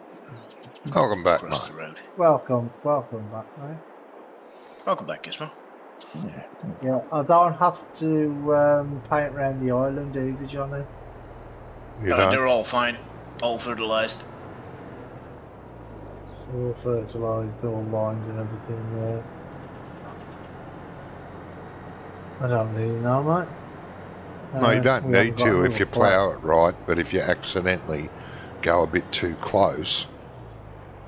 Welcome back, Across mate. the road. Welcome back, mate. Welcome back, Gizmo. Yeah, I don't have to paint around the island either, Johnny. They're all fine. All fertilized. All fertilised, all lined and everything, yeah. I don't really know, mate. No, you don't need to if you plough it right, but if you accidentally go a bit too close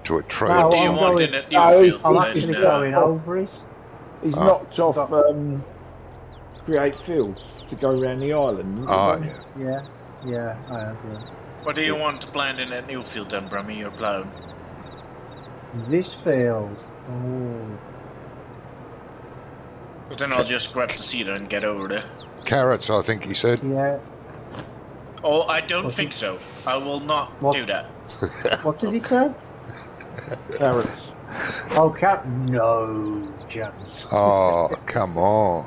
to a tree. No, Do you I'm want going, in a new field? I'm actually going over it. He's Ah. knocked off Create Fields to go around the island, isn't Ah, it? Brummy? yeah. Yeah, I have. Yeah. What do you want to plant in that new field then, Brummy? You're plowing. This field. Oh, But then I'll just grab the seeder and get over there. Carrots, I think he said. yeah. Oh, I don't What's think it- so. I will not What? do that. What did he say? Carrots. Oh, cat. No chance. Oh, come on.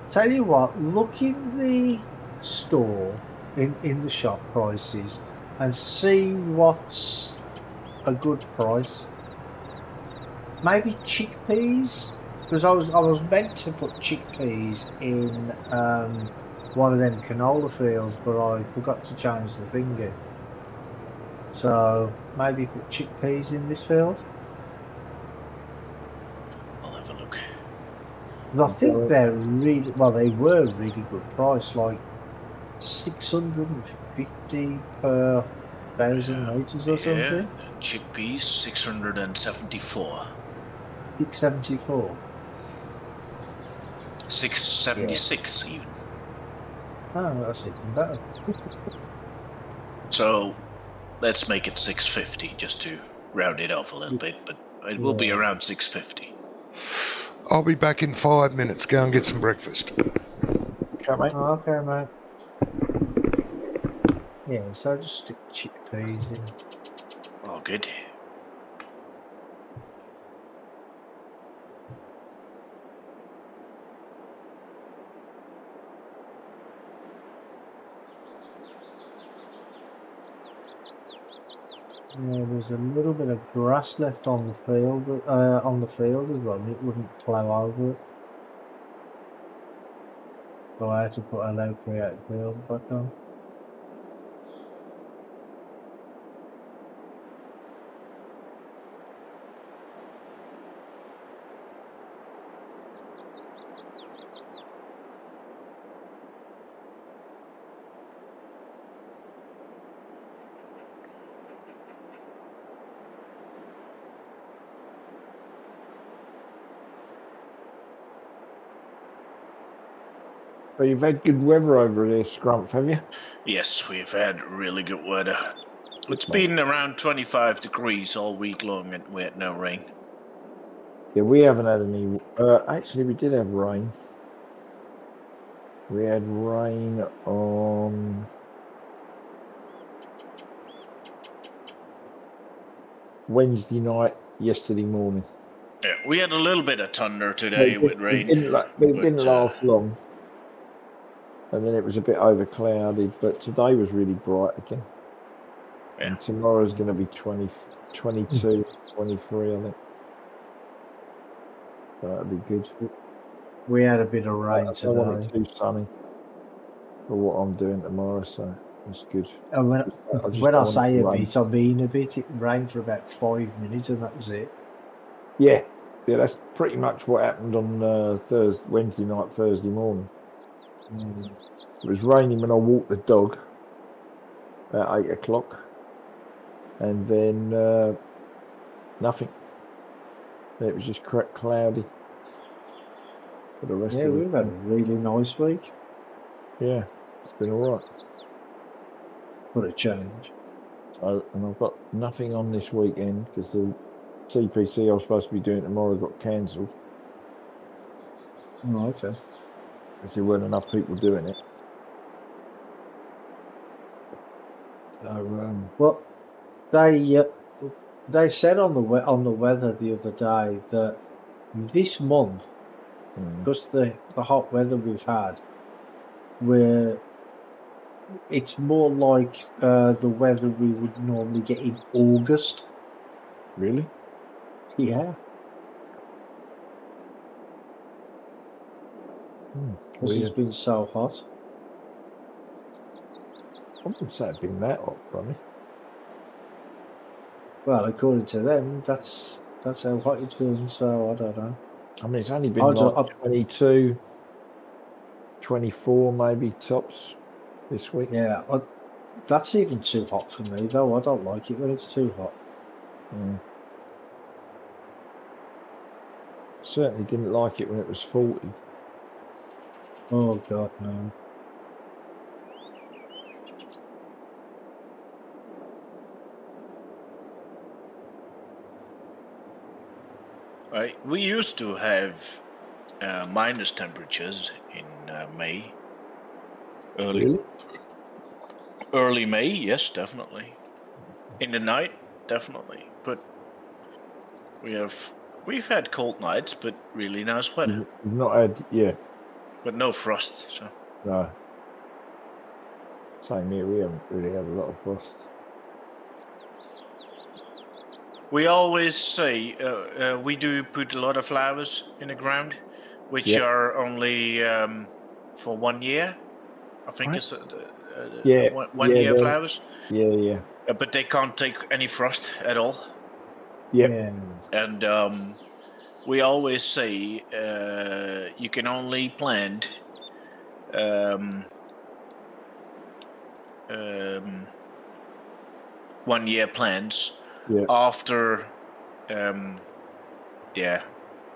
Tell you what, look in the store, in the shop prices, and see what's a good price. Maybe chickpeas, because I was meant to put chickpeas in one of them canola fields, but I forgot to change the thingy. So maybe put chickpeas in this field. I'll have a look. I think they're really well. They were really good price, like 650 per 1,000 litres or something. Chickpeas 674. 674. 676 even. Oh, that's even better. So let's make it 650 just to round it off a little bit, but it will be around 650. I'll be back in 5 minutes. Go and get some breakfast. Okay, mate. Oh, okay, mate. Yeah, so just stick chickpeas in. All good. Yeah, there's a little bit of grass left on the field as well, and it wouldn't plough over it. So I had to put a low created field back on. So you've had good weather over there, Scrumph, have you? Yes, we've had really good weather. It's Mate. been around 25 degrees all week long and we had no rain. Yeah, we haven't had any. Actually, we did have rain. We had rain on Wednesday night, yesterday morning. Yeah, we had a little bit of thunder today with rain. It didn't last long. And then it was a bit overclouded, but today was really bright again. Yeah. And tomorrow's going to be 20, 22, 23, I think. So that'll be good. We had a bit of rain I don't want today. it too sunny for what I'm doing tomorrow, so it's good. And when don't I want say it a to rain. bit, I mean a bit. It rained for about 5 minutes, and that was it. Yeah, that's pretty much what happened on Wednesday night, Thursday morning. It was raining when I walked the dog at 8 o'clock, and then nothing. It was just cloudy for the rest Yeah, of the we've had a really nice week. Yeah, it's been all right. What a change. So, and I've got nothing on this weekend because the CPC I was supposed to be doing tomorrow got cancelled Oh, okay. because there weren't enough people doing it. So, Well, they said on the weather the other day that this month, because the hot weather we've had, it's more like the weather we would normally get in August. really? Yeah. Because it's been so hot. I wouldn't say it's been that hot, Ronnie. Well, according to them, that's how hot it's been, so I don't know. I mean, it's only been like 22, 24 maybe tops this week. Yeah, that's even too hot for me, though. I don't like it when it's too hot. certainly didn't like it when it was 40. Oh God, no. Right. We used to have minus temperatures in May. Really? Early May, yes, definitely. In the night, definitely. But we've had cold nights, but really nice weather. You've not had, yeah, But no frost. So no. Same here, we haven't really had a lot of frost. we always say we do put a lot of flowers in the ground, which Yeah. are only for 1 year. I think Right. it's Yeah, one yeah, year flowers, yeah. but they can't take any frost at all. Yep. Yeah. And we always say you can only plant um, 1 year plants Yeah. after yeah.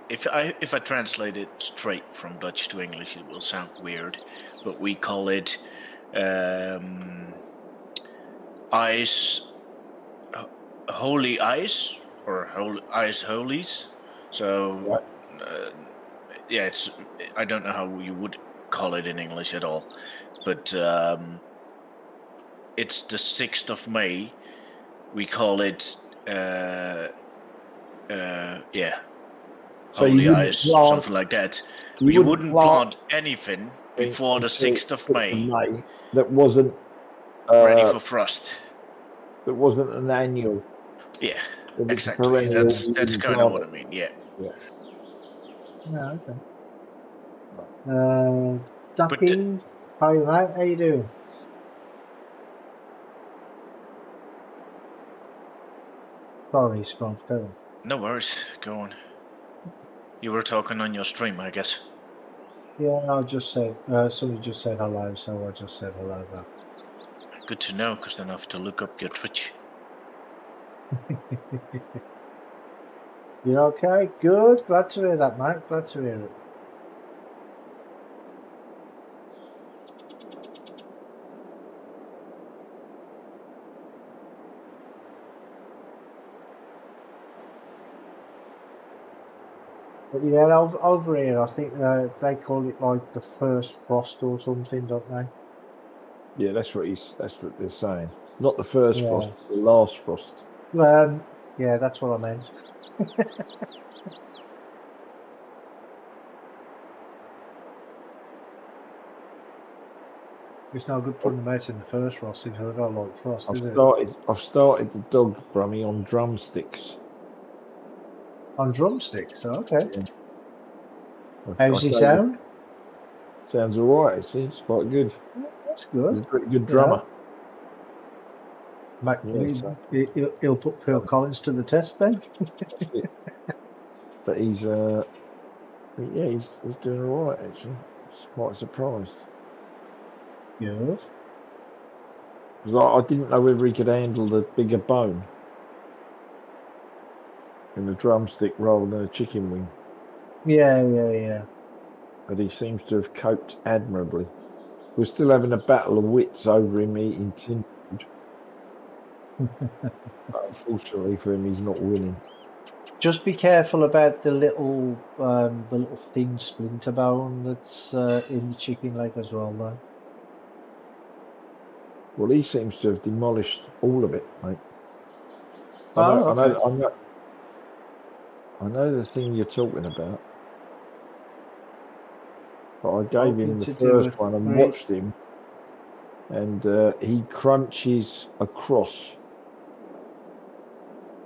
If I translate it straight from Dutch to English, it will sound weird, but we call it ice, holy ice, or ice holies. So Right. yeah, it's I don't know how you would call it in English at all, but it's the 6th of May. We call it yeah, So you holy wouldn't ice, plant, something like that. you You wouldn't wouldn't plant plant anything anything before the until 6th of 6th of May May that wasn't ready for frost. an annual. Yeah, It was a exactly. perennial. You That's wouldn't kind of plant what I it. mean. Yeah, Yeah. Yeah. Okay. Right. but Duckings. How you, mate? How you doing? Sorry, Scott. Go on. no worries. Go on. You were talking on your stream, I guess. Yeah, I just said. Somebody just said hello, so I just said hello back. Good to know, because then I have to look up your Twitch. You okay? Good. Glad to hear that, mate. Glad to hear it. But yeah, over here, I think they call it like the first frost or something, don't they? Yeah, that's what they're saying. Not the first Yeah. frost, the last frost. Yeah, that's what I meant. It's no good putting them out in the first frost if they've got like frost, is it? I've started the dog Brummy on drumsticks. On drumsticks, okay. Yeah. How's he sound? Sounds all right. It's quite good. That's He's good. a pretty good drummer. Yeah, so He'll put Phil Collins to the test then. that's it. But he's doing all right actually. I was quite surprised. Good. Because I didn't know whether he could handle the bigger bone in the drumstick rather than a chicken wing. Yeah. But he seems to have coped admirably. We're still having a battle of wits over him eating tin food. But unfortunately for him, he's not winning. Just be careful about the little thin splinter bone that's in the chicken leg as well, though. Well, he seems to have demolished all of it, mate. I Oh, okay. know the thing you're talking about. But I gave Hoping him the to do first with one and three. watched him, and he crunches across.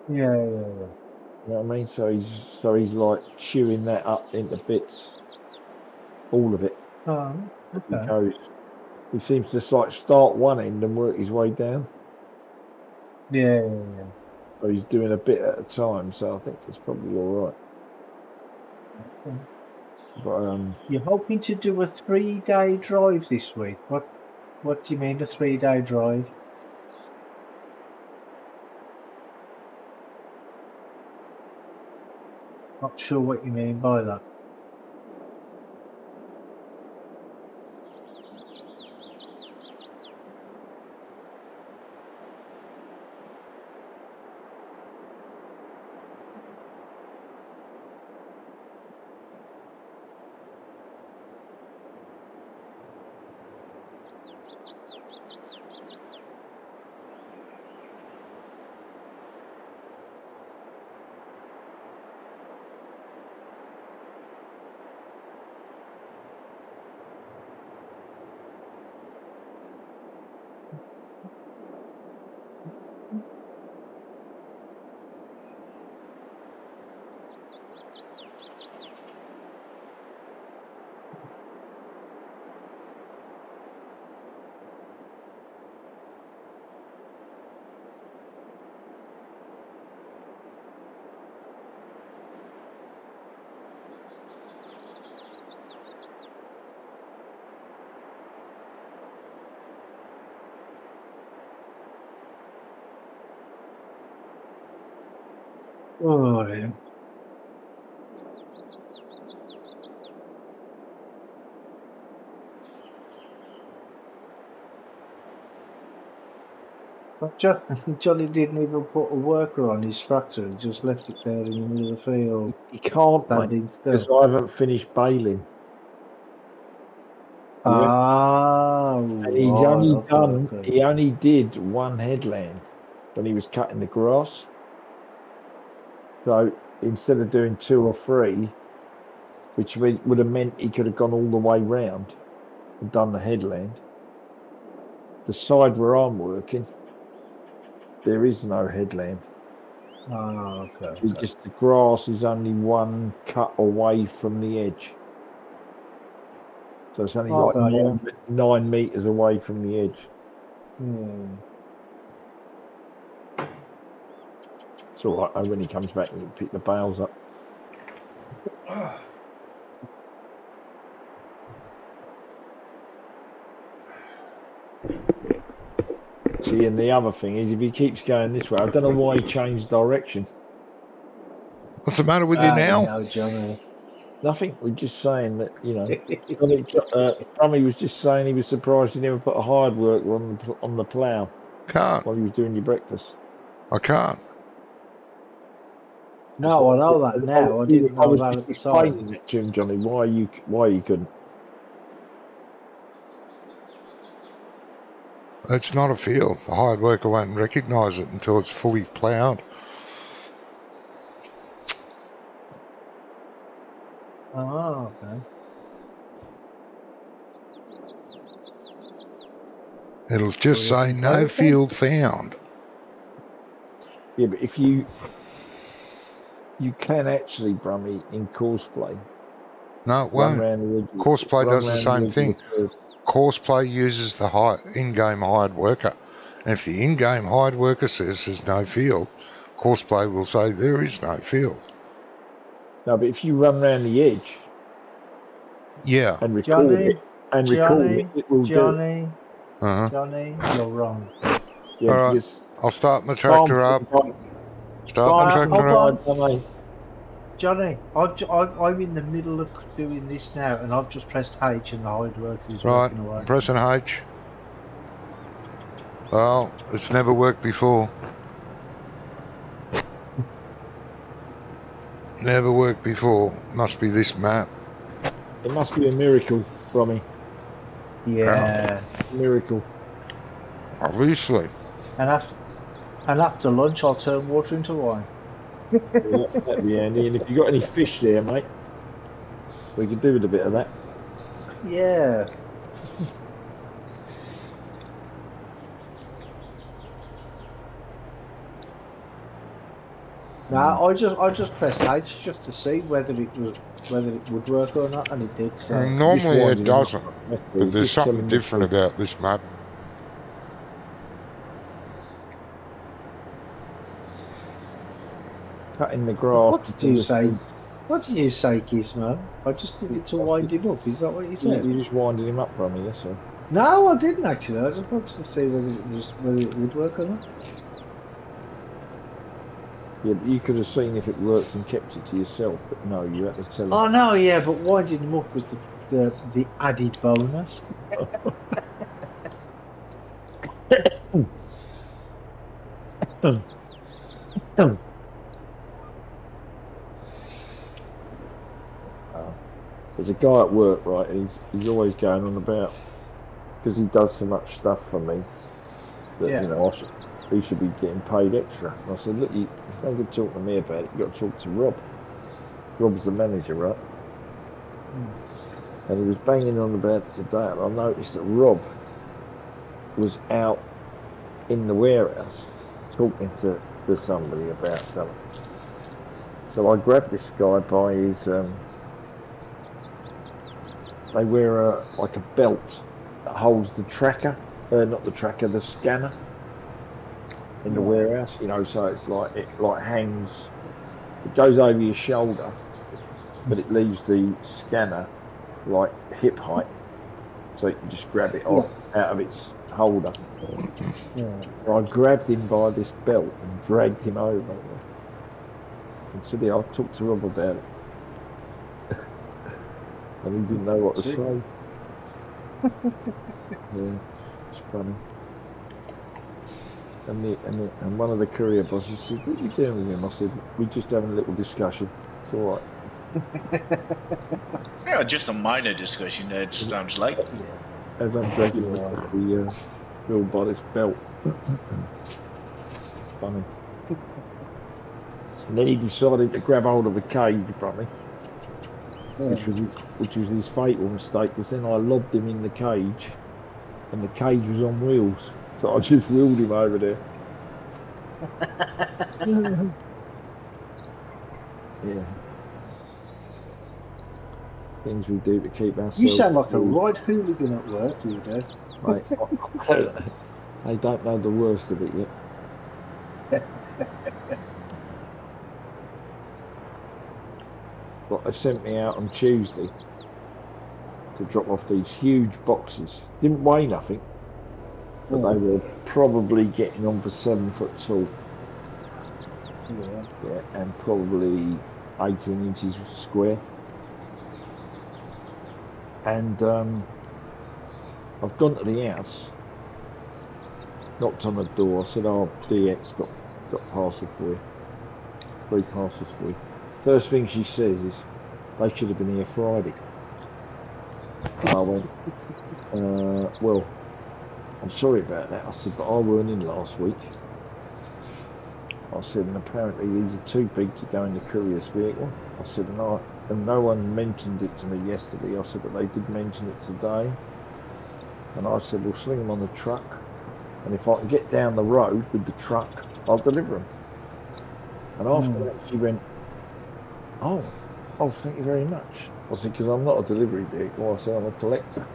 Yeah. You know what I mean? So he's like chewing that up into bits, all of it. Oh, As he okay. goes. He seems to like start one end and work his way down. Yeah. So he's doing a bit at a time. So I think it's probably all right. Okay. But You're hoping to do a 3-day drive this week. What do you mean a 3-day drive? Not sure what you mean by that. Oh, yeah. But Johnny didn't even put a worker on his tractor. He just left it there in the middle of the field. He can't, mate, Standing because still. I haven't finished baling. Ah, And he's right, only okay, done. okay. He only did one headland when he was cutting the grass. So instead of doing 2 or 3, which would have meant he could have gone all the way round and done the headland. The side where I'm working, there is no headland. Ah, okay, It's okay. just the grass is only 1 cut away from the edge. So it's only Oh, like got you. 9 meters away from the edge. Hmm. It's all right. When he comes back, he can pick the bales up. See, and the other thing is, if he keeps going this way, I don't know why he changed direction. What's the matter with you You now? know, Johnny. Nothing. We're just saying that, you know. Tommy was just saying he was surprised he never put a hired worker on the plough Can't. while he was doing your breakfast. I can't. No, I know that now. I didn't I know was that just at the explaining time. it to him, Johnny. Why you couldn't? It's not a field. The hired worker won't recognise it until it's fully ploughed. Oh, okay. It'll just Well, say no field found. Yeah, but if you can actually, Brummy, in courseplay, No, it run won't. round the edge. Courseplay run does the round same edge of thing. the curve. Courseplay uses the in-game hired worker. And if the in-game hired worker says there's no field, Courseplay will say there is no field. No, but if you run round the edge Yeah. and record it, it will do it. Johnny, Uh-huh. Johnny, you're wrong. Yeah, All right. because I'll start my tractor up. Start my tractor up. Johnny, I'm in the middle of doing this now, and I've just pressed H, and the hired worker is Right. working away. I'm pressing H. Well, it's never worked before. Never worked before. Must be this map. It must be a miracle, Brummy. Yeah. A miracle. Obviously. And after lunch, I'll turn water into wine. Yeah, that'd be handy. And if you got any fish there, mate, we could do with a bit of that. Yeah. No, I just pressed H just to see whether it would work or not, and it did. So Normally it winding him up. doesn't. But there's Just tell something him the different truth. about this map. Cutting the grass. what did you say? What did you say, Gizmo? I just did it to wind him up. Is that what you said? You're just winding him up, Brummy, that's all. No, I didn't actually. I just wanted to see whether it would work or not. Yeah, but you could have seen if it worked and kept it to yourself, but no, you had to tell him. Oh no, yeah, but winding them up was the added bonus. There's a guy at work, right, and he's always going on about, because he does so much stuff for me, that, Yeah. you know, he should be getting paid extra. And I said, look, it's no good talking to me about it, you've got to talk to Rob. Rob's the manager, right? And he was banging on about it today, and I noticed that Rob was out in the warehouse talking to somebody about something. So I grabbed this guy by his, they wear like a belt that holds the tracker, not the tracker, the scanner in the warehouse, you know, so it's like, it like hangs, it goes over your shoulder, but it leaves the scanner like hip height, so you can just grab it off out of its holder. Yeah. So I grabbed him by this belt and dragged him over and said, yeah, I'll talk to Rob about it. And he didn't know what to say. Yeah, it's funny. And one of the courier bosses said, what are you doing with him? I said, we're just having a little discussion. It's all right. Yeah, just a minor discussion, that sounds like. As I'm dragging the bill by this belt. Funny. And then he decided to grab hold of a cage from me, which was his fatal mistake, because then I lobbed him in the cage, and the cage was on wheels. So I just wheeled him over there. Yeah. Things we do to keep ourselves. You sound like a right hooligan at work, you do. Mate, I don't know the worst of it yet. But they sent me out on Tuesday to drop off these huge boxes. Didn't weigh nothing, but they were probably getting on for 7 foot tall. Yeah, and probably 18 inches square. And I've gone to the house, knocked on the door, said, oh, DX got parcel for you. 3 parcels for you. First thing she says is, they should have been here Friday. And I went, well, I'm sorry about that. I said, but I weren't in last week. I said, and apparently these are too big to go in the courier's vehicle. I said, and no one mentioned it to me yesterday. I said, but they did mention it today. And I said, we'll sling them on the truck. And if I can get down the road with the truck, I'll deliver them. And after that, she went, oh, thank you very much. I said, because I'm not a delivery vehicle. I said, I'm a collector.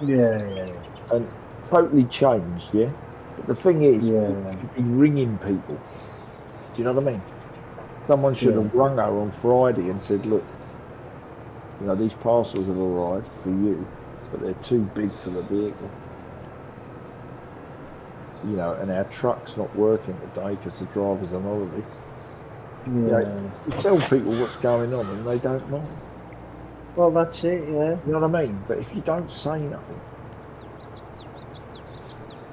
Yeah. And totally changed, yeah? But the thing is, you should be ringing people. Do you know what I mean? Someone should have rung her on Friday and said, look, you know, these parcels have arrived for you, but they're too big for the vehicle. You know, and our truck's not working today because the driver's on holiday. You know, you tell people what's going on and they don't mind. Well, that's it, yeah. You know what I mean? But if you don't say nothing,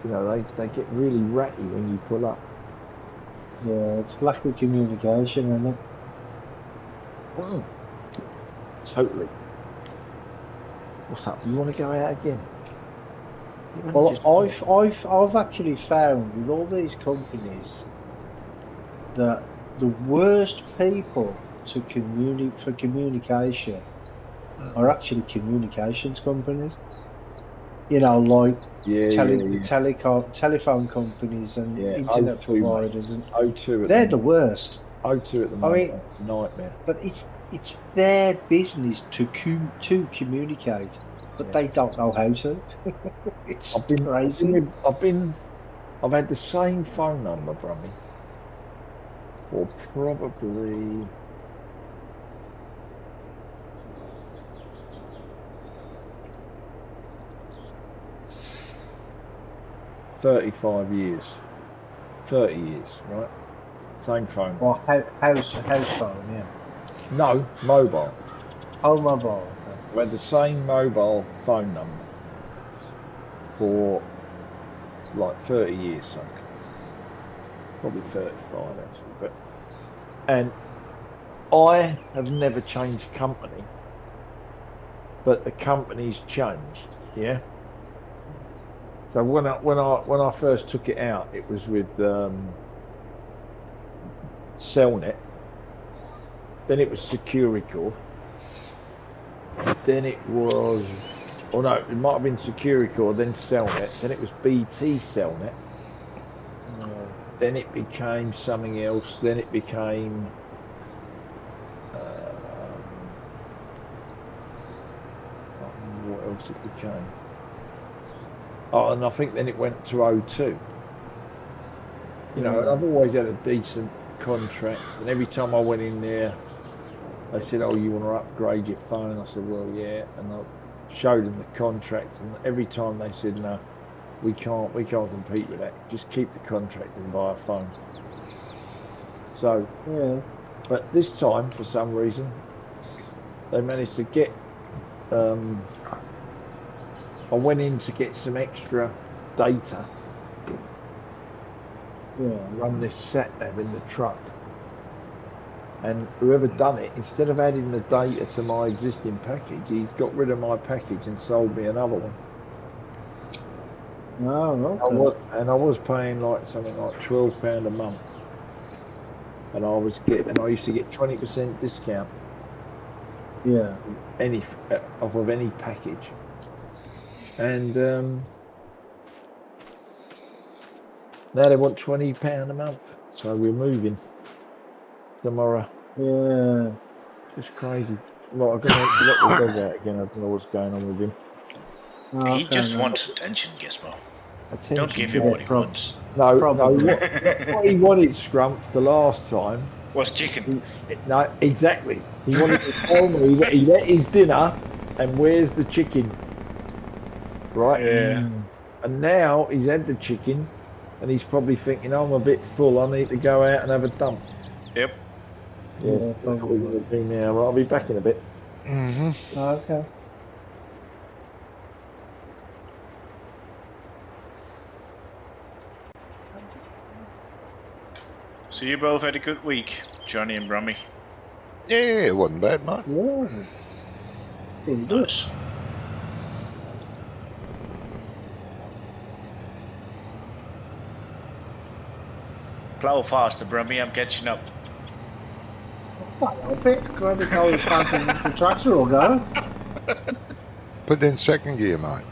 you know, they get really ratty when you pull up. Yeah, it's lack of communication, isn't it? Totally. What's up? You want to go out again? Well, I've actually found with all these companies that the worst people to for communication are actually communications companies. You know, like telephone companies and internet providers, and O2 they're the worst. O2 at the moment, nightmare. But it's their business to communicate, but they don't know how to. It's crazy. I've had the same phone number, Brummy, for probably 35 years, 30 years, right? Same phone. Or house phone, yeah. No, mobile. Oh, mobile. Okay. We had the same mobile phone number for like 30 years, so probably 35 actually. And I have never changed company, but the company's changed. Yeah. So when I first took it out, it was with Cellnet. Then it was Securicor. Then it was, oh no, it might have been Securicor, then Cellnet. Then it was BT Cellnet. Then it became something else. Then it became what else it became? Oh, and I think then it went to O2. You know, and I've always had a decent contract, and every time I went in there, they said, "Oh, you want to upgrade your phone?" I said, "Well, yeah," and I showed them the contract, and every time they said, "No, we can't compete with that. Just keep the contract and buy a phone." So, Yeah. but this time, for some reason, they managed to get. I went in to get some extra data. Yeah. Run this sat nav in the truck, and whoever done it, instead of adding the data to my existing package, he's got rid of my package and sold me another one. Oh, okay. I was paying like something like £12 a month, and I used to get 20% discount. Yeah. Off of any package, and now they want £20 a month, so we're moving tomorrow. Yeah. Just crazy. Well, I'm gonna let the dog out again. I don't know what's going on with him. Oh, He okay, just no. wants attention, Gizmo. Attention. Don't give him what he prob- wants. No, Probably. what he wanted, Scrumph, the last time. Was chicken. No, exactly. He wanted to tell me that he ate his dinner and where's the chicken, right? Yeah. And now he's had the chicken, and he's probably thinking, "Oh, I'm a bit full. I need to go out and have a dump." Yep. Yes, Yeah, that's what probably. we're going to do now. Right, I'll be back in a bit. Mm-hmm. Oh, okay. So you both had a good week, Johnny and Brummy. Yeah, it wasn't bad, mate. Yeah. Pretty good. Nice. Plow faster, Brummy. I'm catching up. I'll pick. Grab it as fast as the tractor will go. Put in second gear, mate.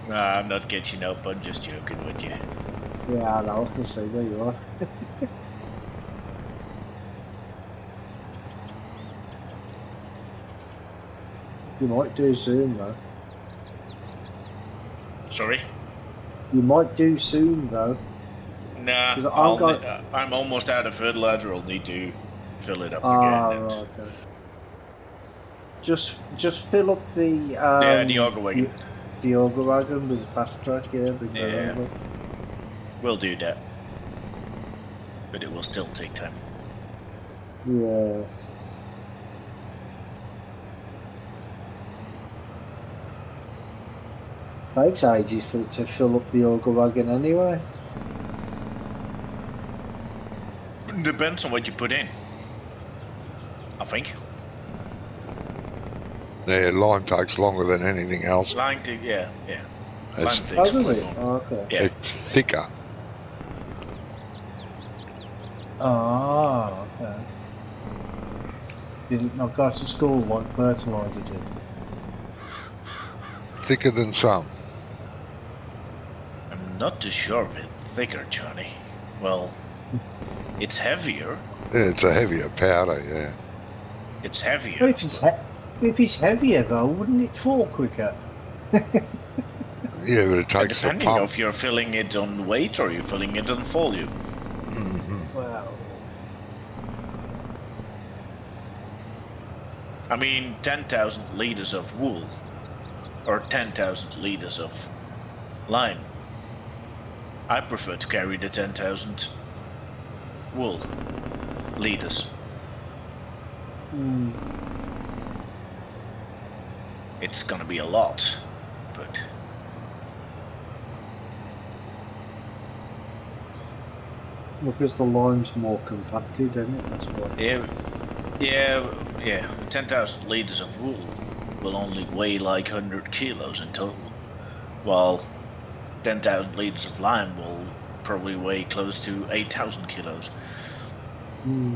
Nah, I'm not catching up. I'm just joking with you. Yeah, I know. I can see there you are. You might do soon, though. Sorry? You might do soon, though. Nah, 'Cause I'm almost out of fertilizer. I'll need to fill it up again. Ah, and- right, okay. Just fill up the yeah, the auger wagon. The auger wagon with the fast track, yeah. Yeah. We'll do that. But it will still take time. Yeah. Takes ages for it to fill up the auger wagon anyway. Depends on what you put in. I think. Yeah, lime takes longer than anything else. Line yeah. It's, Line Oh, takes does way it? longer. Oh, okay. Yeah. it's thicker. Ah, okay. Didn't not go to school like fertilizer did. Thicker than some. I'm not too sure if it's thicker, Johnny. Well, it's heavier. Yeah, it's a heavier powder, yeah. It's heavier. Well, if it's heavier though, wouldn't it fall quicker? Yeah, but it takes the Depending pump. if you're filling it on weight or you're filling it on volume. Mm-hmm. Well, I mean, 10,000 liters of wool or 10,000 liters of lime. I prefer to carry the 10,000 wool leaders. Hmm. It's gonna be a lot, but Because the lime's more compacted, isn't it? That's why. yeah. 10,000 liters of wool will only weigh like 100 kilos in total, while 10,000 liters of lime will probably weigh close to 8,000 kilos. Hmm.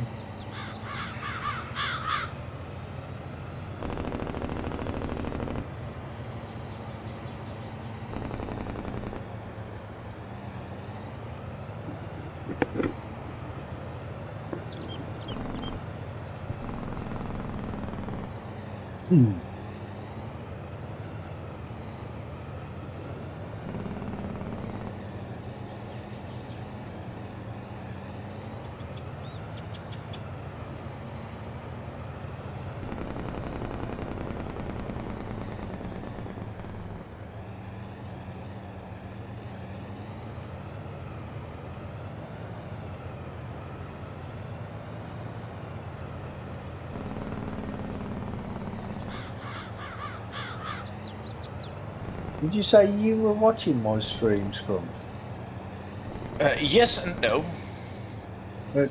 Hmm. Did you say you were watching my stream, Scrum? Yes and no.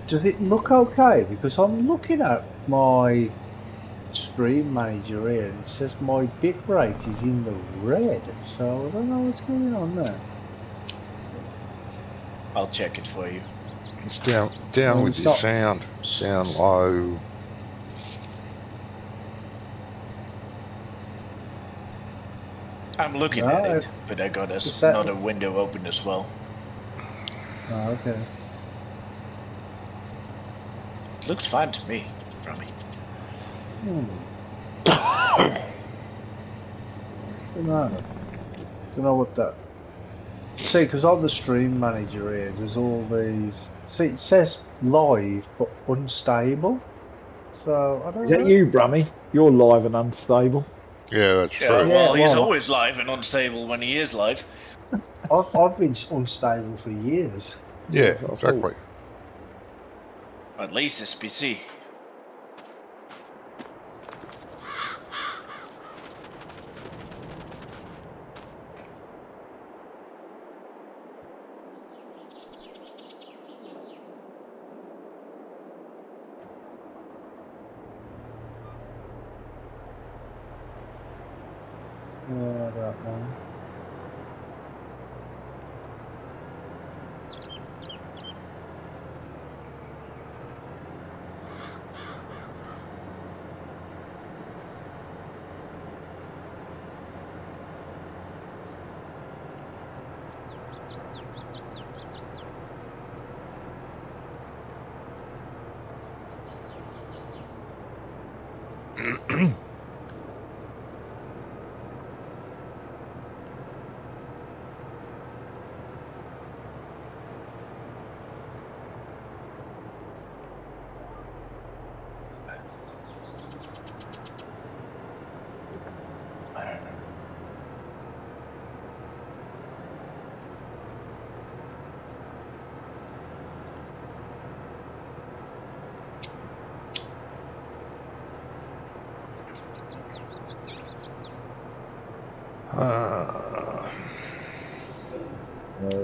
Does it look okay? Because I'm looking at my stream manager here and it says my bitrate is in the red. So I don't know what's going on there. I'll check it for you. It's down with it's your not- sound. Down low. I'm looking No, at it, but I got is that- another window open as well. Oh, okay. It looks fine to me, Robbie. Don't know what that. See, because on the stream manager here, there's all these. See, it says live but unstable. So I don't Is know. that you, Brummy? You're live and unstable. Yeah, that's Yeah, true. well, he's well- always live and unstable when he is live. I've been unstable for years. Yeah, That's what I exactly. At least this PC. Yeah, I don't know.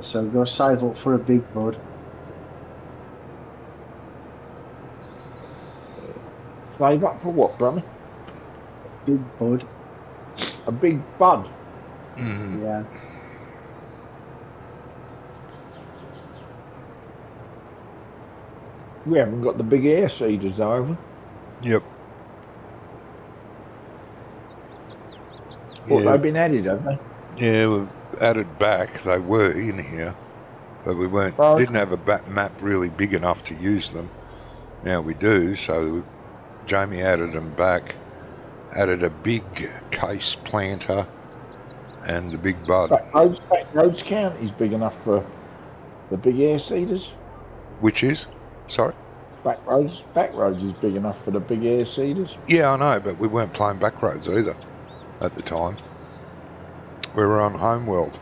So go save up for a big bud. Save up for what, Brummy? Big bud. A big bud. Mm. Yeah. We haven't got the big air seeders over. Yep. But Yeah, they've been added, have they? yeah, we've added back. They were in here, but we weren't. Right. Didn't have a map really big enough to use them. Now we do. So Jamie added them back. Added a big case planter and the big bud, Back roads count is big enough for the big air seeders. which is sorry. Back roads is big enough for the big air seeders. Yeah, I know, but we weren't playing back roads either at the time. We were on Homeworld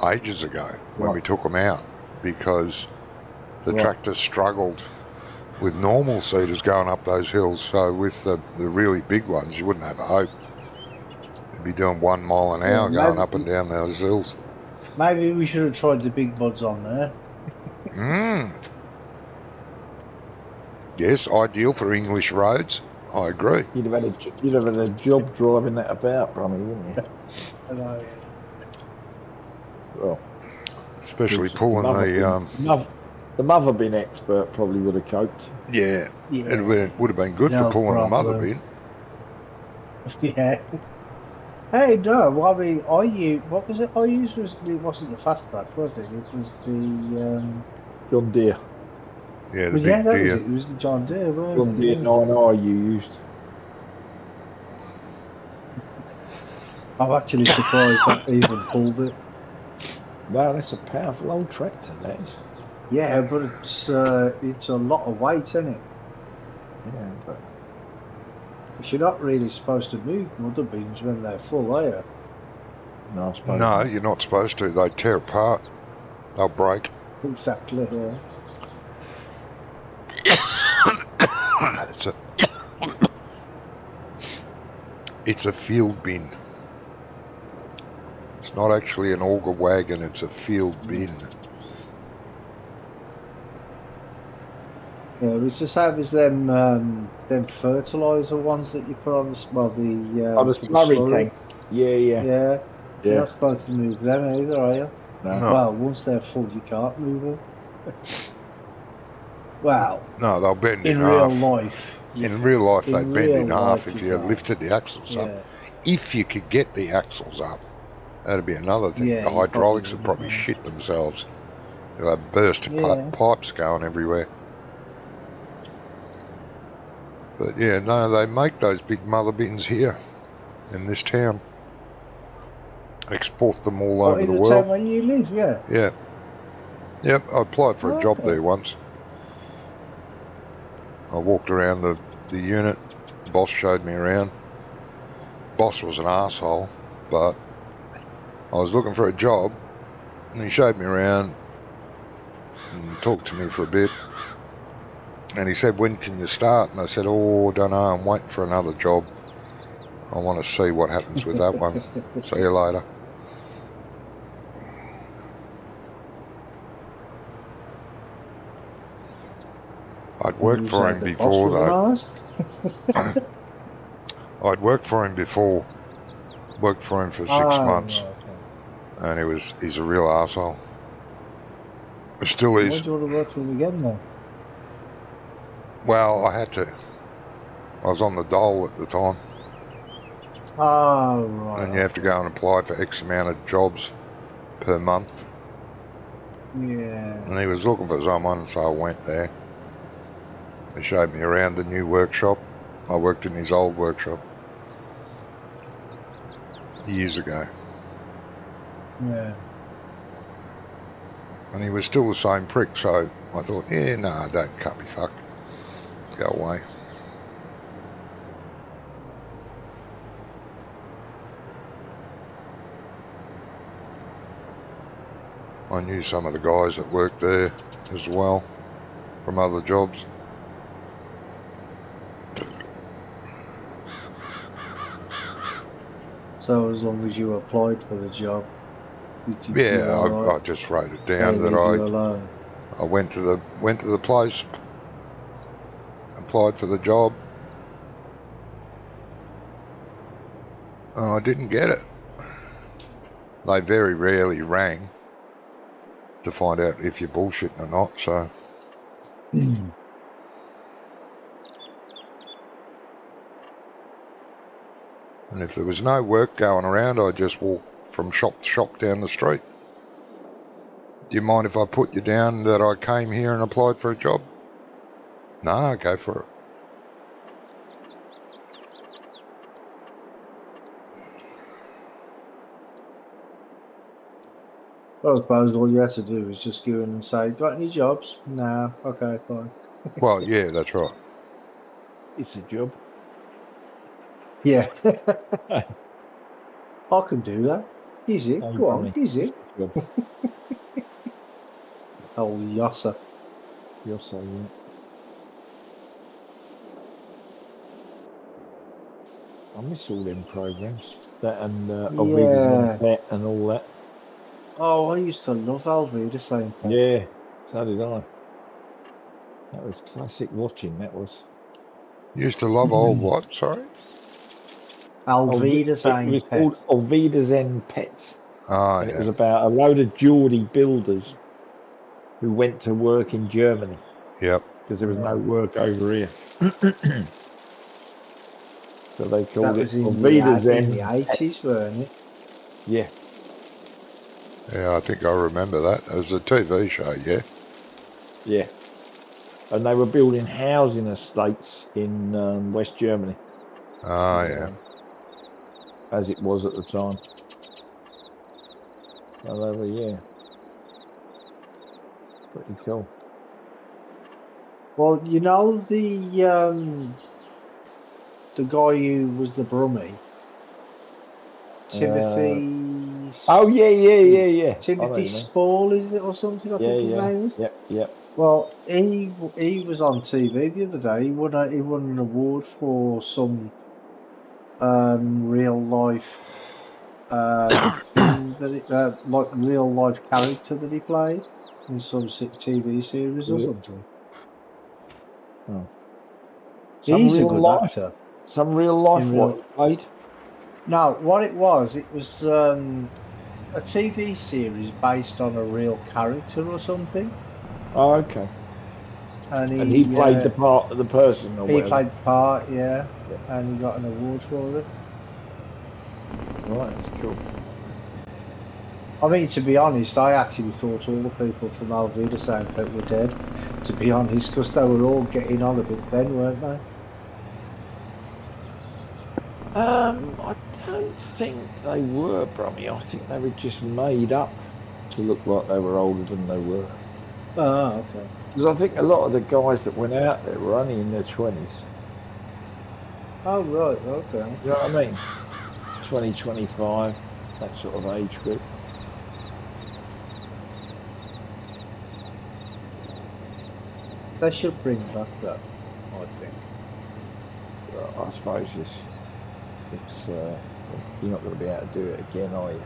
ages ago when we took them out because the Right. tractor struggled with normal seeders going up those hills. So with the really big ones, you wouldn't have a hope. You'd be doing 1 mile an hour going up and down those hills. Maybe we should have tried the big buds on there. Yes, ideal for English roads. I agree. You'd have had a job driving that about, Brummy, wouldn't you? Hello. Well, Especially the pulling the mother bin expert probably would have coped. Yeah, Yeah. it would have been good No for pulling the mother problem. bin. Yeah. Hey, no, well, I mean, what was it I used? It wasn't the fast track, was it? It was the, John Deere. Yeah, the yeah, big that was deer. it. It was the John Deere, John wasn't Deere it? 9i you used. I'm actually surprised that even pulled it. Wow, that's a powerful old tractor, that is. Yeah, but it's a lot of weight, isn't it? Yeah, but Because you're not really supposed to move mother beams when they're full, are you? no, I suppose No, not. you're not supposed to. They tear apart. They'll break. Exactly, yeah. It's a field bin. It's not actually an auger wagon, it's a field bin. Yeah, it's the same as them fertilizer ones that you put on the the Oh, the for slurry tank. Yeah. Yeah, you're not supposed to move them either, are you? No. Well, once they're full, you can't move them. Well, No, they'll bend in in real half. life. In real life, they in bend in real half life if you you can't. lifted the axles up. Yeah, If you could get the axles up, that'd be another thing. Yeah, The you hydraulics probably would probably would, yeah. shit themselves. They'll have burst Yeah. pipes going everywhere. But yeah, no, they make those big mother bins here in this town. Export them all over in the the world. town where you live, yeah. Yeah. Yep, I applied for a job Okay. there once. I walked around the unit. The boss showed me around. Boss was an arsehole, but I was looking for a job and he showed me around and talked to me for a bit. And he said, when can you start? And I said, oh, I don't know, I'm waiting for another job. I want to see what happens with that one. See you later. I'd worked for him before, though. I'd worked for him before. Worked for him for 6 months. Right, okay. And he's a real arsehole. Still is. Why do you want to work for him again, then? Well, I had to. I was on the dole at the time. Oh, right. And you have to go and apply for X amount of jobs per month. Yeah. And he was looking for someone, so I went there. He showed me around the new workshop. I worked in his old workshop years ago. Yeah. And he was still the same prick, so I thought, yeah, no, don't cut me fuck. Go away. I knew some of the guys that worked there as well from other jobs. So as long as you applied for the job, Yeah, I just wrote it down that I went to the place, applied for the job, and I didn't get it. They very rarely rang to find out if you're bullshitting or not, so. And if there was no work going around, I'd just walk from shop to shop down the street. Do you mind if I put you down that I came here and applied for a job? No, go for it. I suppose all you had to do was just go in and say, got any jobs? No. Okay, fine. Well, yeah, that's right. It's a job. Yeah. I can do that. Easy. Oh, Go on. Brummy. Easy. Job. Oh, yosser. You're saying that. I miss all them programs. That and Alvida's Yeah. Pet and all that. Oh, I used to love Alvida saying that. Yeah, so did I. That was classic watching. That was. You used to love old what? Sorry. Alvida It saying was pet. called Alvida's Pet, Ah, and it yeah. was about a load of Geordie builders who went to work in Germany Yep. because there was no work over here. So they That called was it in Alvida's the Pet. 80s, weren't it? Yeah, Yeah, I think I remember that. It was a TV show, yeah. yeah. And they were building housing estates in West Germany, Ah, yeah. as it was at the time. So they were, yeah, pretty cool. Well, you know the guy who was the Brummie, Timothy. Oh yeah. I know Timothy you mean. Spall, is it, or something? I think his name is. Yep. Well, he was on TV the other day. He won an award for some real life thing that like real life character that he played in some TV series or Yeah. something. Oh. He's a good actor. Some real life In what real- he played? No, what it was a TV series based on a real character or something. Oh, okay. And he played the part of the person or he whatever. played the part, yeah, Yeah. and he got an award for it. Right, that's cool. I mean, to be honest, I actually thought all the people from Alvida Soundpet were dead, to be honest, because they were all getting on a bit then, weren't they? I don't think they were, Brummy. I think they were just made up to look like they were older than they were. Oh, okay. Because I think a lot of the guys that went out there were only in their 20s. Oh, right, okay. You know what I mean? 20, 25, that sort of age group. They should bring back that, I think. I suppose it's you're not going to be able to do it again, are you?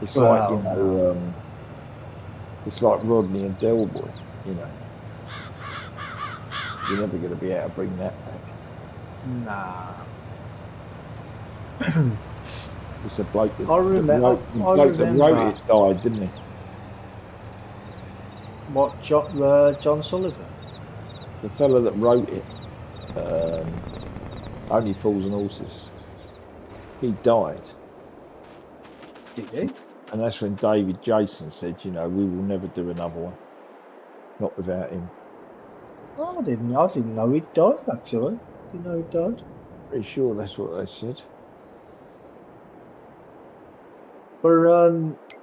It's like, you know, it's like Rodney and Delboy, you know. You're never going to be able to bring that back. Nah. It's a bloke that, I remember wrote it died, didn't he? What, John Sullivan? The fella that wrote it, Only Fools and Horses, he died. Did he? And that's when David Jason said, you know, we will never do another one. Not without him. Oh, I didn't know he died, actually. Didn't know he died. Pretty sure that's what they said. But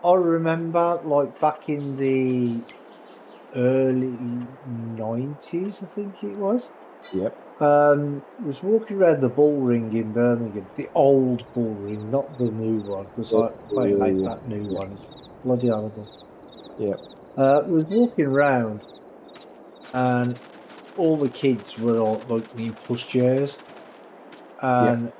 I remember, like, back in the early 90s, I think it was. Yep. Was walking around the bull ring in Birmingham, the old bull ring, not the new one, because I hate that new one. It's bloody horrible. Yep. Was walking around, and all the kids were all like in pushchairs, and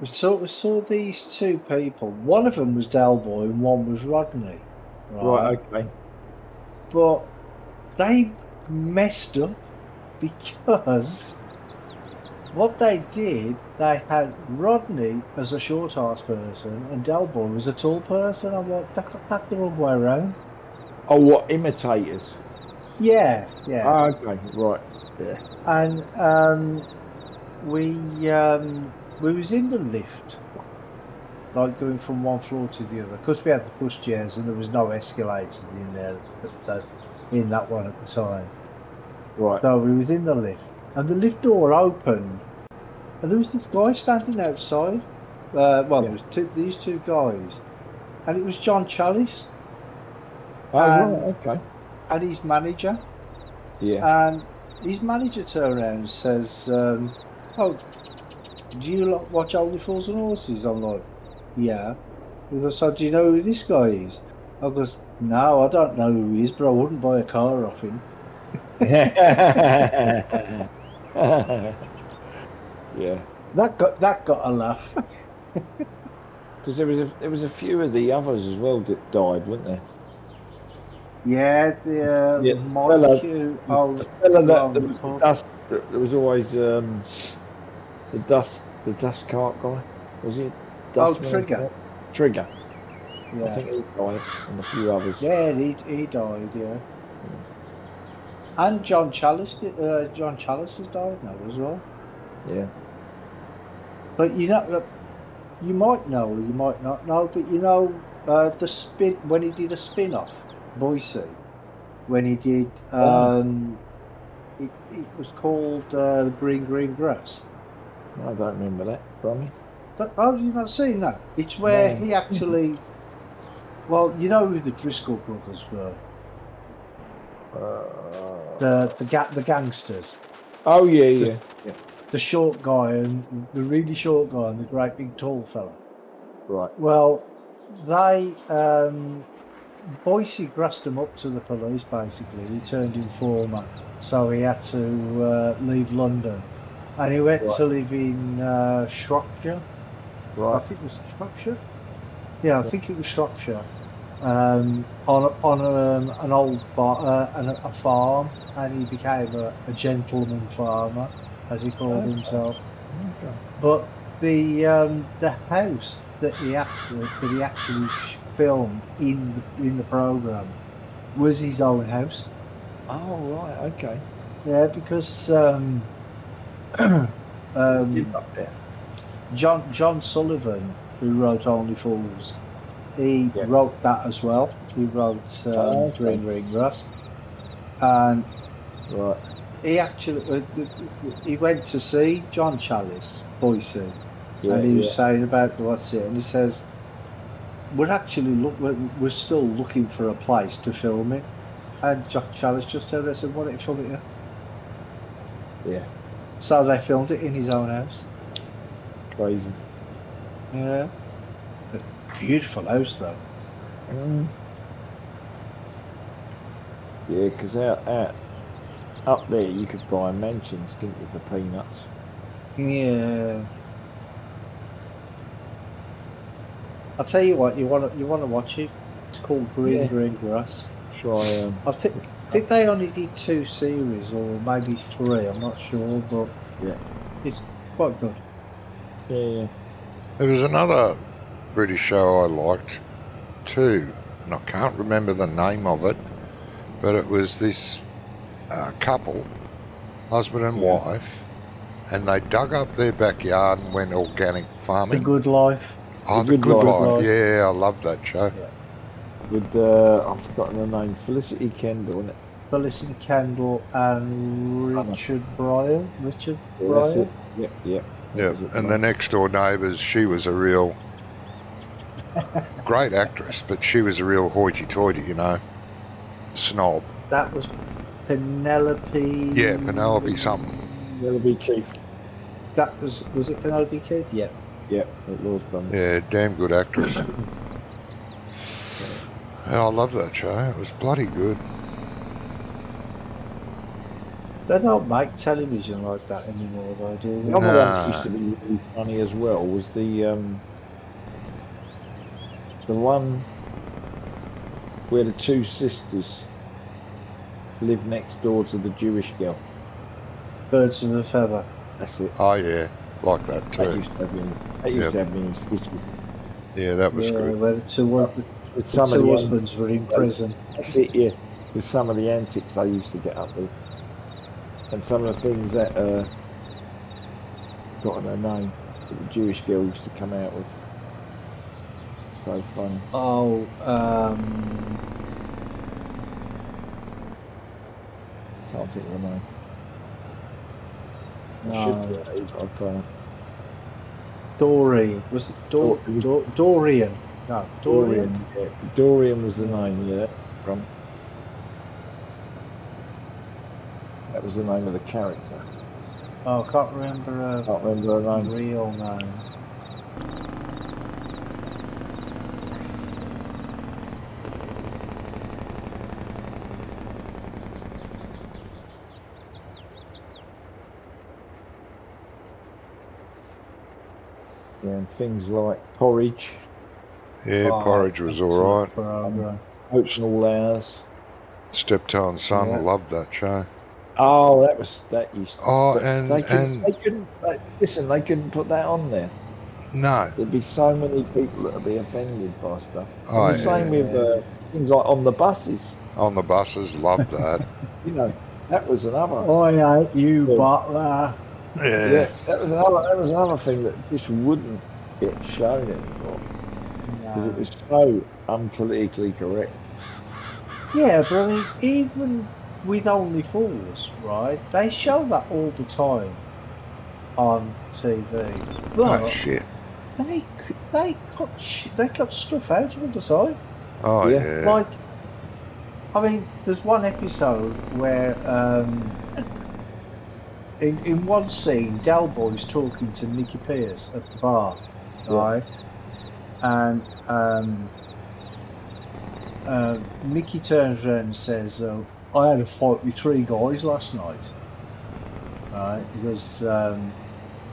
we saw these two people. One of them was Delboy, and one was Rodney. Right. Okay. But they messed up because what they did, they had Rodney as a short ass person and Delboy was a tall person. I'm like, that got that the wrong way around. Oh, what, imitators? Yeah. Oh, okay, right, yeah. And we was in the lift, like going from one floor to the other, because we had the push chairs and there was no escalators in there in that one at the time. Right. So we was in the lift, and the lift door opened, and there was this guy standing outside. There was these two guys, and it was John Chalice. Oh, right, okay. And his manager. Yeah. And his manager turned around and says, "Oh, do you watch Only Fools and Horses?" I'm like, "Yeah." He goes, "So do you know who this guy is?" I goes, no, I don't know who he is, but I wouldn't buy a car off him. Yeah. That got a laugh. Because there was a few of the others as well that died, weren't there? Yeah, the Yeah, Mike the fella who that owned there the was the pub. dust. There was always the dust cart guy. Was he a Oh, dustman? Trigger. Trigger. I Yeah, think he died, and a few others. yeah, he died. Yeah, and John Chalice. John Chalice has died now as well. Yeah. But you might know, or you might not know. But the spin when he did a spin-off, Boise, when he did it was called the Green Grass. I don't remember that from me. But oh, you've not seen that? It's where No. he actually. Well, you know who the Driscoll brothers were. The gangsters. Oh yeah. The short guy and the really short guy and the great big tall fella. Right. Well, they Boise grassed him up to the police. Basically, he turned informer, so he had to leave London, and he went to live in Shropshire. I Right. think it was Shropshire. Yeah, I think it was Shropshire. On an old a farm, and he became a gentleman farmer, as he called himself. Okay. But the house that he actually filmed in the program was his own house. Oh right. Okay. Yeah, because Up there. John Sullivan, who wrote Only Fools, he Yeah. wrote that as well. He wrote Okay. Green Grass, and Right. he actually he went to see John Chalice, Boise, Yeah. and he was saying about what's it, and he says, we're still looking for a place to film it, and John Chalice just turned around and said, why don't you film it here? Yeah. So they filmed it in his own house. Crazy. Yeah, beautiful house though. Yeah, because up there you could buy mansions, couldn't you, for peanuts? Yeah. I'll tell you what, you want to watch it. It's called Green Grass. Try. I think they only did 2 series or maybe 3. I'm not sure, but Yeah. it's quite good. Yeah. There was another British show I liked too, and I can't remember the name of it, but it was this couple, husband and wife, and they dug up their backyard and went organic farming. The Good Life. Oh, The Good Life. Yeah, I love that show. Yeah. With I've forgotten the name, Felicity Kendall, isn't it? Felicity Kendall and Richard Bryan. Richard Yeah, Bryan. that's it. Yep. Yeah, and the next door neighbours, she was a real great actress, but she was a real hoity-toity, snob. That was Penelope. Yeah, Penelope something. Penelope Keith. That was it Penelope Keith? Yeah. Yep, it was fun. Yeah, damn good actress. Yeah, I love that show. It was bloody good. They don't make television like that anymore, though, do they? The other one that used to be really funny as well was the one where the 2 sisters live next door to the Jewish girl. Birds of a Feather. That's it. Oh yeah, like that too. That used to have me in stitches. Yeah, that was good. Where the two husbands were in prison. That's it, yeah. With some of the antics I used to get up with. And some of the things that got her name that the Jewish girl used to come out with. So funny. Oh, Can't think of the name. no. I can't. Doreen. Was it Dorian? No, Dorian. Yeah. Dorian was the name, yeah. That was the name of the character. Oh, I can't remember her Can't remember her name. real name. Yeah, and things like Porridge, Yeah, Oh, Porridge was all excellent right. program. Oats and All Hours. Steptoe and Son, Yeah. loved that show. Oh, that used to. Oh, But and they couldn't. Listen, they couldn't put that on there. no, There'd be so many people that'd be offended by stuff. oh And the same yeah, with things like on the buses. on the buses, loved that. You know, that was another. I hate you, Yeah. Butler. Yeah, Yeah, that was another thing that just wouldn't get shown anymore because it was so unpolitically correct. Yeah, but I mean, even with Only Fools, right? They show that all the time on TV. But oh shit. they cut stuff out all the time. Oh Yeah. yeah. Like, I mean, there's one episode where in one scene, Del Boy's talking to Nicky Pierce at the bar, right? And Nicky turns around and says, I had a fight with 3 guys last night. Right? Because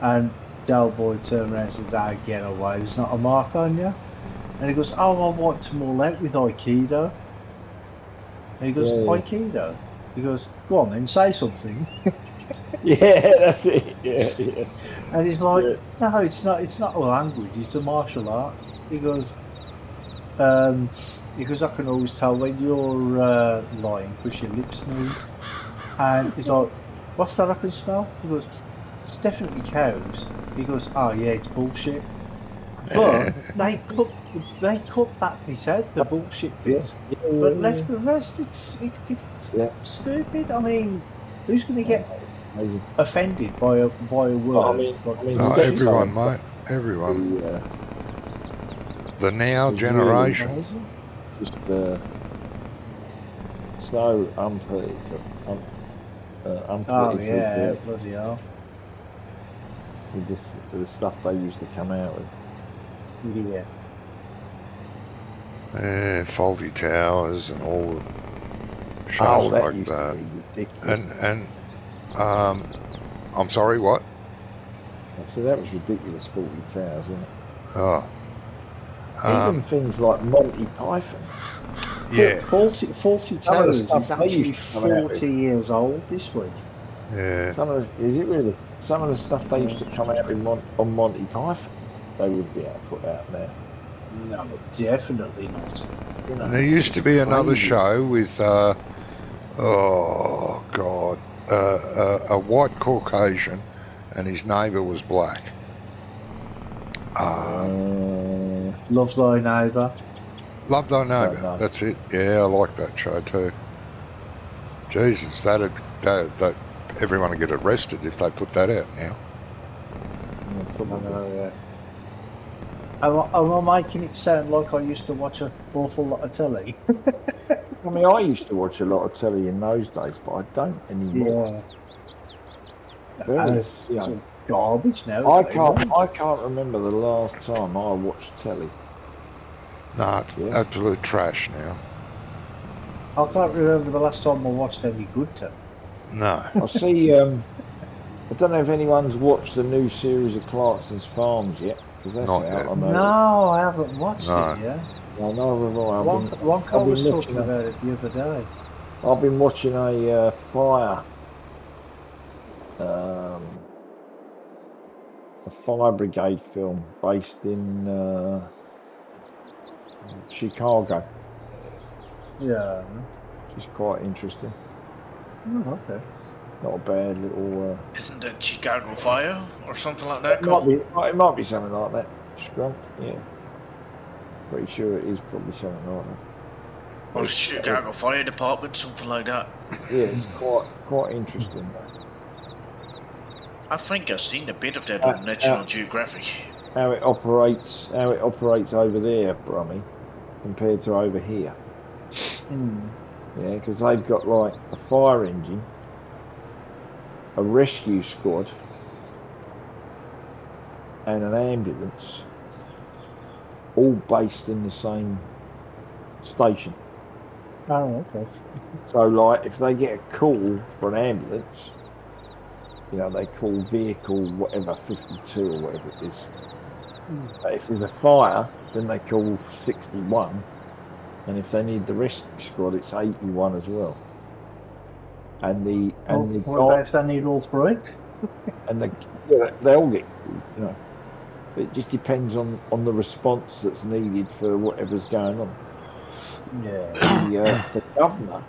and Del Boy turns around and says, I get away, there's not a mark on you. And he goes, oh, I wiped them all out with Aikido. And he goes, Aikido? He goes, go on then, say something. Yeah, that's it. Yeah. And he's like, no, it's not a language, it's a martial art. He goes, I can always tell when you're lying because your lips move. And he's like, what's that I can smell? He goes, it's definitely cows. He goes, oh yeah, it's bullshit. But they cut that bit out, the bullshit bit, but left the rest. It's stupid. I mean, who's going to get offended by a word? Oh, everyone, mate. Everyone. The now generation. Just so unpolitical. Oh yeah, bloody hell. With the stuff they used to come out with. Yeah. Yeah, Faulty Towers and all the shows like that. And I'm sorry, what? So that was ridiculous, 40 Towers, wasn't it? Oh. Even things like Monty Python. Yeah. Faulty Towers is actually 40 years old this week. Yeah. Is it really? Some of the stuff they used to come out with on Monty Python, they would be able to put out there. No, definitely not. You know, And there used to be another show with, oh God, a white Caucasian and his neighbour was black. Love Thy Neighbour. Love Thy Neighbour, that's it. Yeah, I like that show too. Jesus, that everyone would get arrested if they put that out now. Am I making it sound like I used to watch an awful lot of telly? I mean, I used to watch a lot of telly in those days, but I don't anymore. Yeah. It's garbage now. I can't remember the last time I watched telly. No, it's absolute trash now. I can't remember the last time I watched any good telly. No. I see. I don't know if anyone's watched the new series of Clarkson's Farms yet. That's Not out, yet. No, I haven't watched it yet. I know. Wonka was talking about it the other day. I've been watching a fire brigade film based in Chicago. Yeah. Which is quite interesting. Oh, okay. Not a bad little. Isn't it Chicago Fire or something like that? It might be something like that. Scrump, yeah. Pretty sure it is probably something like that. Or Chicago Fire Department, something like that. Yeah, it's quite interesting. I think I've seen a bit of that on National Geographic. How it operates over there, Brummy, compared to over here. Yeah, because they've got like a fire engine, a rescue squad, and an ambulance, all based in the same station. Oh, okay. So, like, if they get a call for an ambulance, you know, they call vehicle whatever 52 or whatever it is. But if there's a fire, then they call 61, and if they need the rescue squad, it's 81 as well. And the What about if they need all three? they all get killed, you know. But it just depends on the response that's needed for whatever's going on. Yeah. The governor,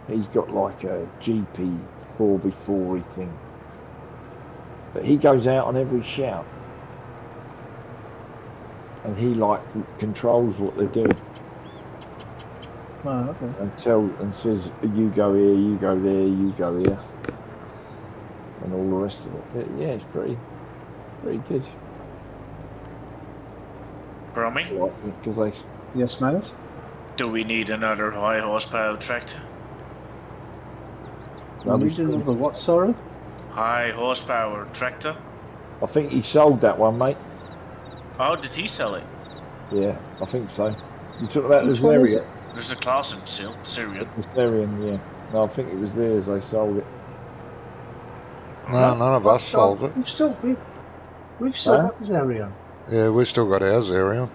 he's got like a GP 4x4 thing, but he goes out on every shout, and he like controls what they're doing. Oh, okay. And says, you go here, you go there, you go here, and all the rest of it. Yeah, it's pretty good. Brummy, Because they. Yes, mate. do we need another high horsepower tractor? We need another what, sorry? High horsepower tractor? I think he sold that one, mate. Oh, did he sell it? Yeah, I think so. You talking about the Which one is Zerion? it? There's a class in Syrian. The Zerion, yeah. No, I think it was theirs. They sold it. No, none of us sold it. We've still got this area. Yeah, we've still got ours Zerion.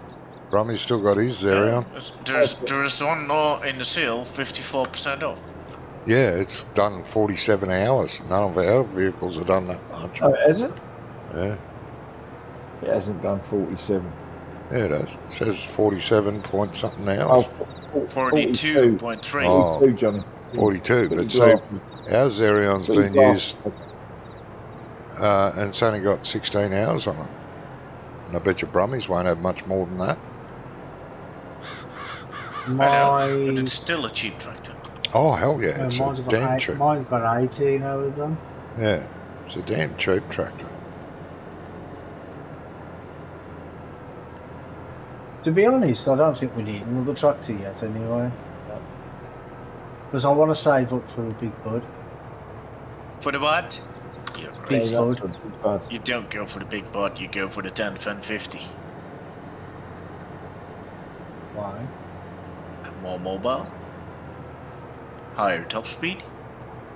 Brummy's still got his Zerion. There's one more in the sale, 54% off. Yeah, it's done 47 hours. None of our vehicles have done that much. Oh, has it? Yeah. It hasn't done 47. Yeah, it has. It says 47 point something hours. Oh, 42.3. Oh. 42, Johnny. 42, Put but your see, glasses. our Zerion's Put your been glasses. used and it's only got 16 hours on it. And I bet your Brummies won't have much more than that. I know, but it's still a cheap tractor. Oh, hell yeah, it's a mine's damn cheap. Mine's got 18 hours on. Yeah, it's a damn cheap tractor. To be honest, I don't think we need another tractor yet anyway. Because I want to save up for the big bud. For the what? You're Big right. bud. You don't go for the big bud, you go for the 1050. Why? More mobile, higher top speed,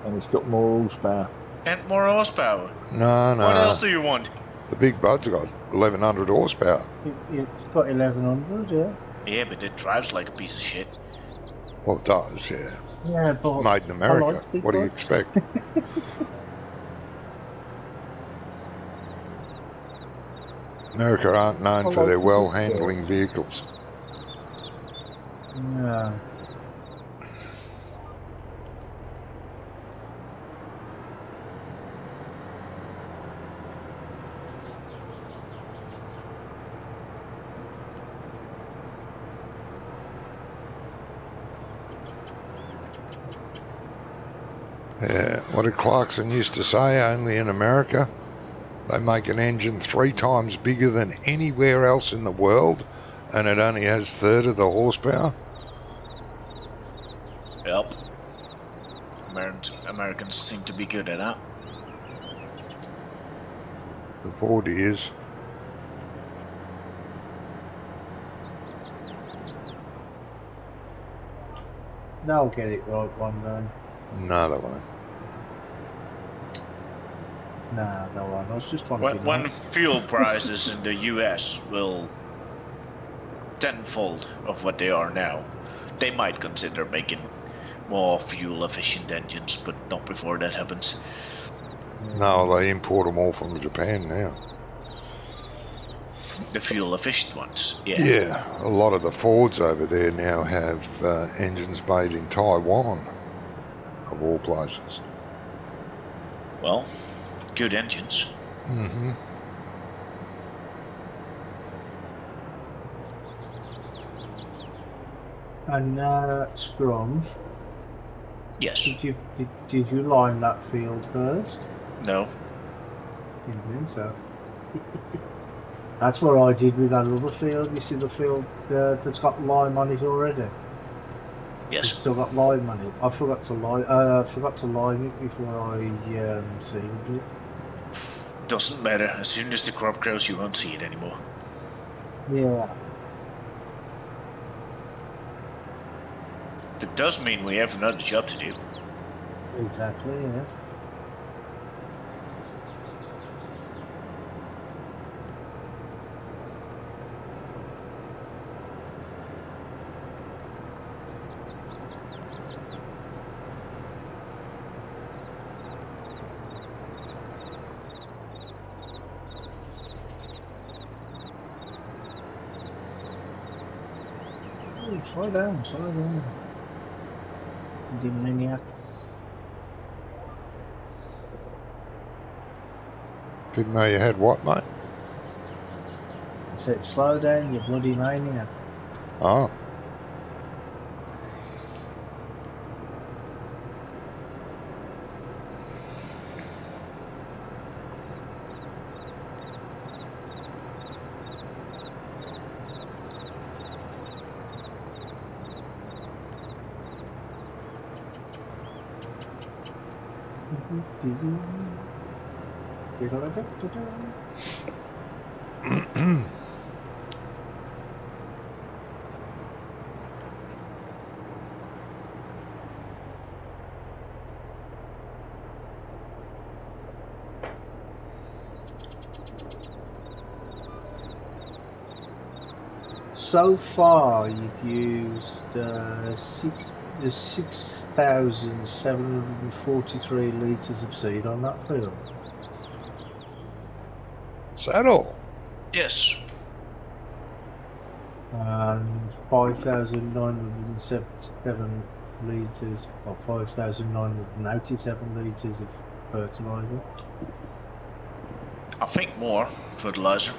And it's got more horsepower. and more horsepower. No, What else no. do you want? The big Bud's got 1100 horsepower. It's got 1100, yeah. Yeah, but it drives like a piece of shit. Well, it does, yeah. Yeah, but Made in America. like big What do you buds. expect? America aren't known I for like their big well buds. handling vehicles. Yeah. Yeah, what did Clarkson used to say? Only in America, they make an engine 3 times bigger than anywhere else in the world, and it only has a third of the horsepower. Yep. Americans seem to be good at that. The poor dears. They'll get it right one day. No, they won't. Nah, no one. I was just trying to be When nice. fuel prices in the US will tenfold of what they are now, they might consider making more fuel efficient engines, but not before that happens. No, they import them all from Japan now. The fuel efficient ones, yeah. Yeah, a lot of the Fords over there now have engines made in Taiwan, of all places. Well, good engines. Mm-hmm. And Scrum, Yes. did you line that field first? No. Didn't think so. That's what I did with that other field. You see the field that's got lime on it already. It's Yes. still got lime on it. I forgot to lime it before I seeded it. Doesn't matter. As soon as the crop grows, you won't see it anymore. Yeah. That does mean we have another job to do. Exactly. Yes. Slow down, slow down. You maniac. Didn't know you had what, mate? I said, slow down, you bloody maniac. Oh. So far, you've used 6,743 litres of seed on that field. Is that all? Yes. And 5,977 litres, or 5,987 litres of fertiliser. I think more fertilizer.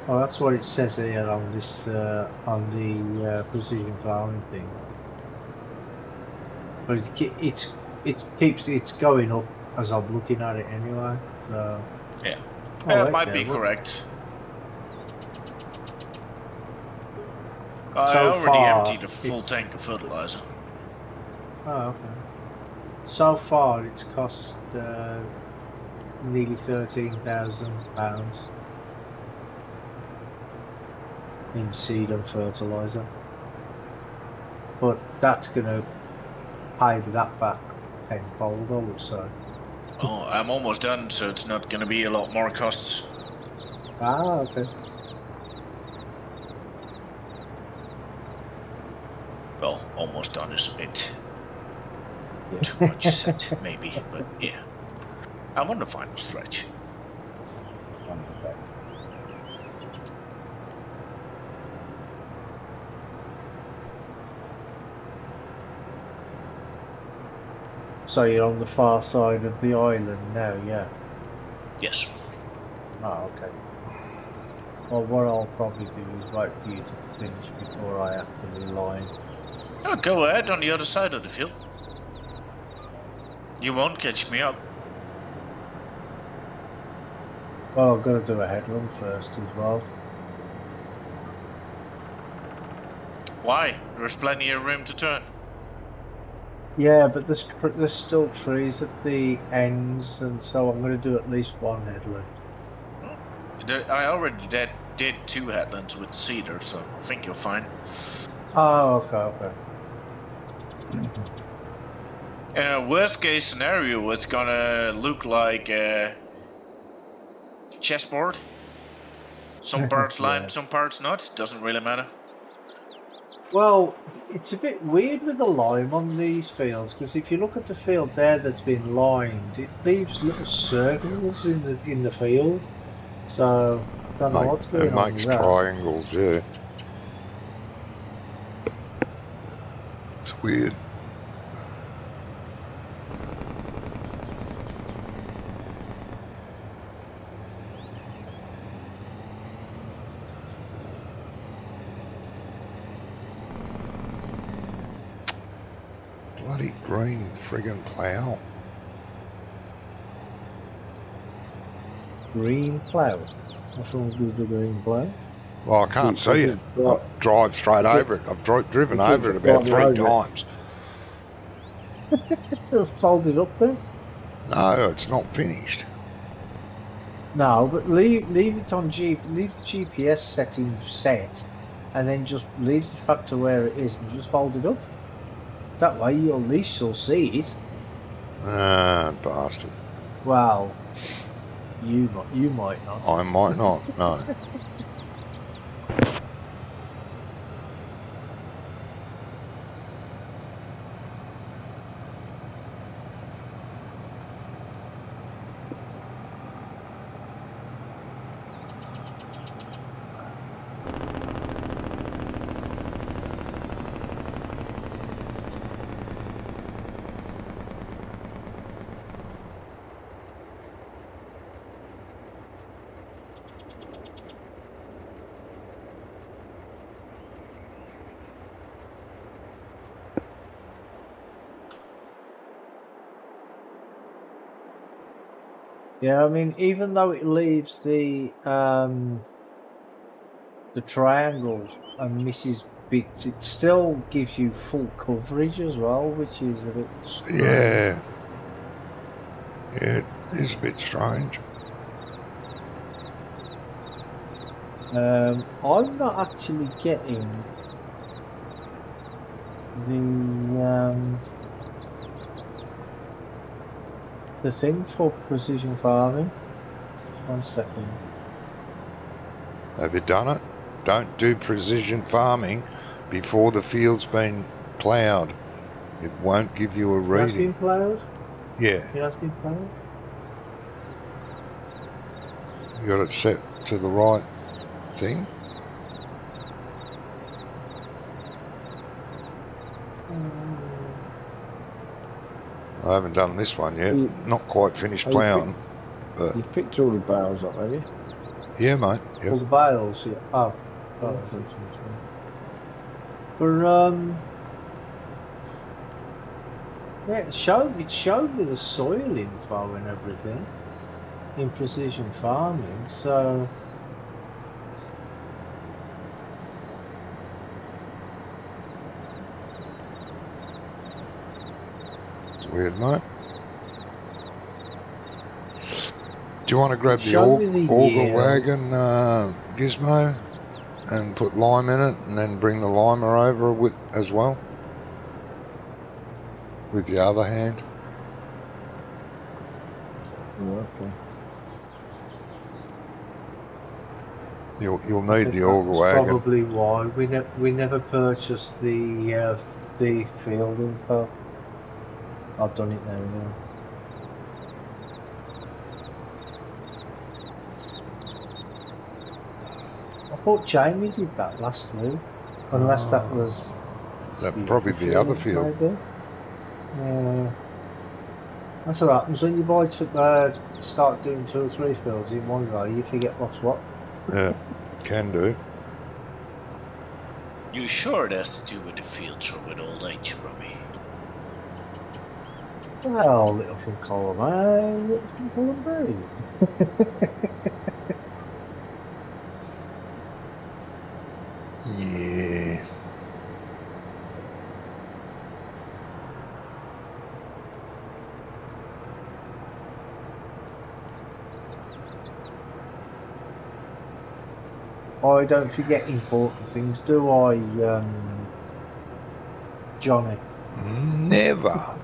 Oh, that's what it says here on this on the precision farming thing. But it's going up as I'm looking at it anyway. So Yeah. oh, It might okay, be well, correct. I So already far, emptied a full tank of fertilizer. Oh, okay. So far, it's cost nearly £13,000 in seed and fertiliser. But that's going to pay that back tenfold, I would say. Oh, I'm almost done, so it's not going to be a lot more costs. Ah, okay. Well, almost done is a bit too much said, maybe, but yeah. I'm on the final stretch. So you're on the far side of the island now, yeah? Yes. Oh, okay. Well, what I'll probably do is wait for you to finish before I actually line. Oh, go ahead on the other side of the field. You won't catch me up. Well, I've got to do a headland first as well. Why? There's plenty of room to turn. Yeah, but there's still trees at the ends, and so I'm going to do at least one headland. I already did 2 headlands with cedar, so I think you're fine. Oh, okay. Worst case scenario, it's gonna look like a chessboard. Some parts lime, Yeah. some parts not. Doesn't really matter. Well, it's a bit weird with the lime on these fields, because if you look at the field there that's been limed, it leaves little circles in the field. So don't know what's going It on makes with that. triangles, yeah. It's weird. Bloody green friggin' plough. Green plough. What's wrong with the green plough? Well, I can't see it. I drive straight over it. I've driven over it about 3 times. It's folded up there. No, it's not finished. No, but leave it on leave the GPS setting set, and then just leave the tractor where it is and just fold it up. That way, at least you'll see it. Ah, bastard. Well, you might not. I might not, no. Yeah, I mean, even though it leaves the triangles and misses bits, it still gives you full coverage as well, which is a bit strange. Yeah. Yeah, it is a bit strange. I'm not actually getting the thing for precision farming. 1 second. Have you done it? Don't do precision farming before the field's been ploughed. It won't give you a It has been reading. ploughed? Yeah, It has been ploughed? you got it set to the right thing. I haven't done this one yet. Not quite finished ploughing. But You've picked all the bales up, have you? yeah, mate. All Yeah. the bales, yeah. Oh, Okay. that's what but yeah, it showed me the soil info and everything in precision farming. So It's weird, mate. Do you want to grab the Show me the auger yield. wagon gizmo and put lime in it, and then bring the limer over with as well with the other hand? Oh, okay. You'll need the auger that's wagon. probably why we never purchased the field info. I've done it now. Yeah. I thought Jamie did that last week, unless that was Probably the other field. Maybe. Yeah. That's what happens when you buy start doing 2 or 3 fields in one go. You forget what's what. Yeah, can do. You sure it has to do with the fields or with old age, Robbie? Well, little from column A, little from column B. Yeah. I don't forget important things, do I, Johnny? Never.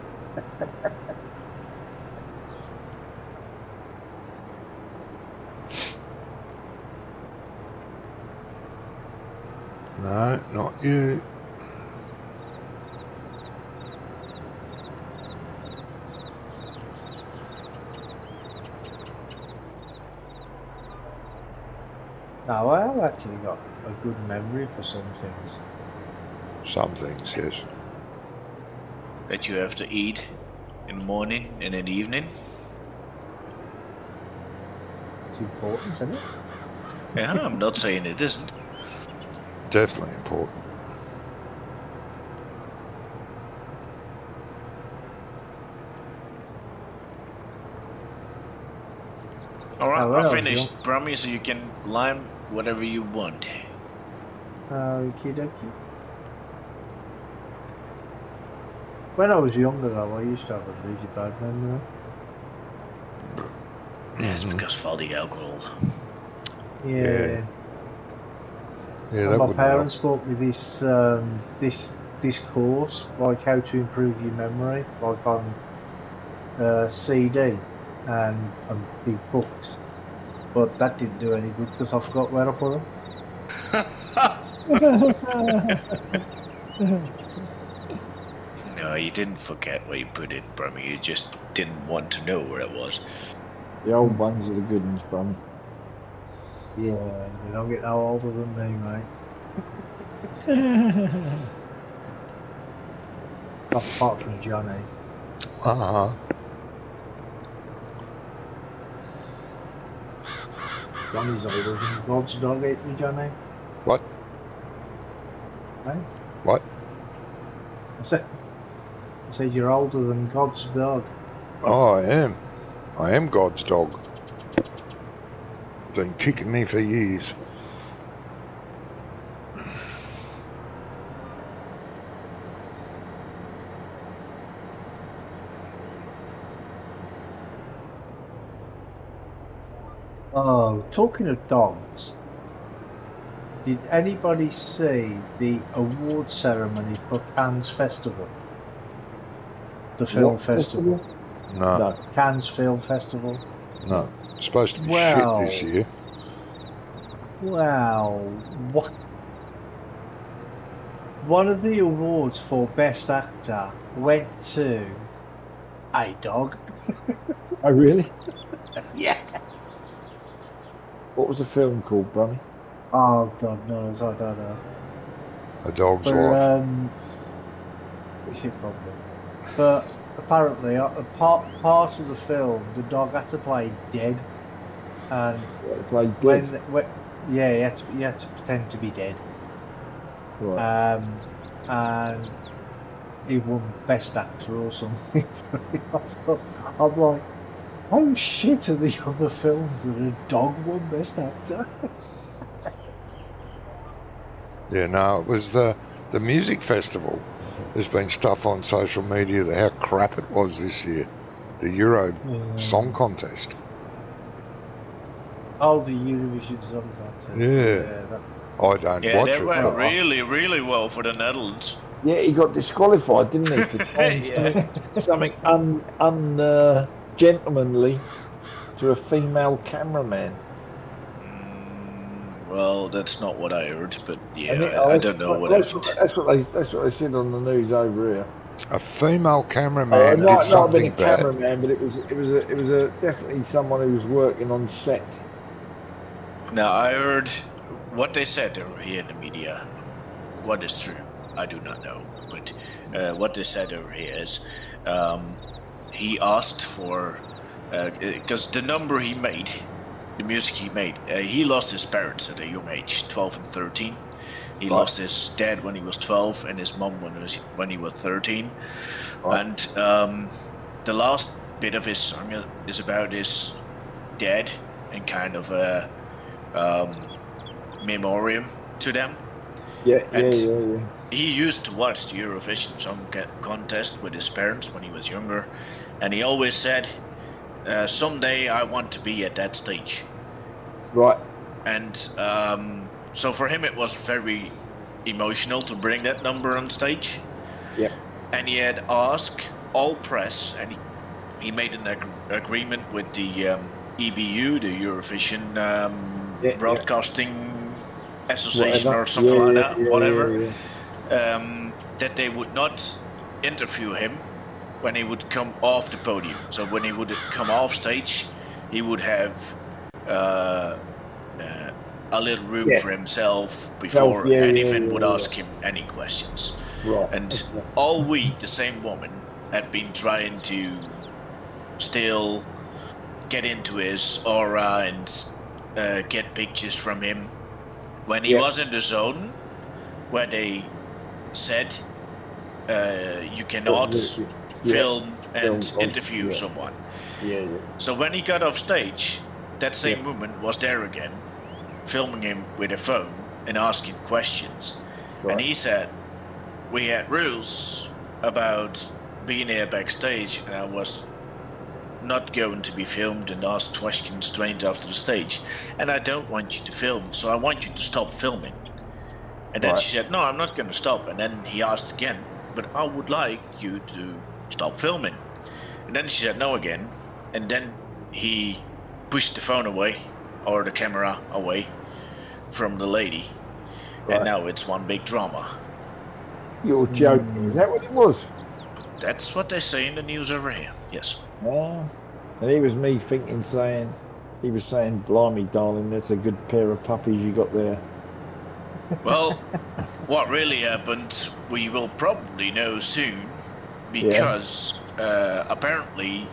No, not you. No, I have actually got a good memory for some things. Some things, yes. That you have to eat in the morning and in the evening? It's important, isn't it? Yeah, I'm not saying it isn't. Definitely important. Alright, Oh, well, I'll finish, yeah. Brummy, so you can lime whatever you want. Okie dokie. When I was younger, though, I used to have a really bad memory. It's because of all the alcohol. Yeah. Yeah, And that my wouldn't parents help. bought me this this course, like how to improve your memory, like on CD and big books. But that didn't do any good because I forgot where I put them. No, you didn't forget where you put it, Brummy. You just didn't want to know where it was. The old ones are the good ones, Brummy. Yeah, you don't get no older than me, mate. Apart from Johnny. Johnny's older than God's dog, ain't you, Johnny? What? Hey? What? I said you're older than God's dog. Oh, I am. I am God's dog. been kicking me for years. Oh, talking of dogs, did anybody see the award ceremony for Cannes Festival? The film What festival. No, No. Cannes Film Festival. no. It's supposed to be Well. shit this year. Wow. What? One of the awards for Best Actor went to a dog. Oh, really? Yeah. What was the film called, Brummy? Oh, God knows. I don't know. A dog's But, life. yeah, probably. But apparently, part of the film, the dog had to play dead. And It played dead. yeah, he had to pretend to be dead. Right. And he won Best Actor or something. I'm like, oh shit, are the other films that a dog won Best Actor? Yeah, no, it was the music festival. There's been stuff on social media that how crap it was this year. The Euro Song Contest. Oh, the Eurovision Song Contest. Yeah. I don't Yeah, watch that it. went But really, really well for the Netherlands. Yeah, he got disqualified, didn't he? For saying Yeah. something ungentlemanly to a female cameraman. Well, that's not what I heard, but yeah, And I don't know what happened. That's what they said on the news over here. a female cameraman did Not been something a bad. cameraman, but it was a definitely someone who was working on set. Now, I heard what they said over here in the media. What is true, I do not know. But what they said over here is he asked for, because the number he made, the music he made, he lost his parents at a young age, 12 and 13. He lost his dad when he was 12 and his mom when he was 13. Right. And the last bit of his song is about his dad and kind of a memoriam to them. Yeah. He used to watch the Eurovision Song Contest with his parents when he was younger, and he always said, someday I want to be at that stage. Right. And so for him it was very emotional to bring that number on stage. Yeah. And he had asked all press, and he made an agreement with the EBU, the Eurovision Broadcasting Association, or something like that, whatever. That they would not interview him when he would come off the podium. So when he would come off stage, he would have a little room for himself before anyone would ask him any questions. Right. And all week, the same woman had been trying to still get into his aura and get pictures from him. When he was in the zone where they said you cannot film and interview someone. So when he got off stage, that same woman was there again, filming him with a phone and asking questions. Right. And he said, we had rules about being there backstage, and I was not going to be filmed and asked questions straight after the stage. And I don't want you to film, so I want you to stop filming. And then she said, no, I'm not going to stop. And then he asked again, but I would like you to stop filming. And then she said no again. And then he pushed the phone away, or the camera away from the lady. And now it's one big drama. You're joking. Is that what it was? That's what they say in the news over here, yes. Yeah. And he was me thinking, he was saying, blimey, darling, that's a good pair of puppies you got there. Well, what really happened, we will probably know soon, because apparently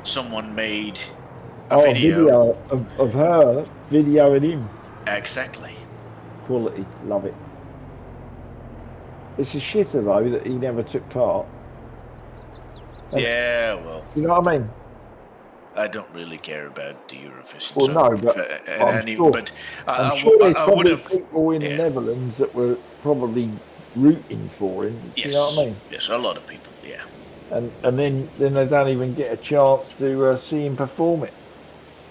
someone made a video of her videoing him. Exactly. Quality, love it. It's a shitter though that he never took part. Yeah, well. You know what I mean? I don't really care about the Eurovision. Well, so no, but I'm sure there's I would probably have. people in the Yeah. Netherlands that were probably rooting for him. Do Yes. you know what I mean? Yes, a lot of people. Yeah. And then they don't even get a chance to see him perform it.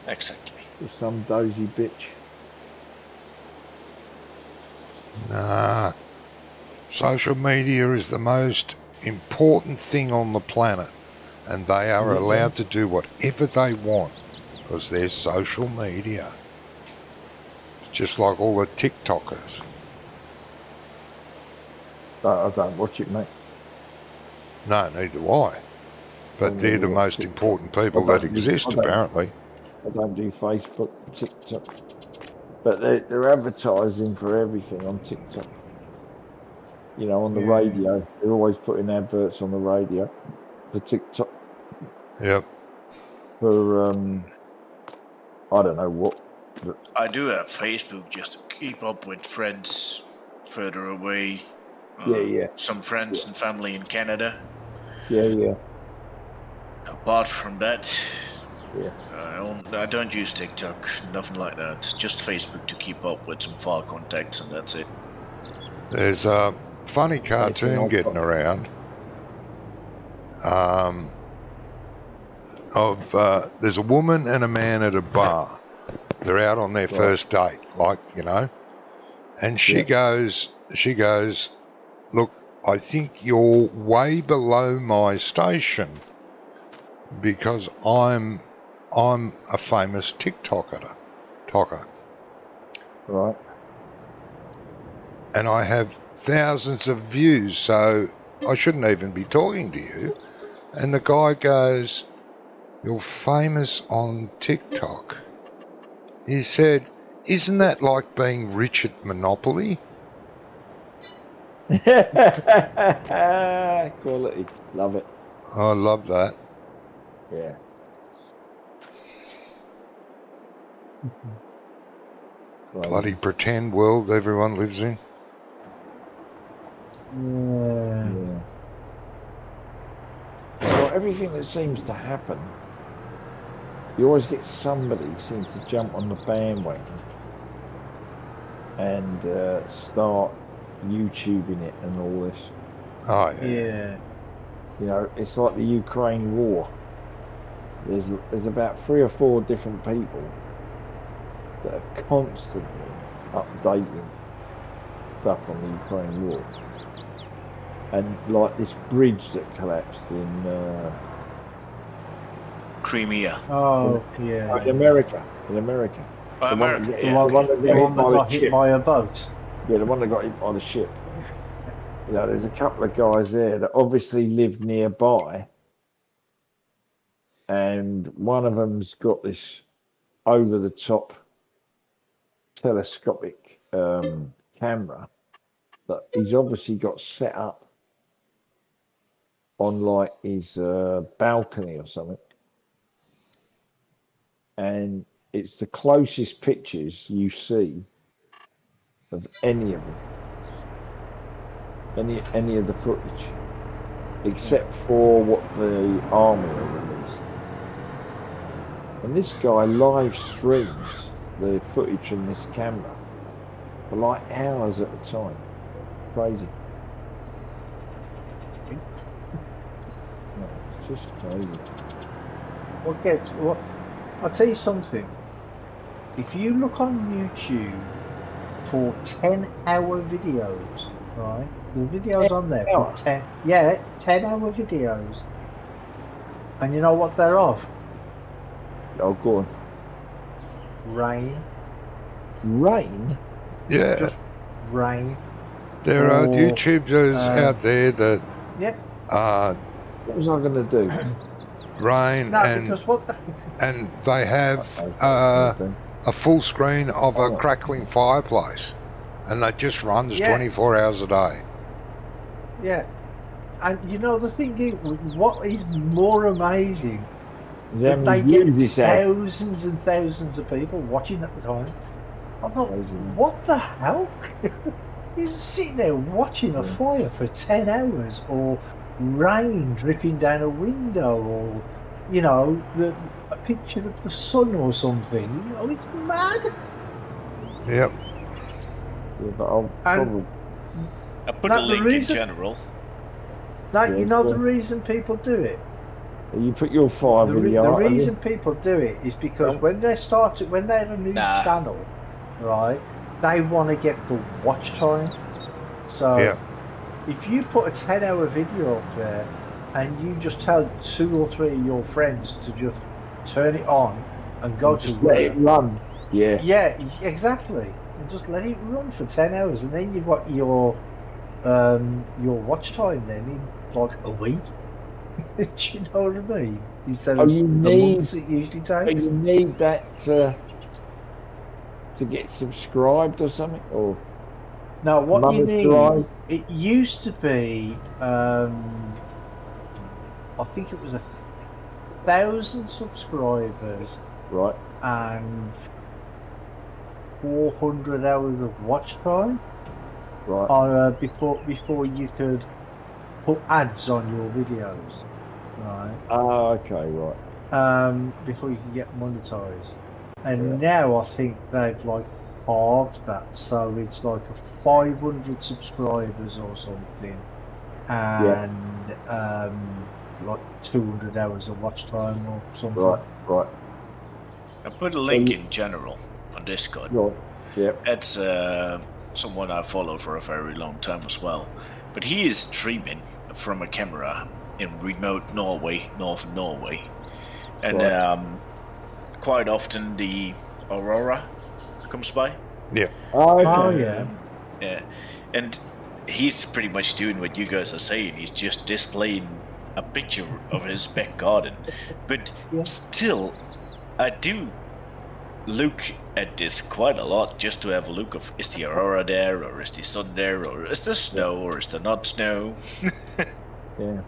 Exactly. With some dozy bitch. Nah. Social media is the most important thing on the planet, and they are allowed to do whatever they want because they're social media. It's just like all the TikTokers. I don't watch it, mate. No, neither do I. But they're the most important people that exist, apparently. I don't do Facebook, TikTok. But they're advertising for everything on TikTok. You know, on the radio. They're always putting adverts on the radio for TikTok. Yep. For, I don't know what. I do have Facebook just to keep up with friends further away. Some friends and family in Canada. Yeah. Apart from that, yeah, I don't use TikTok, nothing like that. Just Facebook to keep up with some far contacts, and that's it. There's a funny cartoon getting around there's a woman and a man at a bar. They're out on their first date, and she goes, look, I think you're way below my station because I'm a famous TikToker. Right. And I have thousands of views, so I shouldn't even be talking to you. And the guy goes, you're famous on TikTok. He said, isn't that like being rich at Monopoly? Quality. Love it. I love that. Yeah. Bloody pretend world everyone lives in. Yeah. Well, everything that seems to happen, you always get somebody who seems to jump on the bandwagon and start YouTubing it and all this. Oh, yeah. You know, it's like the Ukraine war. There's about 3 or 4 different people that are constantly updating stuff on the Ukraine war. And like this bridge that collapsed in Crimea. Oh, yeah. In America. Oh, The America. one that got hit by a boat. Yeah, the one that got hit by the ship. You know, there's a couple of guys there that obviously live nearby, and one of them's got this over-the-top telescopic camera that he's obviously got set up on like his balcony or something, and it's the closest pictures you see of any of them, any of the footage, except for what the army are releasing. And this guy live streams the footage from this camera for like hours at a time. Crazy. No, it's just crazy. I'll tell you something. If you look on YouTube for 10-hour videos, right? The videos on there for 10-hour videos. And you know what they're of? Oh, go on. Rain. Rain? Yeah. Just rain. There are YouTubers out there that what was I going to do? Rain and they have a full screen of a crackling fireplace, and that just runs 24 hours a day. Yeah, and you know the thing is, what is more amazing? That they get thousands and thousands of people watching at the time. I thought, what the hell? He's sitting there watching a fire for 10 hours, or rain dripping down a window, or picture of the sun or something. You know, it's mad. Yep. Yeah, but I'll probably. I put That a the link in reason- general. Like, Yeah, you know yeah. the reason people do it? You put your five The, in re- the the art, have you? reason people do it is because No. when they have a new Nah. channel, right, they want to get the watch time. So Yeah. if you put a 10-hour video up there and you just tell 2 or 3 of your friends to just turn it on and go to Just let it work, run. Yeah. yeah, exactly, and just let it run for 10 hours, and then you've got your watch time then in like a week. Do you know what I mean? Instead Oh, of you the need. months it usually Oh, takes. you need that to get subscribed or something, or Now, what you need, monetized. it used to be, I think it was 1,000 subscribers Right. and 400 hours of watch time Right. before you could put ads on your videos, right? Ah, okay. Right. Before you could get monetized. And Yeah. now I think they've like halved that, so it's like a 500 subscribers or something, and like 200 hours of watch time or something. Right. Right. I put a link you- in general on Discord. Right. Yeah. That's someone I follow for a very long time as well. But he is streaming from a camera in remote Norway, North Norway. And Right. quite often the Aurora comes by. Yeah. Oh, okay. Oh, yeah. Yeah. And he's pretty much doing what you guys are saying. He's just displaying a picture of his back garden. But Yeah. still, I do look at this quite a lot just to have a look of, is the aurora there, or is the sun there, or is there snow, or is there not snow? Yeah.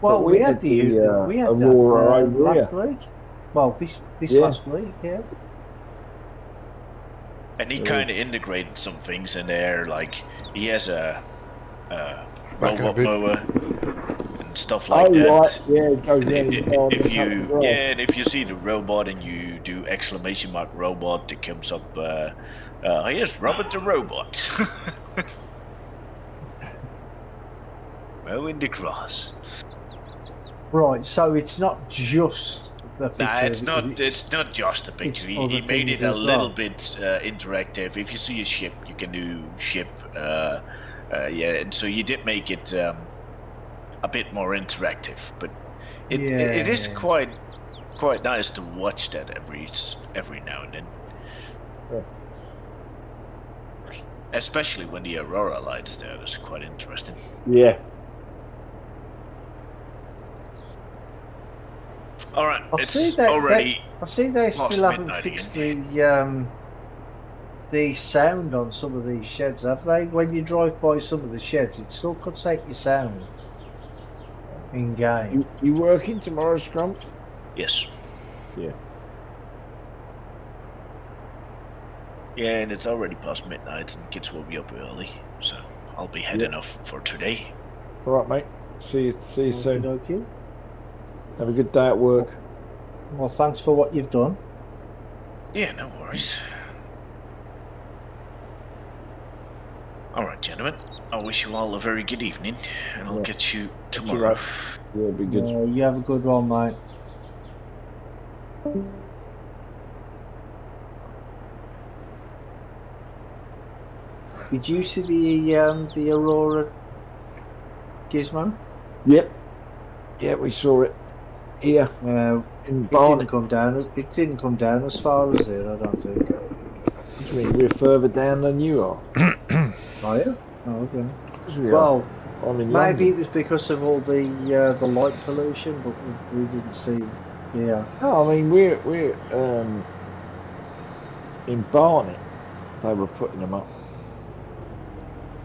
Well, But we had the Aurora that over last here. week. Well, this Yeah. last week, yeah. And he Yeah. kind of integrated some things in there, like he has a Back robot bit. mower and stuff like Oh, that. right. Yeah, it goes And down and down if and up you the grass. and if you see the robot and you do exclamation mark robot, it comes up. Here's Robert the robot. Mowing the grass. Right, so it's not just the picture. Nah, it's not. It's not just a picture. it's He other made things it a as little well. bit interactive. If you see a ship, you can do ship. Yeah, and so you did make it a bit more interactive, but it is Yeah. quite nice to watch that every now and then. Yeah. Especially when the aurora lights there. That's quite interesting. Yeah. All right, I it's see that already. I see they past still haven't midnight fixed the sound on some of these sheds, have they? When you drive by some of the sheds, it still could take your sound in game. You working tomorrow, Scrump? Yes. Yeah. Yeah, and it's already past midnight, and kids will be up early, so I'll be heading off for today. All right, mate. See you soon. Okay. Have a good day at work. Well, thanks for what you've done. Yeah, no worries. All right, gentlemen. I wish you all a very good evening, and I'll Yeah. get you Catch you tomorrow. later. Yeah, it'll be good. You have a good one, mate. Did you see the Aurora gizmo? Yep. Yeah, we saw it here in It Barnet. didn't come down. It didn't come down as far as it. I don't think. What do you mean? We're further down than you are. Are you? Oh, okay. 'Cause we are. Well, I'm in maybe it London. was because of all the light pollution, but we didn't see. Yeah. No, I mean we're in Barnet. They were putting them up,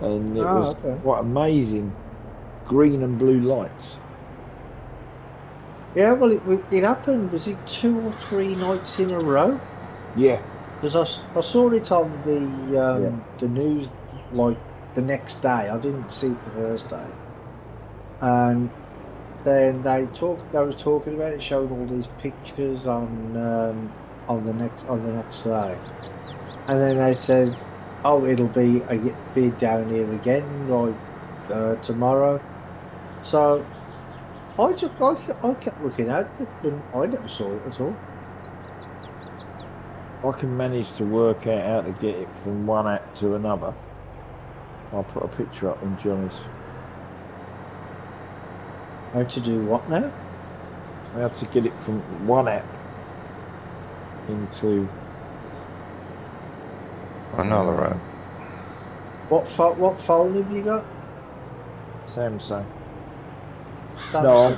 and it was okay. quite amazing. Green and blue lights. Yeah. Well, it happened. Was it 2 or 3 nights in a row? Yeah. Because I saw it on the news like the next day. I didn't see it the first day, and then they were talking about it, showing all these pictures on the next day, and then they said, "Oh, it'll be down here again, like tomorrow." So I kept looking at it, and I never saw it at all. I can manage to work out how to get it from one app to another. I'll put a picture up in Johnny's. How to do what now? How to get it from one app into Another app. What phone have you got? Samsung. Samsung. No,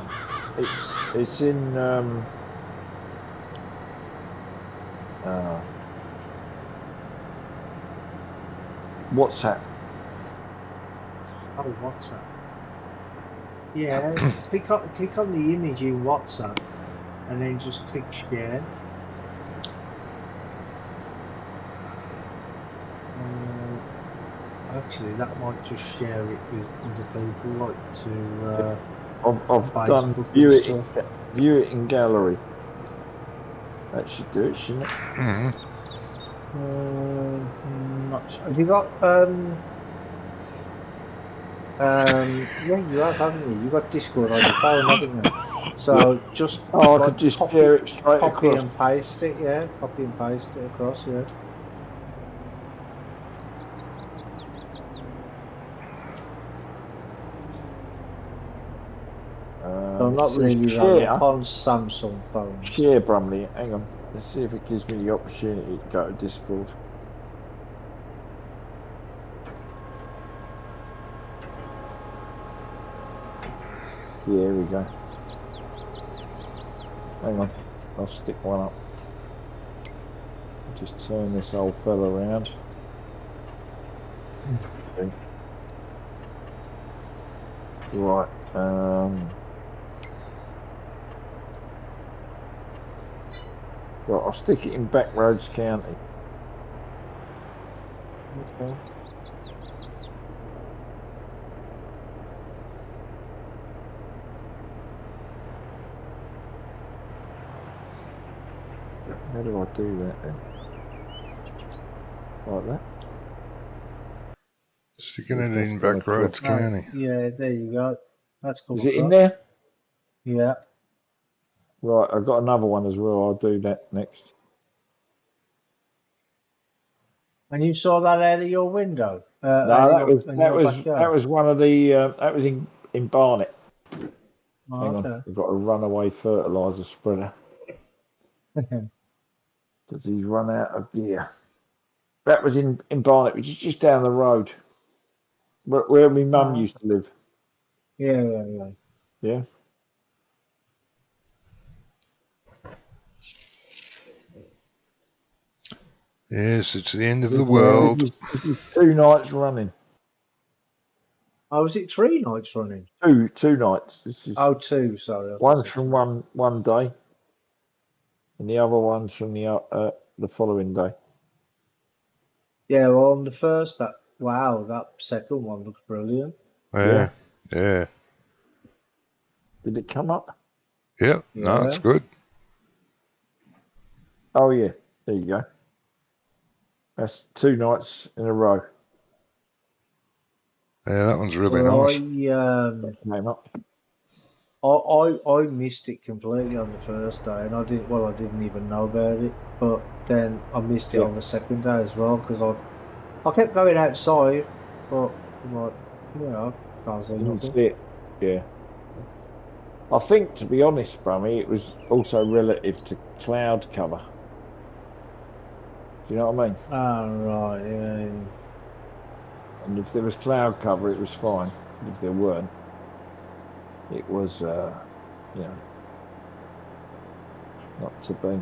it's in WhatsApp. Oh, WhatsApp. Yeah, click on the image in WhatsApp, and then just click share. Actually, that might just share it with other people, like to I've Facebook done and view it in gallery. That should do it, shouldn't it? Mm. Not sure. Have you got yeah, you have, haven't you? You've got Discord on your phone, haven't you? So just I could just share it straight copy across. and paste it, yeah. Copy and paste it across, yeah. So I'm not really running on Samsung phones. Share, Brumley. Hang on. Let's see if it gives me the opportunity to go to Discord. Yeah, here we go. Hang on. I'll stick one up. Just turn this old fella around. Okay. Right. Right, I'll stick it in Backroads County. Okay. How do I do that then? Like that? Sticking it in Backroads County. Yeah, there you go. That's cool. Is it in there? Yeah. Right, I've got another one as well. I'll do that next. And you saw that out of your window? No, that was one of the that was in Barnet. Oh, Hang on, okay. we've got a runaway fertiliser spreader because he's run out of gear. That was in Barnet, which is just down the road, where my mum used to live. Yeah. Yes, it's the end of the world. This is 2 nights running. Oh, was it 3 nights running? Two nights. This is 2. Sorry. One's from one day, and the other one's from the following day. Yeah, well, on the first, that second one looks brilliant. Yeah. Did it come up? Yeah. No, it's good. Oh yeah, there you go. That's 2 nights in a row. Yeah, that one's really nice. I missed it completely on the first day, and I didn't even know about it. But then I missed it on the second day as well because I kept going outside, but I'm like, I can't see nothing. See it. Yeah. I think, to be honest, Brummy, it was also relative to cloud cover. Do you know what I mean? Oh, right, yeah. And if there was cloud cover, it was fine. If there weren't, it was, not to be.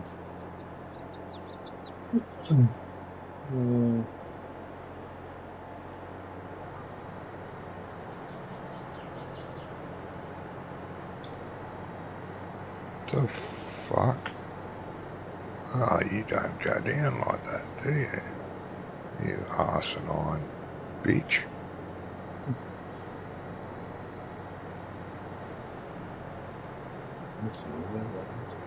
The fuck? Oh, you don't go down like that, do you? You asinine bitch. Let's see, where was it?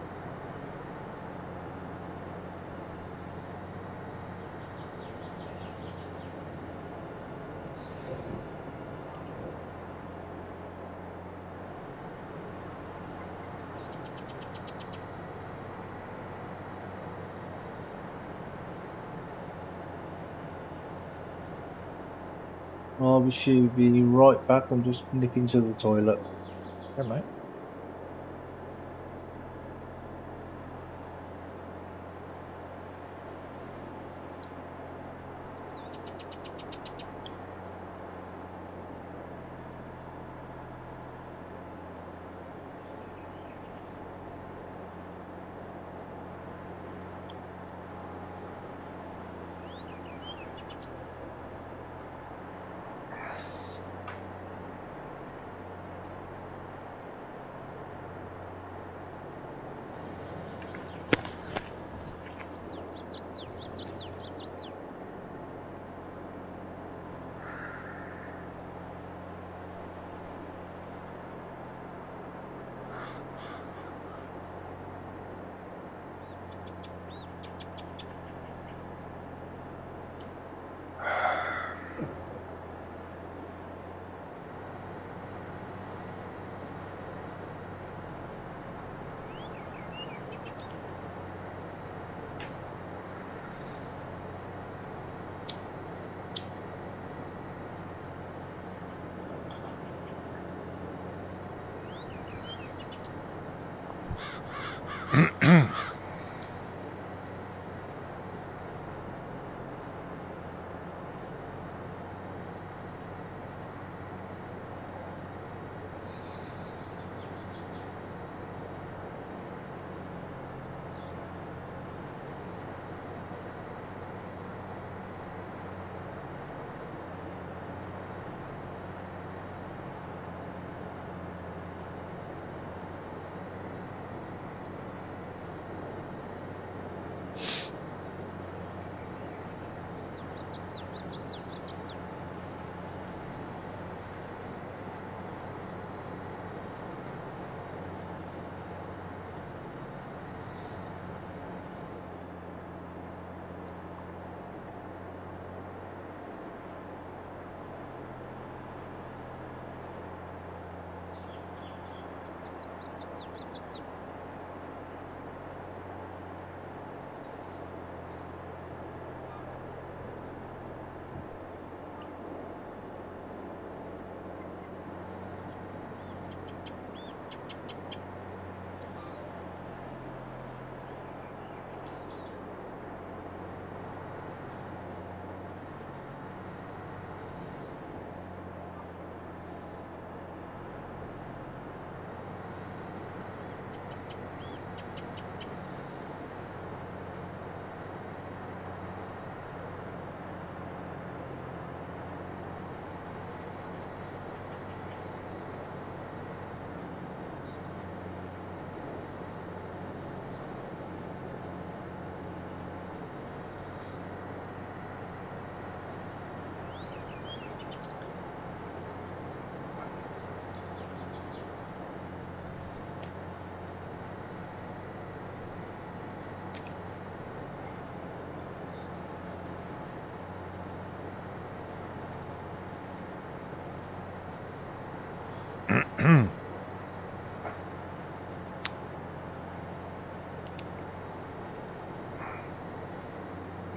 I should be right back. I'm just nipping to the toilet. Yeah, mate.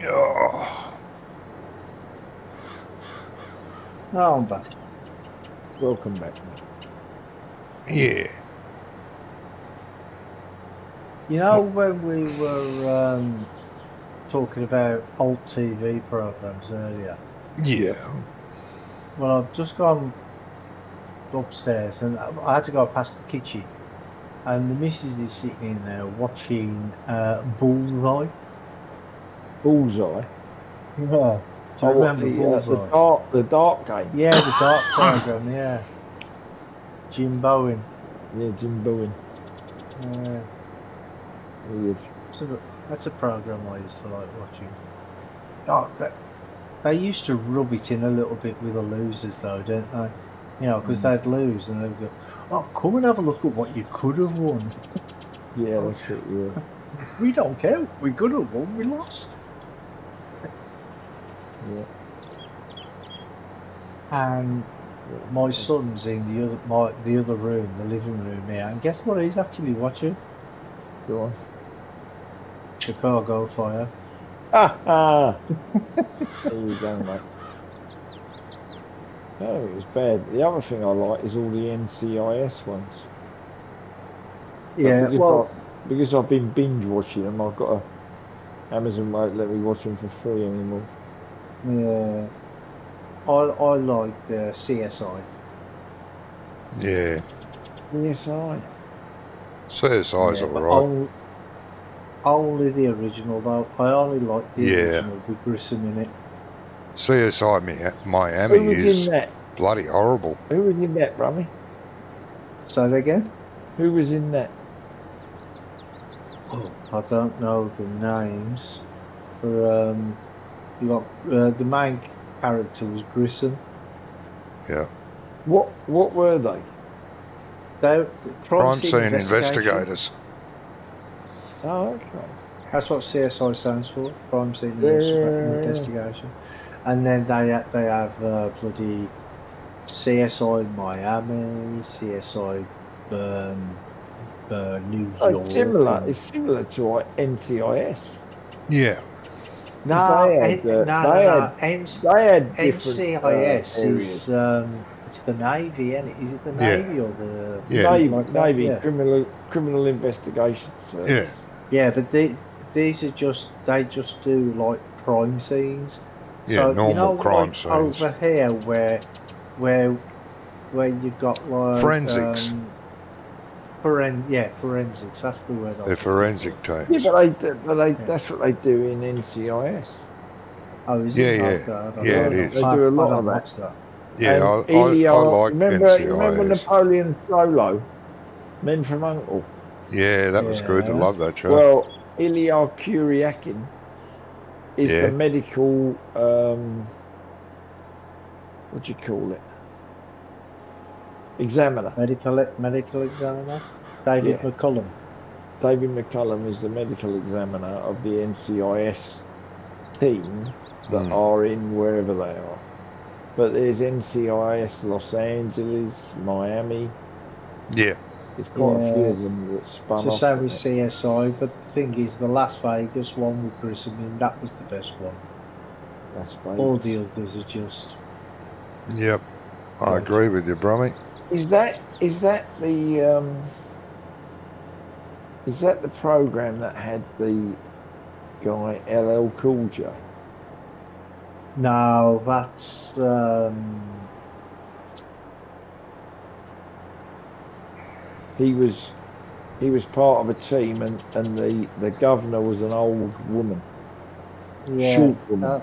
Oh, Oh, I'm back. Welcome back, mate. yeah. You know, when we were talking about old TV programs earlier, Yeah. well, I've just gone upstairs and I had to go past the kitchen, and the missus is sitting in there watching Bullseye. Bullseye. Yeah. Do you Oh, what remember the Bullseye? the dark game? Yeah, the dark program. Yeah, Jim Bowen. Yeah, Jim Bowen. Weird. That's a program I used to like watching. Oh, they used to rub it in a little bit with the losers, though, don't they? You know, because they'd lose and they'd go, "Oh, come and have a look at what you could have won." Yeah, that's it. Yeah. We don't care. We could have won. We lost. Yeah. And my son's in the other room, the living room here, and guess what? He's actually watching Go on. Chicago Fire. Ah. There you go, mate. No, it was bad. The other thing I like is all the NCIS ones. But Yeah, well, because I've been binge watching them, I've got Amazon won't let me watch them for free anymore. yeah, I like the CSI. Yeah. CSI. CSI's Yeah, all but right. only the original though. I only like the Yeah. original with Grissom in it. CSI Miami Who was is in that? bloody horrible. Who was in that, Rummy? Say that again. Who was in that? Oh, I don't know the names, but you got the main character was Grissom. Yeah. What were they? They Crime scene investigators. Oh, okay. That's what CSI stands for, crime scene Yeah. investigation. And then they have bloody CSI Miami, CSI New Oh, York. it's similar to like NCIS. Yeah. No, They had different NCIS areas. is it's the Navy, isn't it? Is it the Yeah. Navy or the Yeah. like that? Navy Yeah. criminal investigation service. Yeah. Yeah, but these are they just do like crime scenes. Yeah, So normal you know, crime like scenes. over here where you've got like Forensics. forensics. That's the word. They're forensic teams. Yeah, that's what they do in NCIS. Oh, is Yeah, it? yeah. Okay, I don't Yeah, know. it is. They do a lot I of don't that. watch that. Yeah, And I like remember NCIS. Napoleon Solo, Men from U.N.C.L.E. Yeah, that was good. I Yeah. love that show. Well, Ilya Kuryakin is Yeah. the medical what do you call it? Examiner. Medical examiner. David Yeah. McCullum. David McCullum is the medical examiner of the NCIS team that are in wherever they are. But there's NCIS Los Angeles, Miami. Yeah. There's quite a few of them that spun So off. say with CSI, but the thing is, the Las Vegas one with Grissom in, that was the best one. Las Vegas. All the others are just. Yep. I agree with you, Brummy. Is that the program that had the guy LL Cool J? No, that's He was part of a team, and the governor was an old woman, short woman,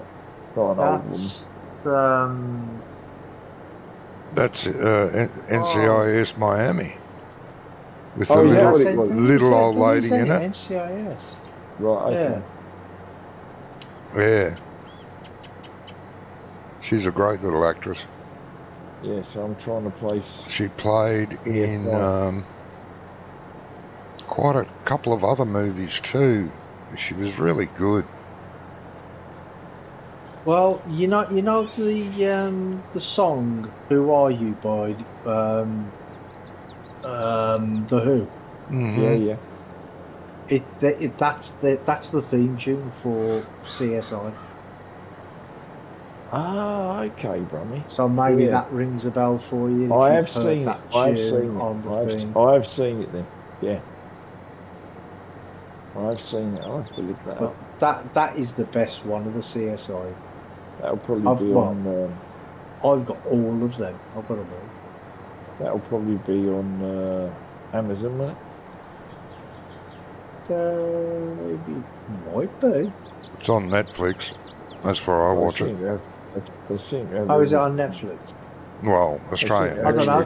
not an old woman. That's NCIS Miami with the Oh, little old lady in it. NCIS. Right. Okay. Yeah. She's a great little actress. Yeah. So I'm trying to place. She played in quite a couple of other movies too. She was really good. Well, you know the song "Who Are You" by the Who. Mm-hmm. Yeah. That's the theme tune for CSI. Ah, okay, Brummy. So maybe that rings a bell for you. I have seen it. I've seen it then. Yeah. I've seen it. I'll have to look that up. That is the best one of the CSI. That'll probably be on. I've got all of them. I've got them all. That'll probably be on Amazon, won't it? Maybe might be. It's on Netflix. That's where I watch it. Oh, is it on Netflix? Well, Australian. I don't know,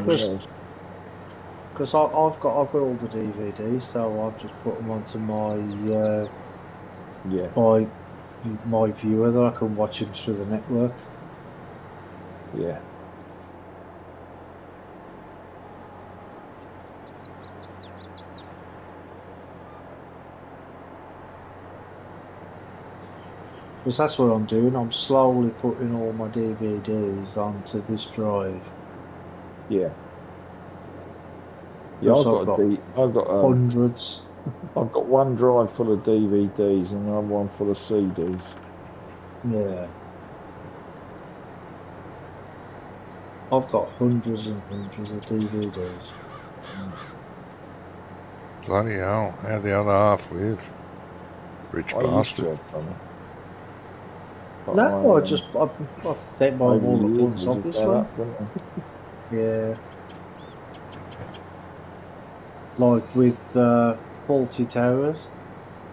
because I've got all the DVDs, so I've just put them onto my my viewer that I can watch them through the network. Yeah. Because that's what I'm doing. I'm slowly putting all my DVDs onto this drive. Yeah. Yeah, Because I've got hundreds. I've got one drive full of DVDs and another one full of CDs. Yeah. I've got hundreds and hundreds of DVDs. Bloody hell, how the other half live. Rich I used to bastard. have some. But No, I take my them over the all at years, once, they just add obviously. up, don't Yeah. Like with Faulty Towers.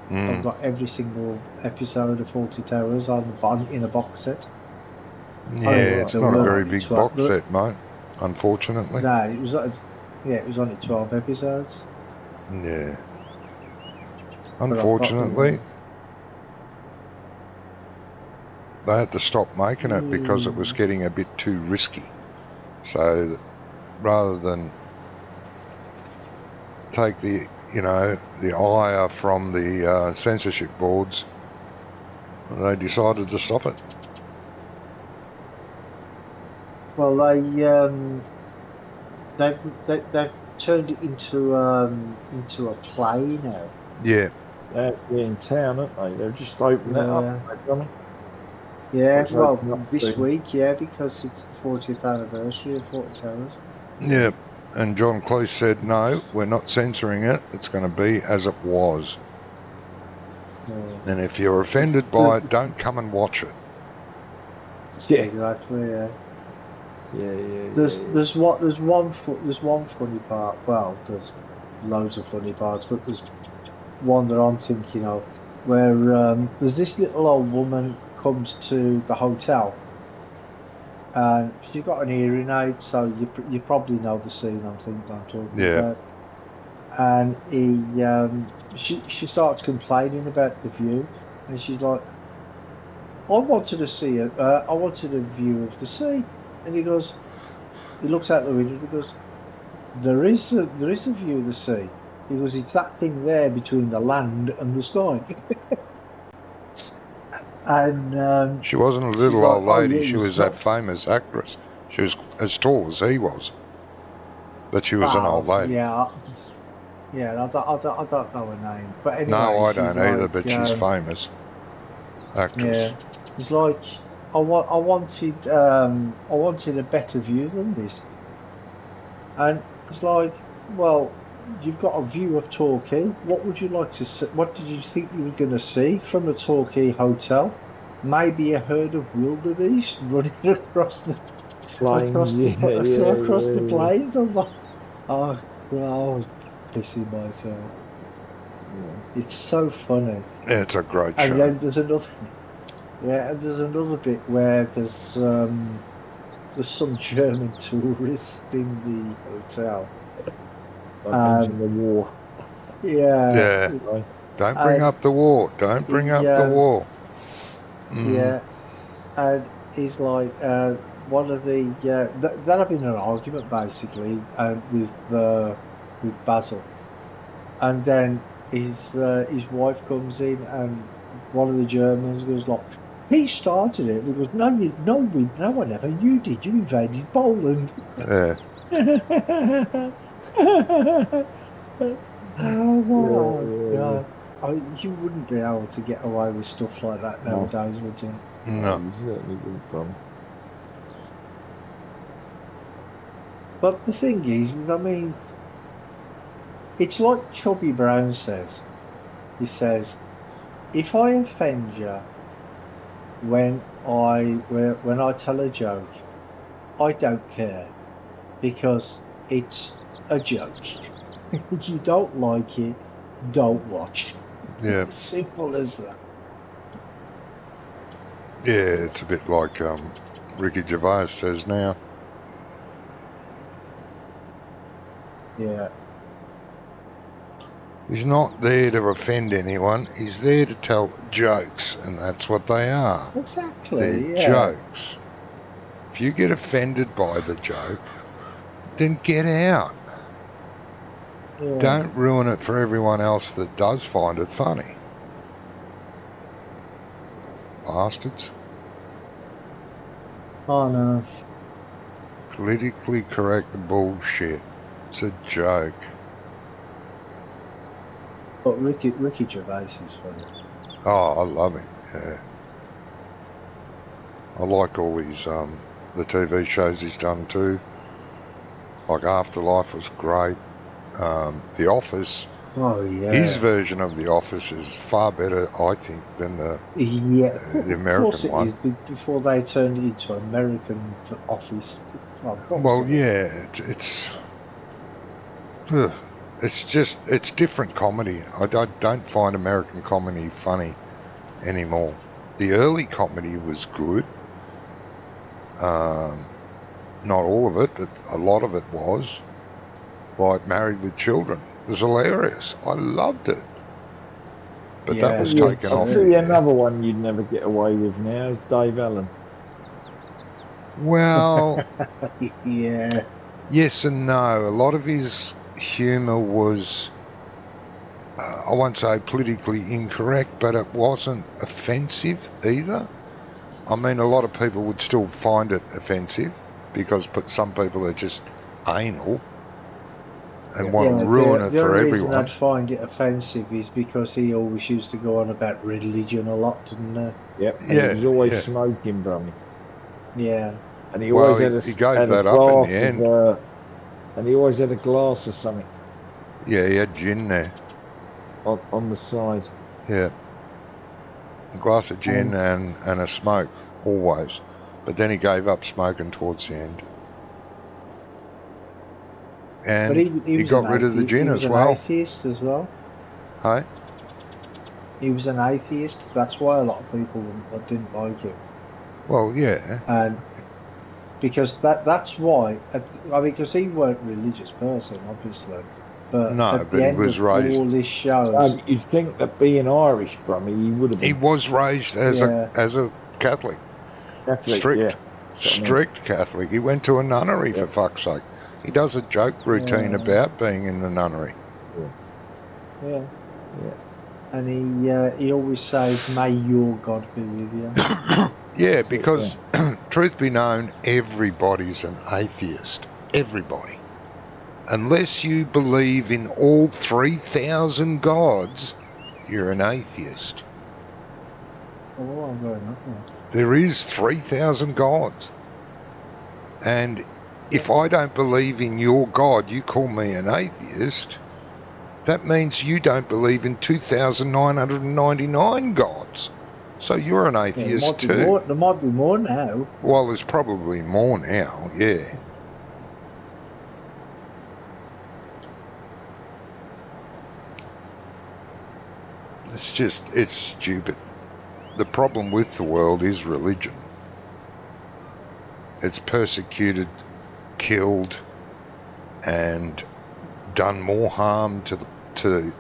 I've got every single episode of Faulty Towers in a box set. Yeah, I Oh, think it's there not a were very only big 12. box set, mate, unfortunately. No, it was only 12 episodes. Yeah. But I've got them Unfortunately, all. they had to stop making it because it was getting a bit too risky. So that rather than take the ire from the censorship boards, they decided to stop it. Well, they've turned it into a play now. Yeah. They're in town, aren't they? They've just opened that up, haven't they? Yeah, It's well, opened up this soon. week, yeah, because it's the 40th anniversary of Faulty Towers. Yeah. And John Cleese said, no, we're not censoring it. It's going to be as it was. Yeah. And if you're offended by it, don't come and watch it. Yeah. Exactly. Yeah. Yeah. There's one funny part. Well, there's loads of funny parts, but there's one that I'm thinking of where there's this little old woman comes to the hotel, and she's got an hearing aid, so you probably know the scene I'm talking about. And she starts complaining about the view, and she's like, I wanted a view of the sea. And he looks out the window and he goes, there is a view of the sea. He goes, it's that thing there between the land and the sky. And She wasn't a little like, old lady. yeah, She it's was not... that famous actress. She was as tall as he was. But she was an old lady. Yeah, I don't know her name. But anyway, No, I don't either, like, but she's famous actress. Yeah. It's like, I wanted a better view than this. And it's like, well, you've got a view of Torquay. What would you like to see? What did you think you were going to see from a Torquay hotel? Maybe a herd of wildebeest running across the Plains, across the plains. I was like, I was pissing myself. Yeah. It's so funny. Yeah, it's a great and show. Then there's another. Yeah, and there's another bit where there's some German tourists in the hotel. Mention the war. Yeah. Don't bring up the war. Don't bring up the war. Yeah. And he's like, one of the they're having an argument basically with Basil, and then his wife comes in, and one of the Germans goes like, he started it. And he goes, no one ever. You did. You invaded Poland. Yeah. Oh my God. You wouldn't be able to get away with stuff like that nowadays, would you? No. You certainly wouldn't come. But the thing is, I mean, it's like Chubby Brown says. He says, if I offend you when I tell a joke, I don't care, because it's a joke. If you don't like it, don't watch. Yeah. Simple as that. Yeah, it's a bit like Ricky Gervais says now. Yeah. He's not there to offend anyone. He's there to tell jokes, and that's what they are. Exactly. They're jokes. If you get offended by the joke, then get out. Yeah. Don't ruin it for everyone else that does find it funny. bastards. Oh no. Politically correct bullshit. It's a joke. But Ricky Gervais is funny. Oh, I love him, yeah. I like all his, the TV shows he's done too. Like Afterlife was great. The Office, Oh yeah. his version of The Office is far better, I think, than the the American one. Of course it is. Before they turned it into American Office. Well, yeah, it's different comedy. I don't find American comedy funny anymore. The early comedy was good. Not all of it, but a lot of it was. Like Married with Children. It was hilarious. I loved it. But that was taken I'll off tell the you air. another one you'd never get away with now is Dave Allen. Well, yeah. yes and no. A lot of his humour was, I won't say politically incorrect, but it wasn't offensive either. I mean, a lot of people would still find it offensive because some people are just anal and want to ruin it the for only reason everyone. I'd find it offensive is because he always used to go on about religion a lot, didn't he? Yep. And Yeah, he was always yeah. smoking, Brummy. Yeah. And he Well, always he gave had a that up in glass the end. of, and he always had a glass of something Yeah, he had gin there. on the side. Yeah. A glass of gin and a smoke, always. But then he gave up smoking towards the end. And But he got rid of the gin as well. He was an atheist as well. Hey? He was an atheist. That's why a lot of people didn't like him. Well, yeah. And because that's why, I mean, because he weren't a religious person, obviously. But No, at but the he end was of raised. all his shows, You'd think that being Irish, Brummy, he would have been. He was raised as a Catholic. Catholic, Strict. yeah. Strict Catholic. He went to a nunnery, for fuck's sake. He does a joke routine about being in the nunnery. Yeah. And he always says, "May your God be with you." Yeah, because truth be known, everybody's an atheist. Everybody. Unless you believe in all 3,000 gods, you're an atheist. Oh, I'm going up now. There is 3,000 gods. And if I don't believe in your God, you call me an atheist, that means you don't believe in 2,999 gods. So you're an atheist too. There might be more now. Well, there's probably more now, yeah. It's stupid. The problem with the world is religion. It's persecuted, killed, and done more harm to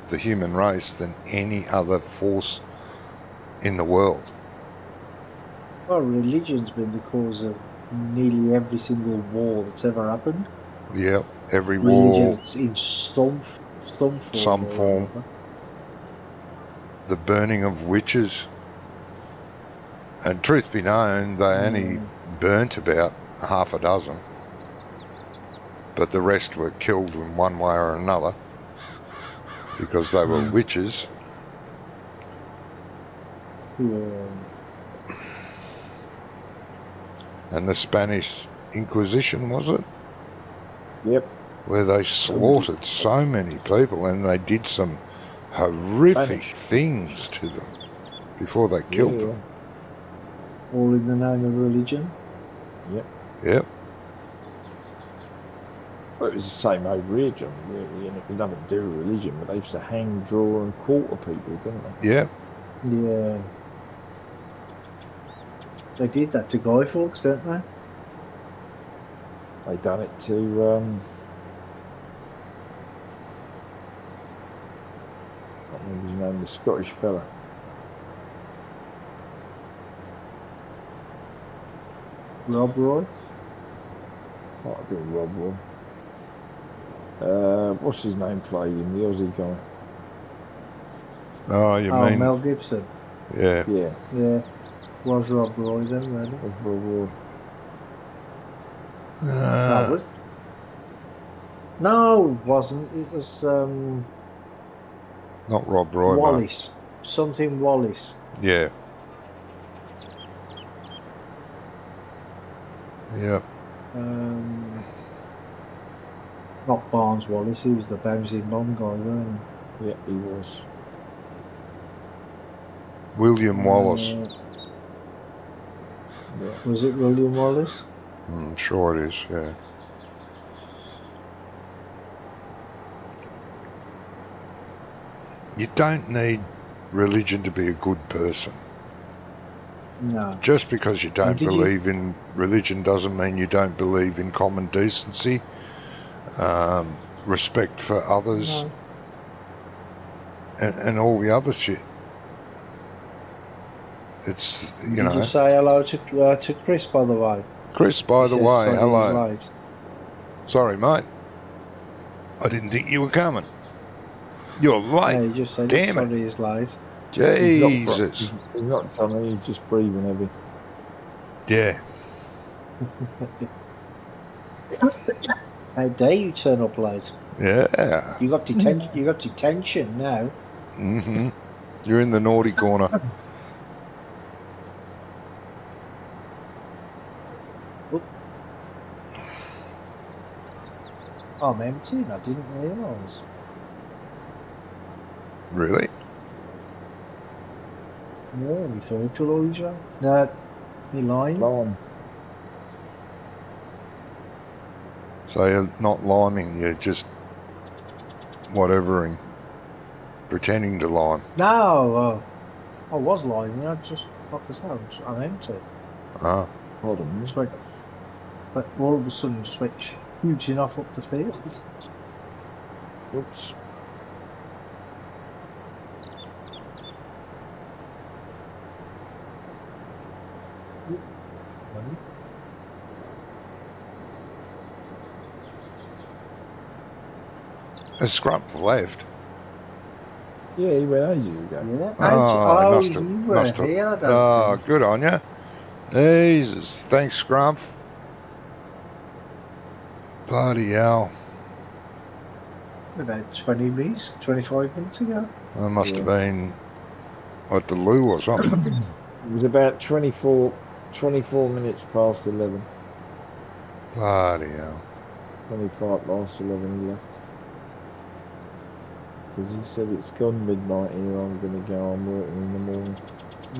the human race than any other force in the world. Well, religion's been the cause of nearly every single war that's ever happened. Yeah, every war. Religion in some form. The burning of witches. And truth be known, they only burnt about half a dozen. But the rest were killed in one way or another because they were witches. Yeah. And the Spanish Inquisition, was it? Yep. Where they slaughtered so many people and they did some horrific things to them before they killed them. All in the name of religion? Yep. Well, it was the same over here, John, really, and it had nothing to do with religion, but they used to hang, draw, and quarter people, didn't they? Yep. Yeah. They did that to Guy Fawkes, don't they? They done it to I can't remember his name, the Scottish fella. Rob Roy? Might have been Rob Roy. What's his name played him, the Aussie guy? Oh, you mean... Mel Gibson. Yeah. Yeah. Yeah. Was Rob Roy then, really? Of reward. No, was, no, it wasn't. It was not Rob Roy, mate. Wallace. Something Wallace. Yeah. Yeah. Not Barnes Wallace. He was the bouncing bomb guy, weren't Yeah, he was. William he? Wallace. Yeah. Was it William Wallace? I'm sure it is, yeah. You don't need religion to be a good person. No. Just because you don't did you- believe in religion doesn't mean you don't believe in common decency, respect for others, No. and all the other shit. It's, you Did know. you say hello to Chris, by the way? Chris, by He the says way, sorry he's hello. late. Sorry, mate. I didn't think you were coming. You're late. Yeah, he just said Damn it. sorry he's late. Jesus. He's not coming, he's just breathing heavy. Yeah. How dare you turn up late? Yeah. You got detention. You got detention now. Mm-hmm. You're in the naughty corner. I'm empty. I didn't realise. Really? Yeah, we fertiliser. No, you lying. Lime. So you're not liming, you're just whatevering. Pretending to lime. No, I was lying. I just, like I said, I'm empty. Ah. Hold on. Just went, but all of a sudden, just went shooting off up the field. Oops. A scrump left. Yeah, he went ages ago. Yeah. Oh, Oh, must have. you were Must have. here, I don't Oh, think. good on you. Jesus. Thanks, Scrump. Bloody hell. About 20 minutes, 25 minutes ago. I must have been at the loo or something. It was about 24 minutes past 11. Bloody hell. 25 past 11 he left. Because he said it's gone midnight here, I'm going to go on working in the morning.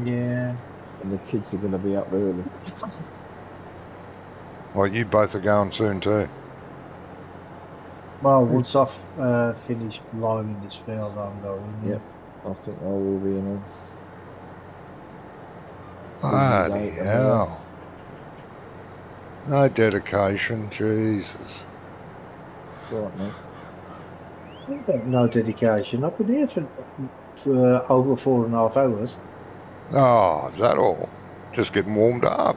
Yeah. And the kids are going to be up early. Well, you both are going soon too. Well, once I've finished liming this field, I'm going. Yep. I think I will be in Bloody late, hell. No dedication, Jesus. Right, mate. No dedication. I've been here for over 4.5 hours. Oh, is that all? Just getting warmed up.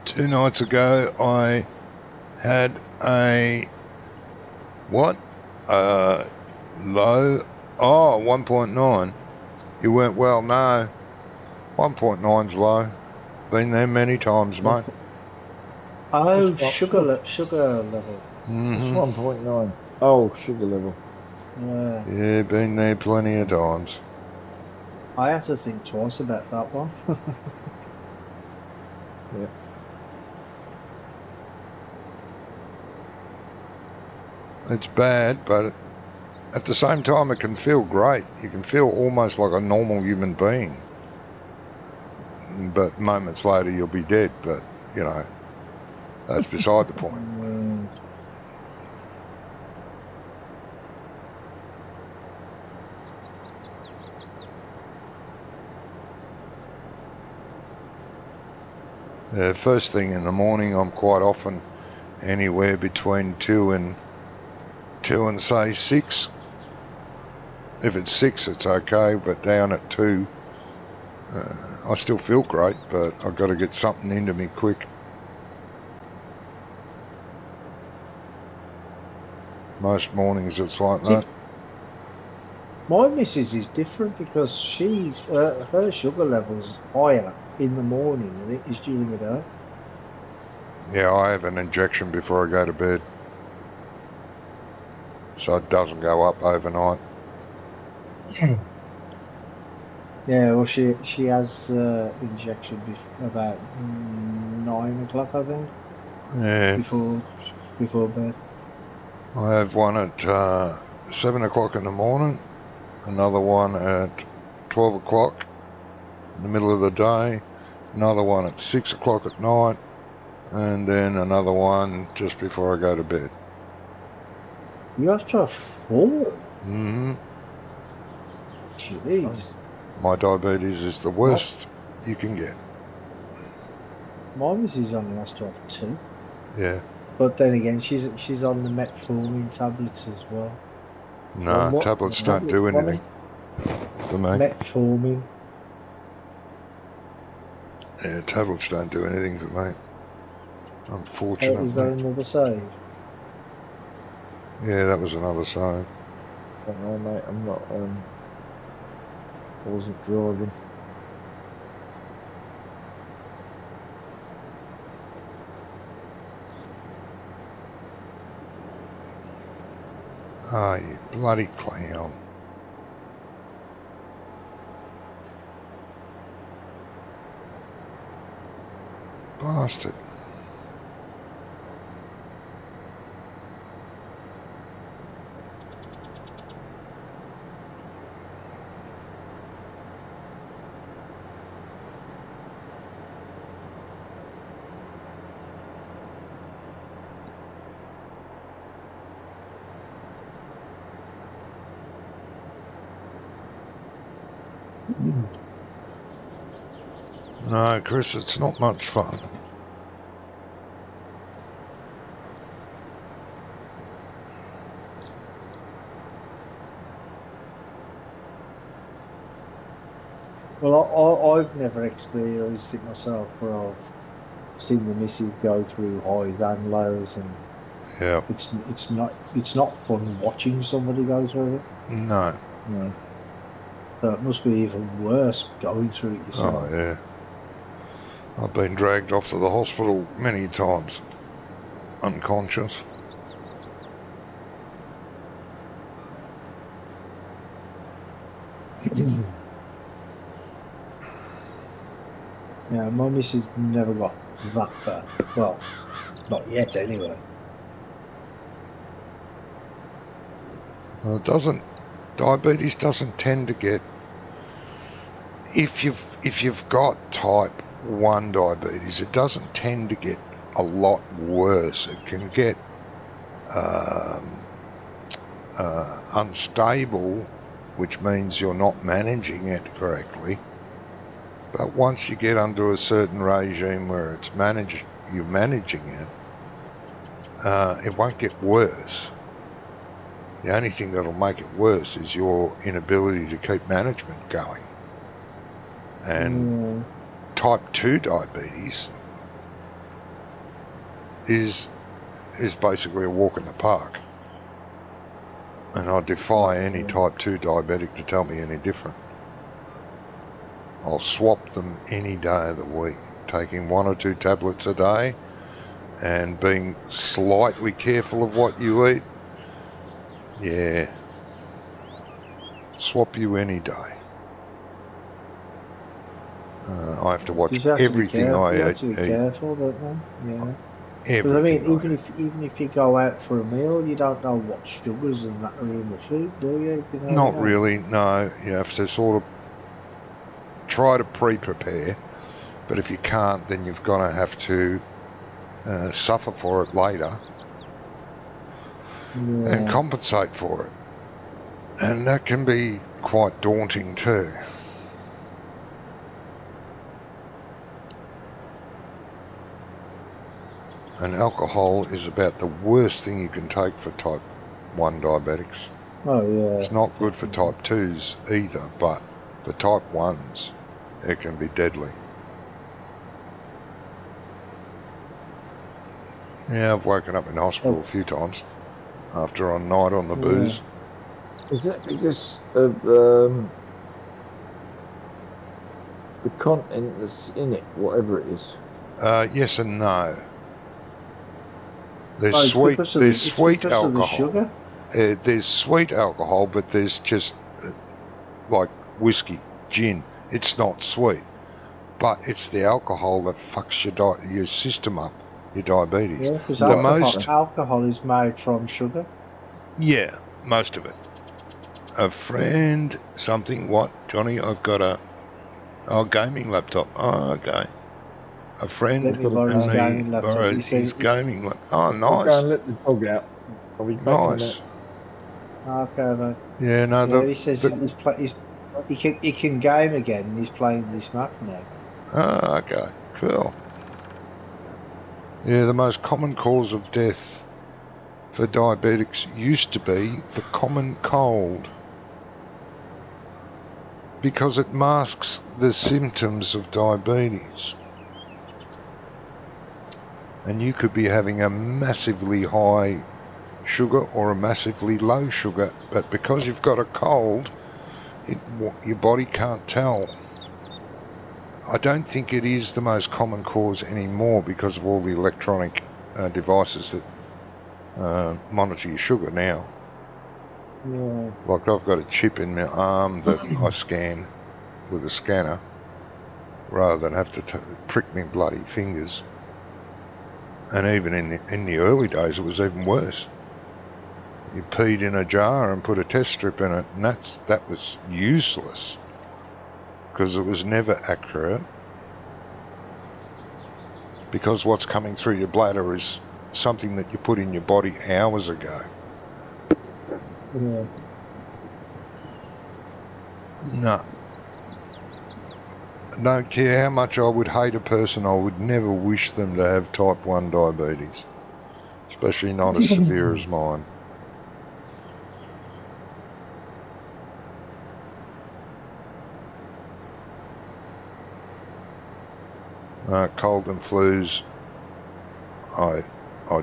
Two nights ago, I had a what? Low. Oh, 1.9. You weren't well, no. 1.9's low. Been there many times, mate. Oh, It's not- sugar level. Mm-hmm. It's 1.9. Oh, sugar level. Yeah. Yeah, been there plenty of times. I had to think twice about that one. Yeah. It's bad, but at the same time, it can feel great. You can feel almost like a normal human being. But moments later, you'll be dead. But, you know, that's beside the point. First thing in the morning, I'm quite often anywhere between 2 and say 6. If it's 6, it's okay, but down at 2, I still feel great, but I've got to get something into me quick. Most mornings it's like See, that. my missus is different because she's her sugar level's higher in the morning than it is during the day. Yeah, I have an injection before I go to bed, so it doesn't go up overnight. Yeah, well, she has injection about 9 o'clock, I think, Yeah, before bed. I have one at 7 o'clock in the morning, another one at 12 o'clock in the middle of the day, another one at 6 o'clock at night, and then another one just before I go to bed. You have to have 4. Hmm. Jeez, My diabetes is the worst you can get. my missus only has to have 2. Yeah. But then again, she's on the metformin tablets as well. No, What tablets don't tablet? do anything for me. Metformin. Yeah, tablets don't do anything for me. Is that Unfortunately. another save? Yeah, that was another sign. Don't know, mate. I'm not. I wasn't driving. Ah, you bloody clown. Bastard. No, Chris, it's not much fun. Well, I've never experienced it myself, but I've seen the missus go through highs and lows, and Yeah. it's not fun watching somebody go through it. No. No. So it must be even worse going through it yourself. Oh, yeah. I've been dragged off to the hospital many times. Unconscious. Yeah, my missus never got that bad. Well, not yet anyway. Diabetes doesn't tend to get, if you've got type 1 diabetes, it doesn't tend to get a lot worse. It can get unstable, which means you're not managing it correctly. But once you get under a certain regime where you're managing it, it won't get worse. The only thing that'll make it worse is your inability to keep management going. And type 2 diabetes is basically a walk in the park. And I defy any type 2 diabetic to tell me any different. I'll swap them any day of the week, taking 1 or 2 tablets a day and being slightly careful of what you eat. Yeah. Swap you any day. I have to watch everything I eat. You have to be careful, don't you? Yeah. Everything. But I mean, even if you go out for a meal, you don't know what sugars and that are in the food, do you? Not really. No, you have to sort of try to pre-prepare. But if you can't, then you've got to have to suffer for it later and compensate for it. And that can be quite daunting too. And alcohol is about the worst thing you can take for type 1 diabetics. Oh, yeah. It's not good for type 2s either, but for type 1s, it can be deadly. Yeah, I've woken up in hospital a few times. after a night on the booze. Is that because of the content that's in it, whatever it is? Yes and no. Oh, There's sweet. There's sweet because of the alcohol. sugar. There's sweet alcohol, but there's just like whiskey, gin. It's not sweet, but it's the alcohol that fucks your system up, your diabetes. Yeah, because The alcohol is made from sugar. Yeah, most of it. A friend, something, what, Johnny? I've got a gaming laptop. Oh, okay. A friend Let me borrow his gaming laptop. borrowed He said his gaming laptop. Oh, I'll go nice. and let the dog out. I'll be back in a Nice. minute. okay, mate. Yeah, no, Yeah, he says he can game again, and he's playing this map now. Oh, okay, cool. Yeah, the most common cause of death for diabetics used to be the common cold, because it masks the symptoms of diabetes. And you could be having a massively high sugar or a massively low sugar, but because you've got a cold, your body can't tell. I don't think it is the most common cause anymore because of all the electronic devices that monitor your sugar now. Yeah. Like I've got a chip in my arm that I scan with a scanner rather than have to prick me bloody fingers. And even in the early days, it was even worse. You peed in a jar and put a test strip in it, and that was useless because it was never accurate. Because what's coming through your bladder is something that you put in your body hours ago. Yeah. No. I don't care how much I would hate a person, I would never wish them to have type 1 diabetes, especially not as severe as mine. Cold and flus, I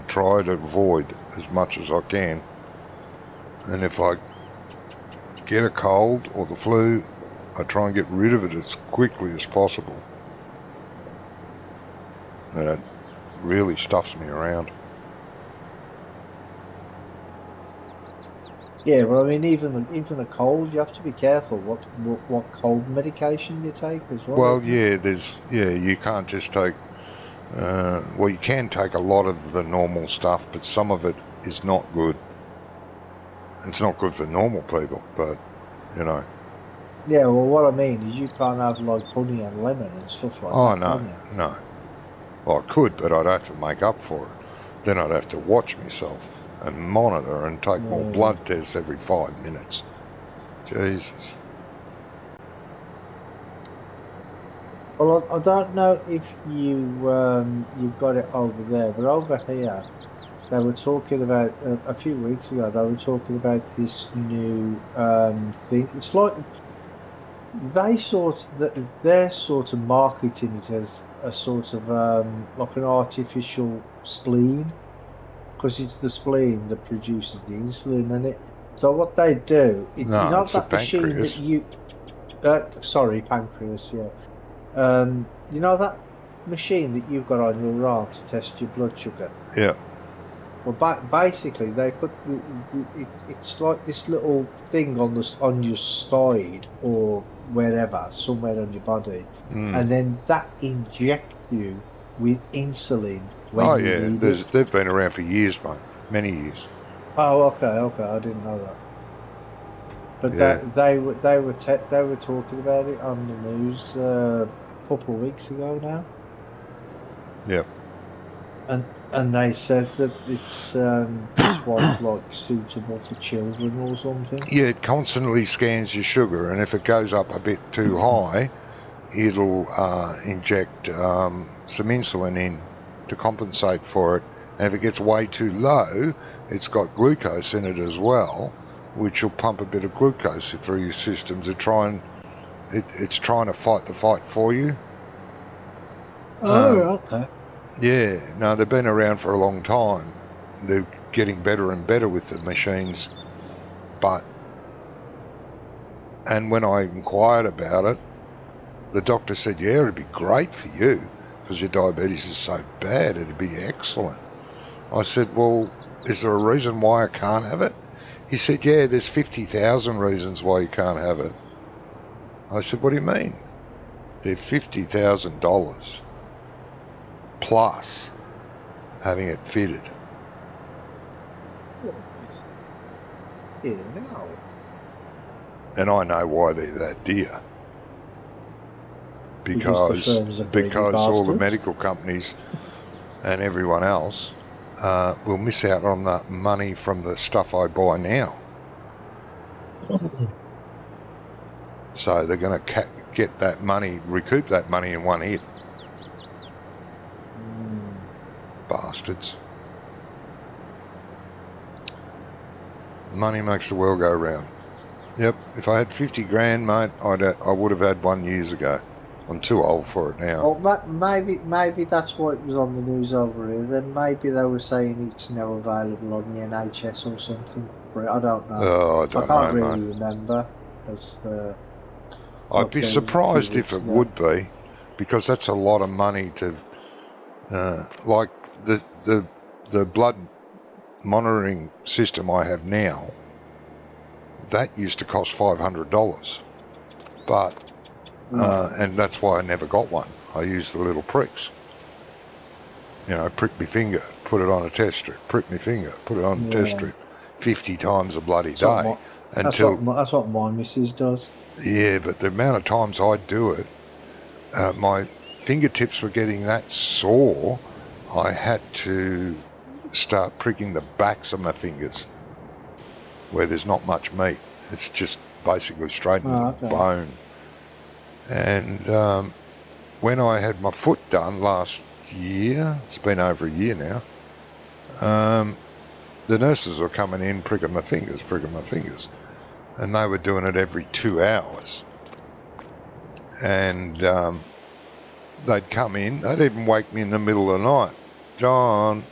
try to avoid as much as I can. And if I get a cold or the flu, I try and get rid of it as quickly as possible. And it really stuffs me around. Yeah, well, I mean, even a cold, you have to be careful what cold medication you take as well. Well, yeah, you can't just take. Well, you can take a lot of the normal stuff, but some of it is not good. It's not good for normal people, but you know. Yeah, well, what I mean is you can't have like honey and lemon and stuff like that. Oh no, can you? no. Well, I could, but I'd have to make up for it. Then I'd have to watch myself and monitor and take more blood tests every 5 minutes. Jesus. Well, I don't know if you got it over there, but over here they were talking about a few weeks ago. They were talking about this new thing. It's like they're sort of marketing it as a sort of like an artificial spleen, because it's the spleen that produces the insulin in it. So what they do, you No, know it's the that machine that pancreas. sorry, pancreas, yeah. You know that machine that you've got on your arm to test your blood sugar? Yeah. Well, basically, they put it's like this little thing on your side or wherever, somewhere on your body, and then that injects you with insulin when Oh you yeah, need it. they've been around for years, mate. Many years. Oh, okay, I didn't know that. But Yeah. they were talking about it on the news a couple of weeks ago now. Yeah. And they said that it's this one's like suitable for children or something. Yeah, it constantly scans your sugar, and if it goes up a bit too high, it'll inject some insulin in to compensate for it. And if it gets way too low, it's got glucose in it as well, which will pump a bit of glucose through your system to try and it's trying to fight the fight for you. Oh, okay. Yeah, no, they've been around for a long time. getting better and better with the machines, and when I inquired about it, the doctor said, yeah, it'd be great for you because your diabetes is so bad, it'd be excellent. I said, well, is there a reason why I can't have it? He said, yeah, there's 50,000 reasons why you can't have it. I said, what do you mean? They're $50,000 plus having it fitted. Yeah, no. And I know why they're that dear. Because the firms are greedy all the bastards. medical companies and everyone else will miss out on the money from the stuff I buy now. So they're going to get that money, recoup that money in one hit. Bastards. Money makes the world go round. Yep, if I had 50 grand, mate, I would have had one years ago. I'm too old for it now. Well, maybe that's why it was on the news over here. Then maybe they were saying it's now available on the NHS or something. I don't know. Oh, I can't know, really mate. remember. I'd be surprised if it would be, because that's a lot of money to, like the blood monitoring system I have now. That used to cost $500, but and that's why I never got one. I used the little pricks. You know, prick my finger, put it on a test strip. Prick my finger, put it on a test strip. 50 times a bloody day until. That's what my missus does. Yeah, but the amount of times I do it, my fingertips were getting that sore. I had to start pricking the backs of my fingers, where there's not much meat. It's just basically straightening the bone. And when I had my foot done last year, it's been over a year now, the nurses were coming in pricking my fingers, and they were doing it every 2 hours. And they'd come in, they'd even wake me in the middle of the night, John,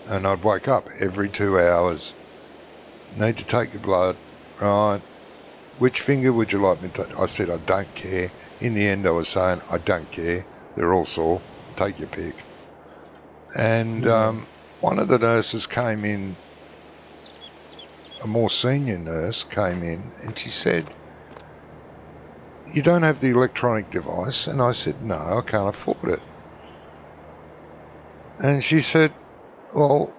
and I'd wake up every 2 hours. Need to take your blood, right? Which finger would you like me to? I said, I don't care. In the end, I was saying, I don't care. They're all sore. Take your pick. And one of the nurses came in, a more senior nurse came in, and she said, you don't have the electronic device? And I said, no, I can't afford it. And she said, well,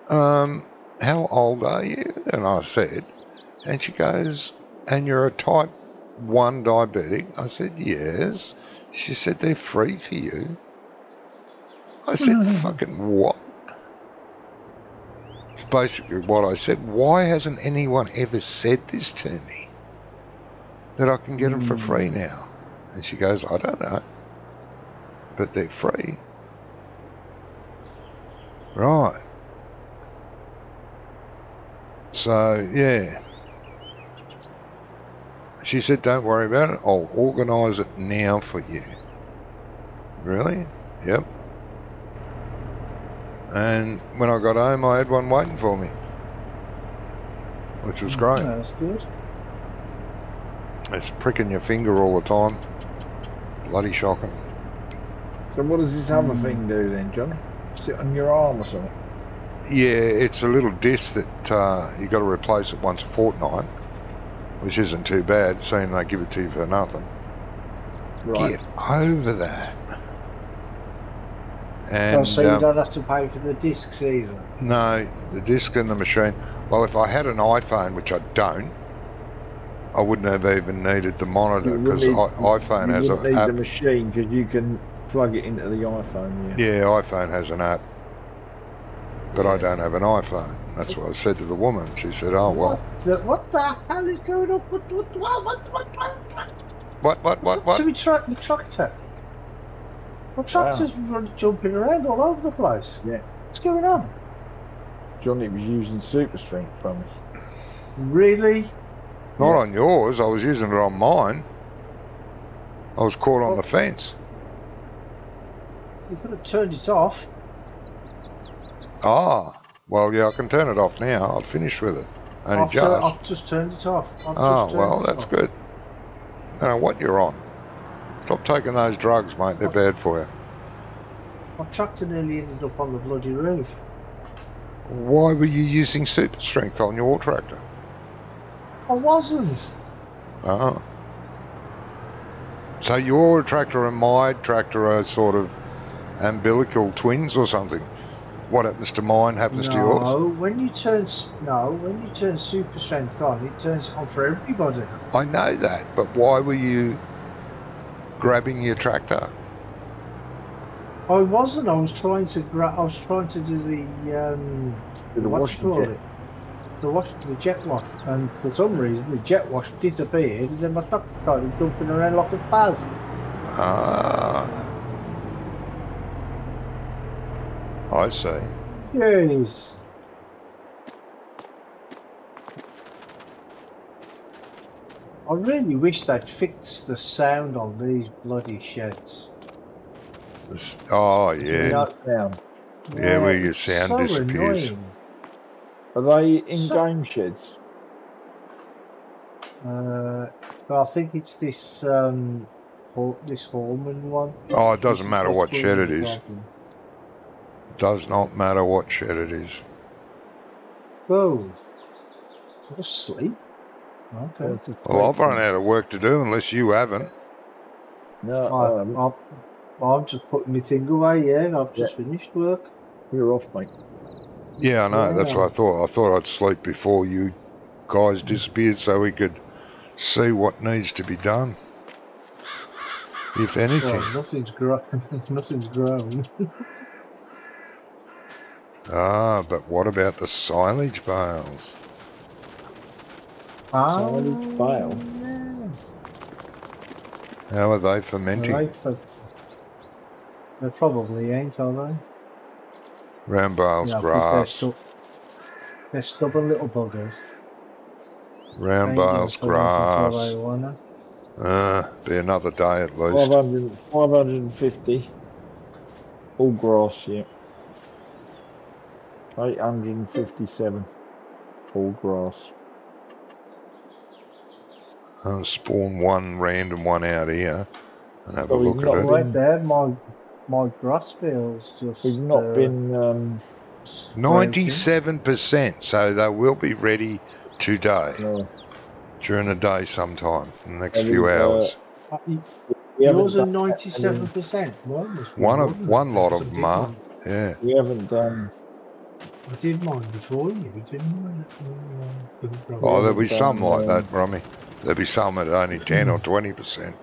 how old are you? And I said, and she goes, and you're a type 1 diabetic? I said, yes. She said, they're free for you. I said, fucking what? It's basically what I said. Why hasn't anyone ever said this to me? That I can get them for free now? And she goes, I don't know. But they're free. Right. So, yeah. She said, don't worry about it. I'll organise it now for you. Really? Yep. And when I got home, I had one waiting for me, which was great. Yeah, that's good. It's pricking your finger all the time. Bloody shocking. So what does this other thing do then, Johnny? Sit on your arm or something? Yeah, it's a little disc that you got to replace it once a fortnight, which isn't too bad, seeing they give it to you for nothing. Right. Get over that. And, so you don't have to pay for the discs either? No, the disc and the machine. Well, if I had an iPhone, which I don't, I wouldn't have even needed the monitor, because iPhone has an app. You wouldn't need the machine because you can plug it into the iPhone. Yeah, iPhone has an app, but I don't have an iPhone. That's what I said to the woman. She said, "Oh well." What the hell is going on? What? What? To be the tractor. The tractor's jumping around all over the place. Yeah. What's going on? Johnny was using super strength from us. Really? Not on yours. I was using it on mine. I was caught on the fence. You could have turned it off. Ah, Well, yeah, I can turn it off now. I've finished with it. Only just. I've just turned it off. Oh, well, that's good. I don't know what you're on. Stop taking those drugs, mate. They're bad for you. My tractor nearly ended up on the bloody roof. Why were you using super strength on your tractor? I wasn't. Oh. So your tractor and my tractor are sort of umbilical twins or something? What happens to mine happens to yours? No, when you turn super strength on, it turns it on for everybody. I know that, but why were you grabbing your tractor? I wasn't. I was trying to do The washing jet. the jet wash, and for some reason the jet wash disappeared, and then my tractor started dumping around like a spaz. Ah. I see. Jeez. I really wish they'd fix the sound on these bloody sheds. Oh, yeah. Shut down. Yeah, where your it's sound so disappears. annoying. Are they in-game sheds? But I think it's this this Hallman one. Oh, it doesn't This matter what's what causing shed it the is. problem. Does not matter what shed it is. Whoa. I'm asleep. Okay. Well, it's a Well, I've sleep run out of work to do unless you haven't. No, I'm just putting my thing away, yeah. I've just finished work. you're off, mate. Yeah, I know. Yeah. That's what I thought. I thought I'd sleep before you guys disappeared so we could see what needs to be done. If anything. Well, nothing's grown. Ah, but what about the silage bales? Silage bale. Yes. How are they fermenting? They probably ain't, are they? Round bales, Yeah, grass. They're stubborn little buggers. Round Ain't gonna bales, ferment until grass. they wanna. Be another day at least. 550. All grass, yeah. 857. All grass. I'll spawn one random one out here and have a So we've look not at it. Right there, my grass fields just. We've not been. 97%, so they will be ready today. No, During the day sometime, in the next I few mean, hours. we haven't Yours are done that. 97%. Mine must be One lot because of I them did are. mine. Yeah. We haven't done. I did mine before you, didn't I? Oh, there'll be haven't some done, like that, Rummy. There'll be some at only 10 or 20%.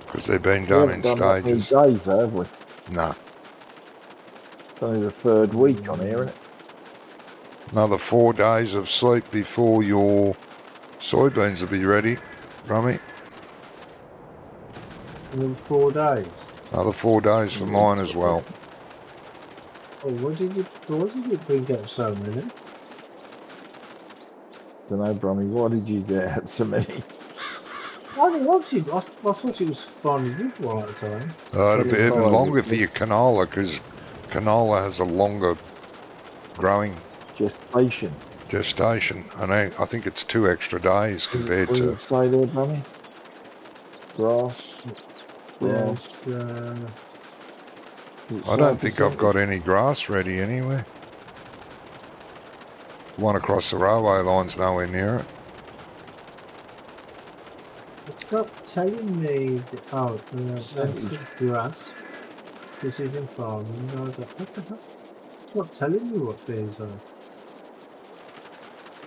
Because they've been We done haven't in done that many stages. days, have we? Nah. It's only the third week on here, isn't it? Another 4 days of sleep before your soybeans will be ready, Rummy. Another 4 days. Another 4 days for mine as well. Oh, what did you bring up so many? Don't know, Brummy. Why did you get out so many? I didn't want to. I thought it was finding good one at a time. It'll be even Fine, longer it's for your canola because canola has a longer growing gestation. and I think it's 2 extra days compared What did to. it say there, Brummy? Grass. There's, I don't think I've got any grass ready anywhere. The one across the railway line's nowhere near it. it's not telling me. That's the grass. Precision farming. No, what the heck? It's not telling me what these are.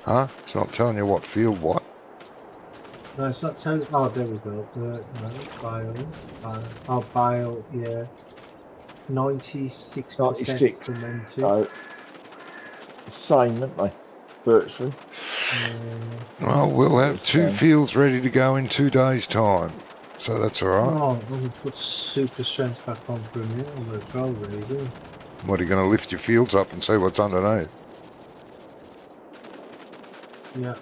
Huh? It's not telling you what field what? No, it's not telling. Oh, there we go. No, biles. Bile, yeah. 96% 96. fermented. So, same, aren't they? Virtually. Well, we'll have 2 fields ready to go in 2 days' time. So that's alright. Oh, I'm going to put super strength back on for me. I'm going to throw reason. What, are you going to lift your fields up and see what's underneath? Yeah.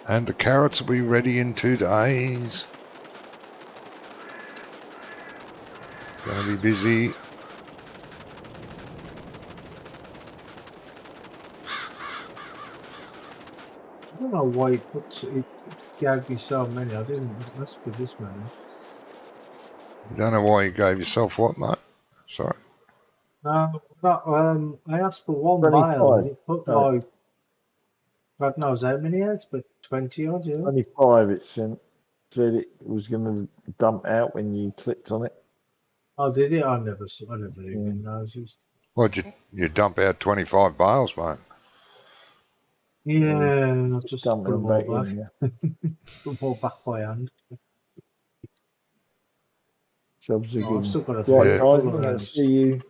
And the carrots will be ready in 2 days. Going to be busy. know why it gave me so many. I didn't ask for this many. You don't know why you gave yourself what, mate? Sorry. No, I asked for one 25. mile and it put No. like, God knows how many eggs, but 20 odd, yeah. 25 it said it was going to dump out when you clicked on it. Oh, did it? I never even noticed. What'd you dump out 25 bales, mate? Yeah, I just Dumping put them them all back back. in, yeah. Put them all back by hand. Jobs are No, I've good. still got a Right, Yeah. guys, full I'm of going to those. see you.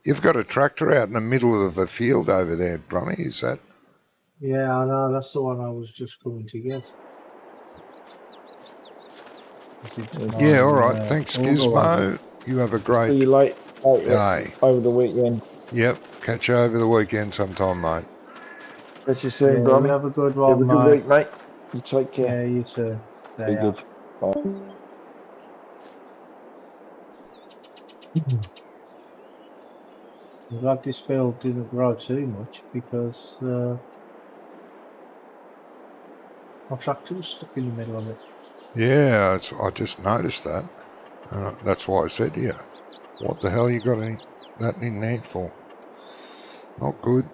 You've got a tractor out in the middle of a field over there, Bronny, is that? Yeah, I know. That's the one I was just coming to get. Yeah, all right. Thanks, Autoloader. Gizmo. You have a See great you later day. over the weekend. Yep. Catch you over the weekend sometime, mate. Catch you Yeah, soon, you Bronny. have a good Have one, a good mate. week, mate. You take care. Yeah, you too. Be Yeah. good. Bye. I'm glad this field didn't grow too much because my tractor was stuck in the middle of it. Yeah, I just noticed that. That's why I said to you, what the hell you got that in there for? Not good.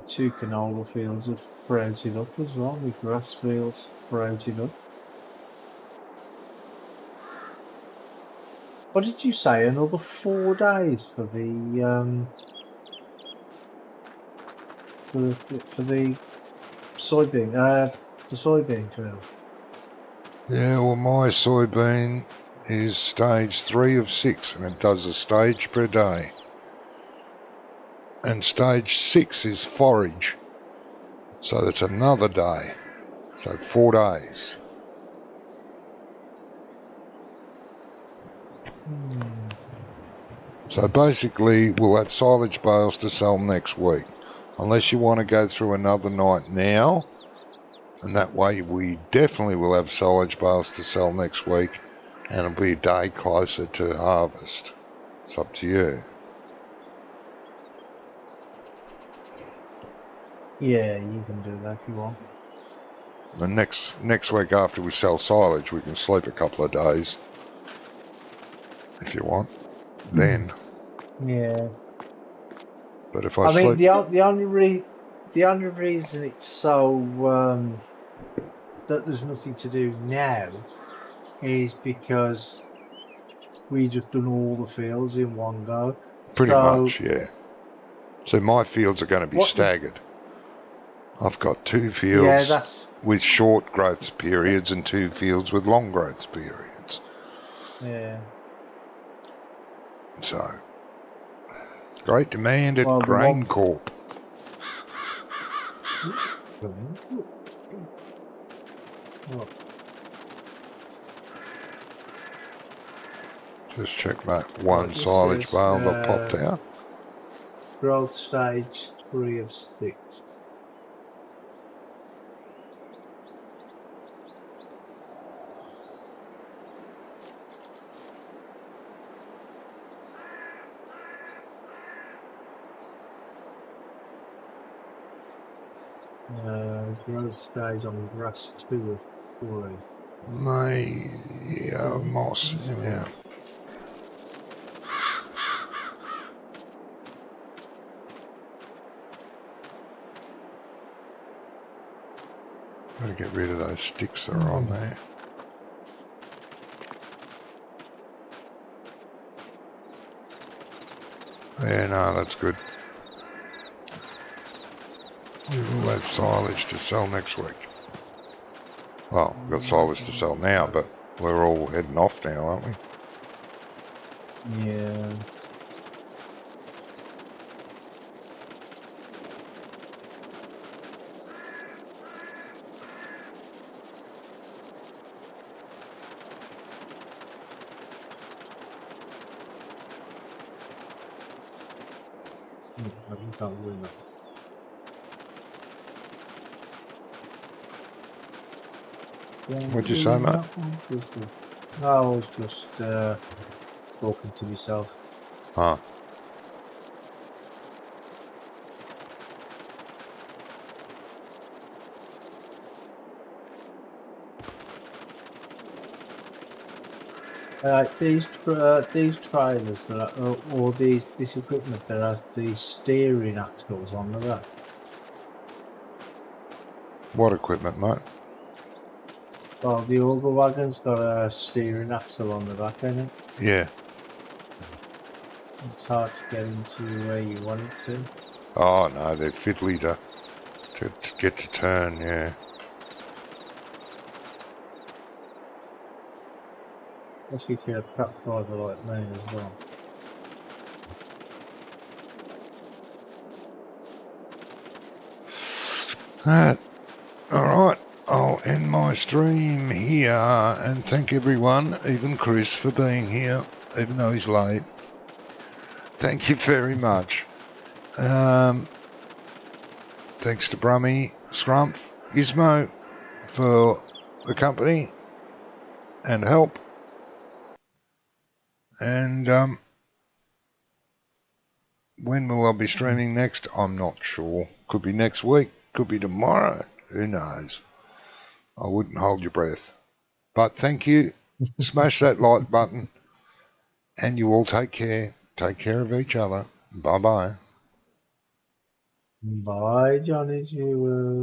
Two canola fields have sprouted up as well. The grass fields sprouted up. What did you say? Another 4 days for the for the soybean the soybean field. Yeah, well, my soybean is stage 3 of 6, and it does a stage per day. And stage 6 is forage, so that's another day. So 4 days. So basically, we'll have silage bales to sell next week, unless you want to go through another night now, and that way we definitely will have silage bales to sell next week, and it'll be a day closer to harvest. It's up to you. Yeah, you can do that if you want. The next week after we sell silage, we can sleep a couple of days, if you want. Then, Yeah. but if I mean, sleep, the only reason it's so that there's nothing to do now is because we just done all the fields in one go. pretty So much, yeah. So my fields are going to be what? staggered. I've got 2 Yeah, fields that's with short growth periods and 2 fields with long growth periods. yeah. So, great demand at Well, the one. Grain Corp. What? Just check that one This silage says, bale that popped out. growth stage 3 of 6. Growth stage on grass 2 of 3. Moss, yeah. Better get rid of those sticks that are on there. Yeah, no, that's good. We will have silage to sell next week. Well, we've got silage to sell now, but we're all heading off now, aren't we? Yeah. I can't win that. What'd you say, mate? I was just talking to myself. Ah. These trailers that are, or this equipment that has the steering axles on the back. What equipment, mate? Well, the auger wagon's got a steering axle on the back, ain't it? Yeah. It's hard to get into where you want it to. Oh, no, they're fiddly to get to turn, yeah. Especially if you're a truck driver like me as well. Alright, I'll end my stream here and thank everyone, even Chris, for being here, even though he's late. Thank you very much. Thanks to Brummy, Scrumph, Gizmo for the company and help. And when will I be streaming next? I'm not sure. Could be next week, could be tomorrow. Who knows? I wouldn't hold your breath. But thank you. Smash that like button. And you all take care. Take care of each other. Bye-bye. Bye, Johnny Jewel.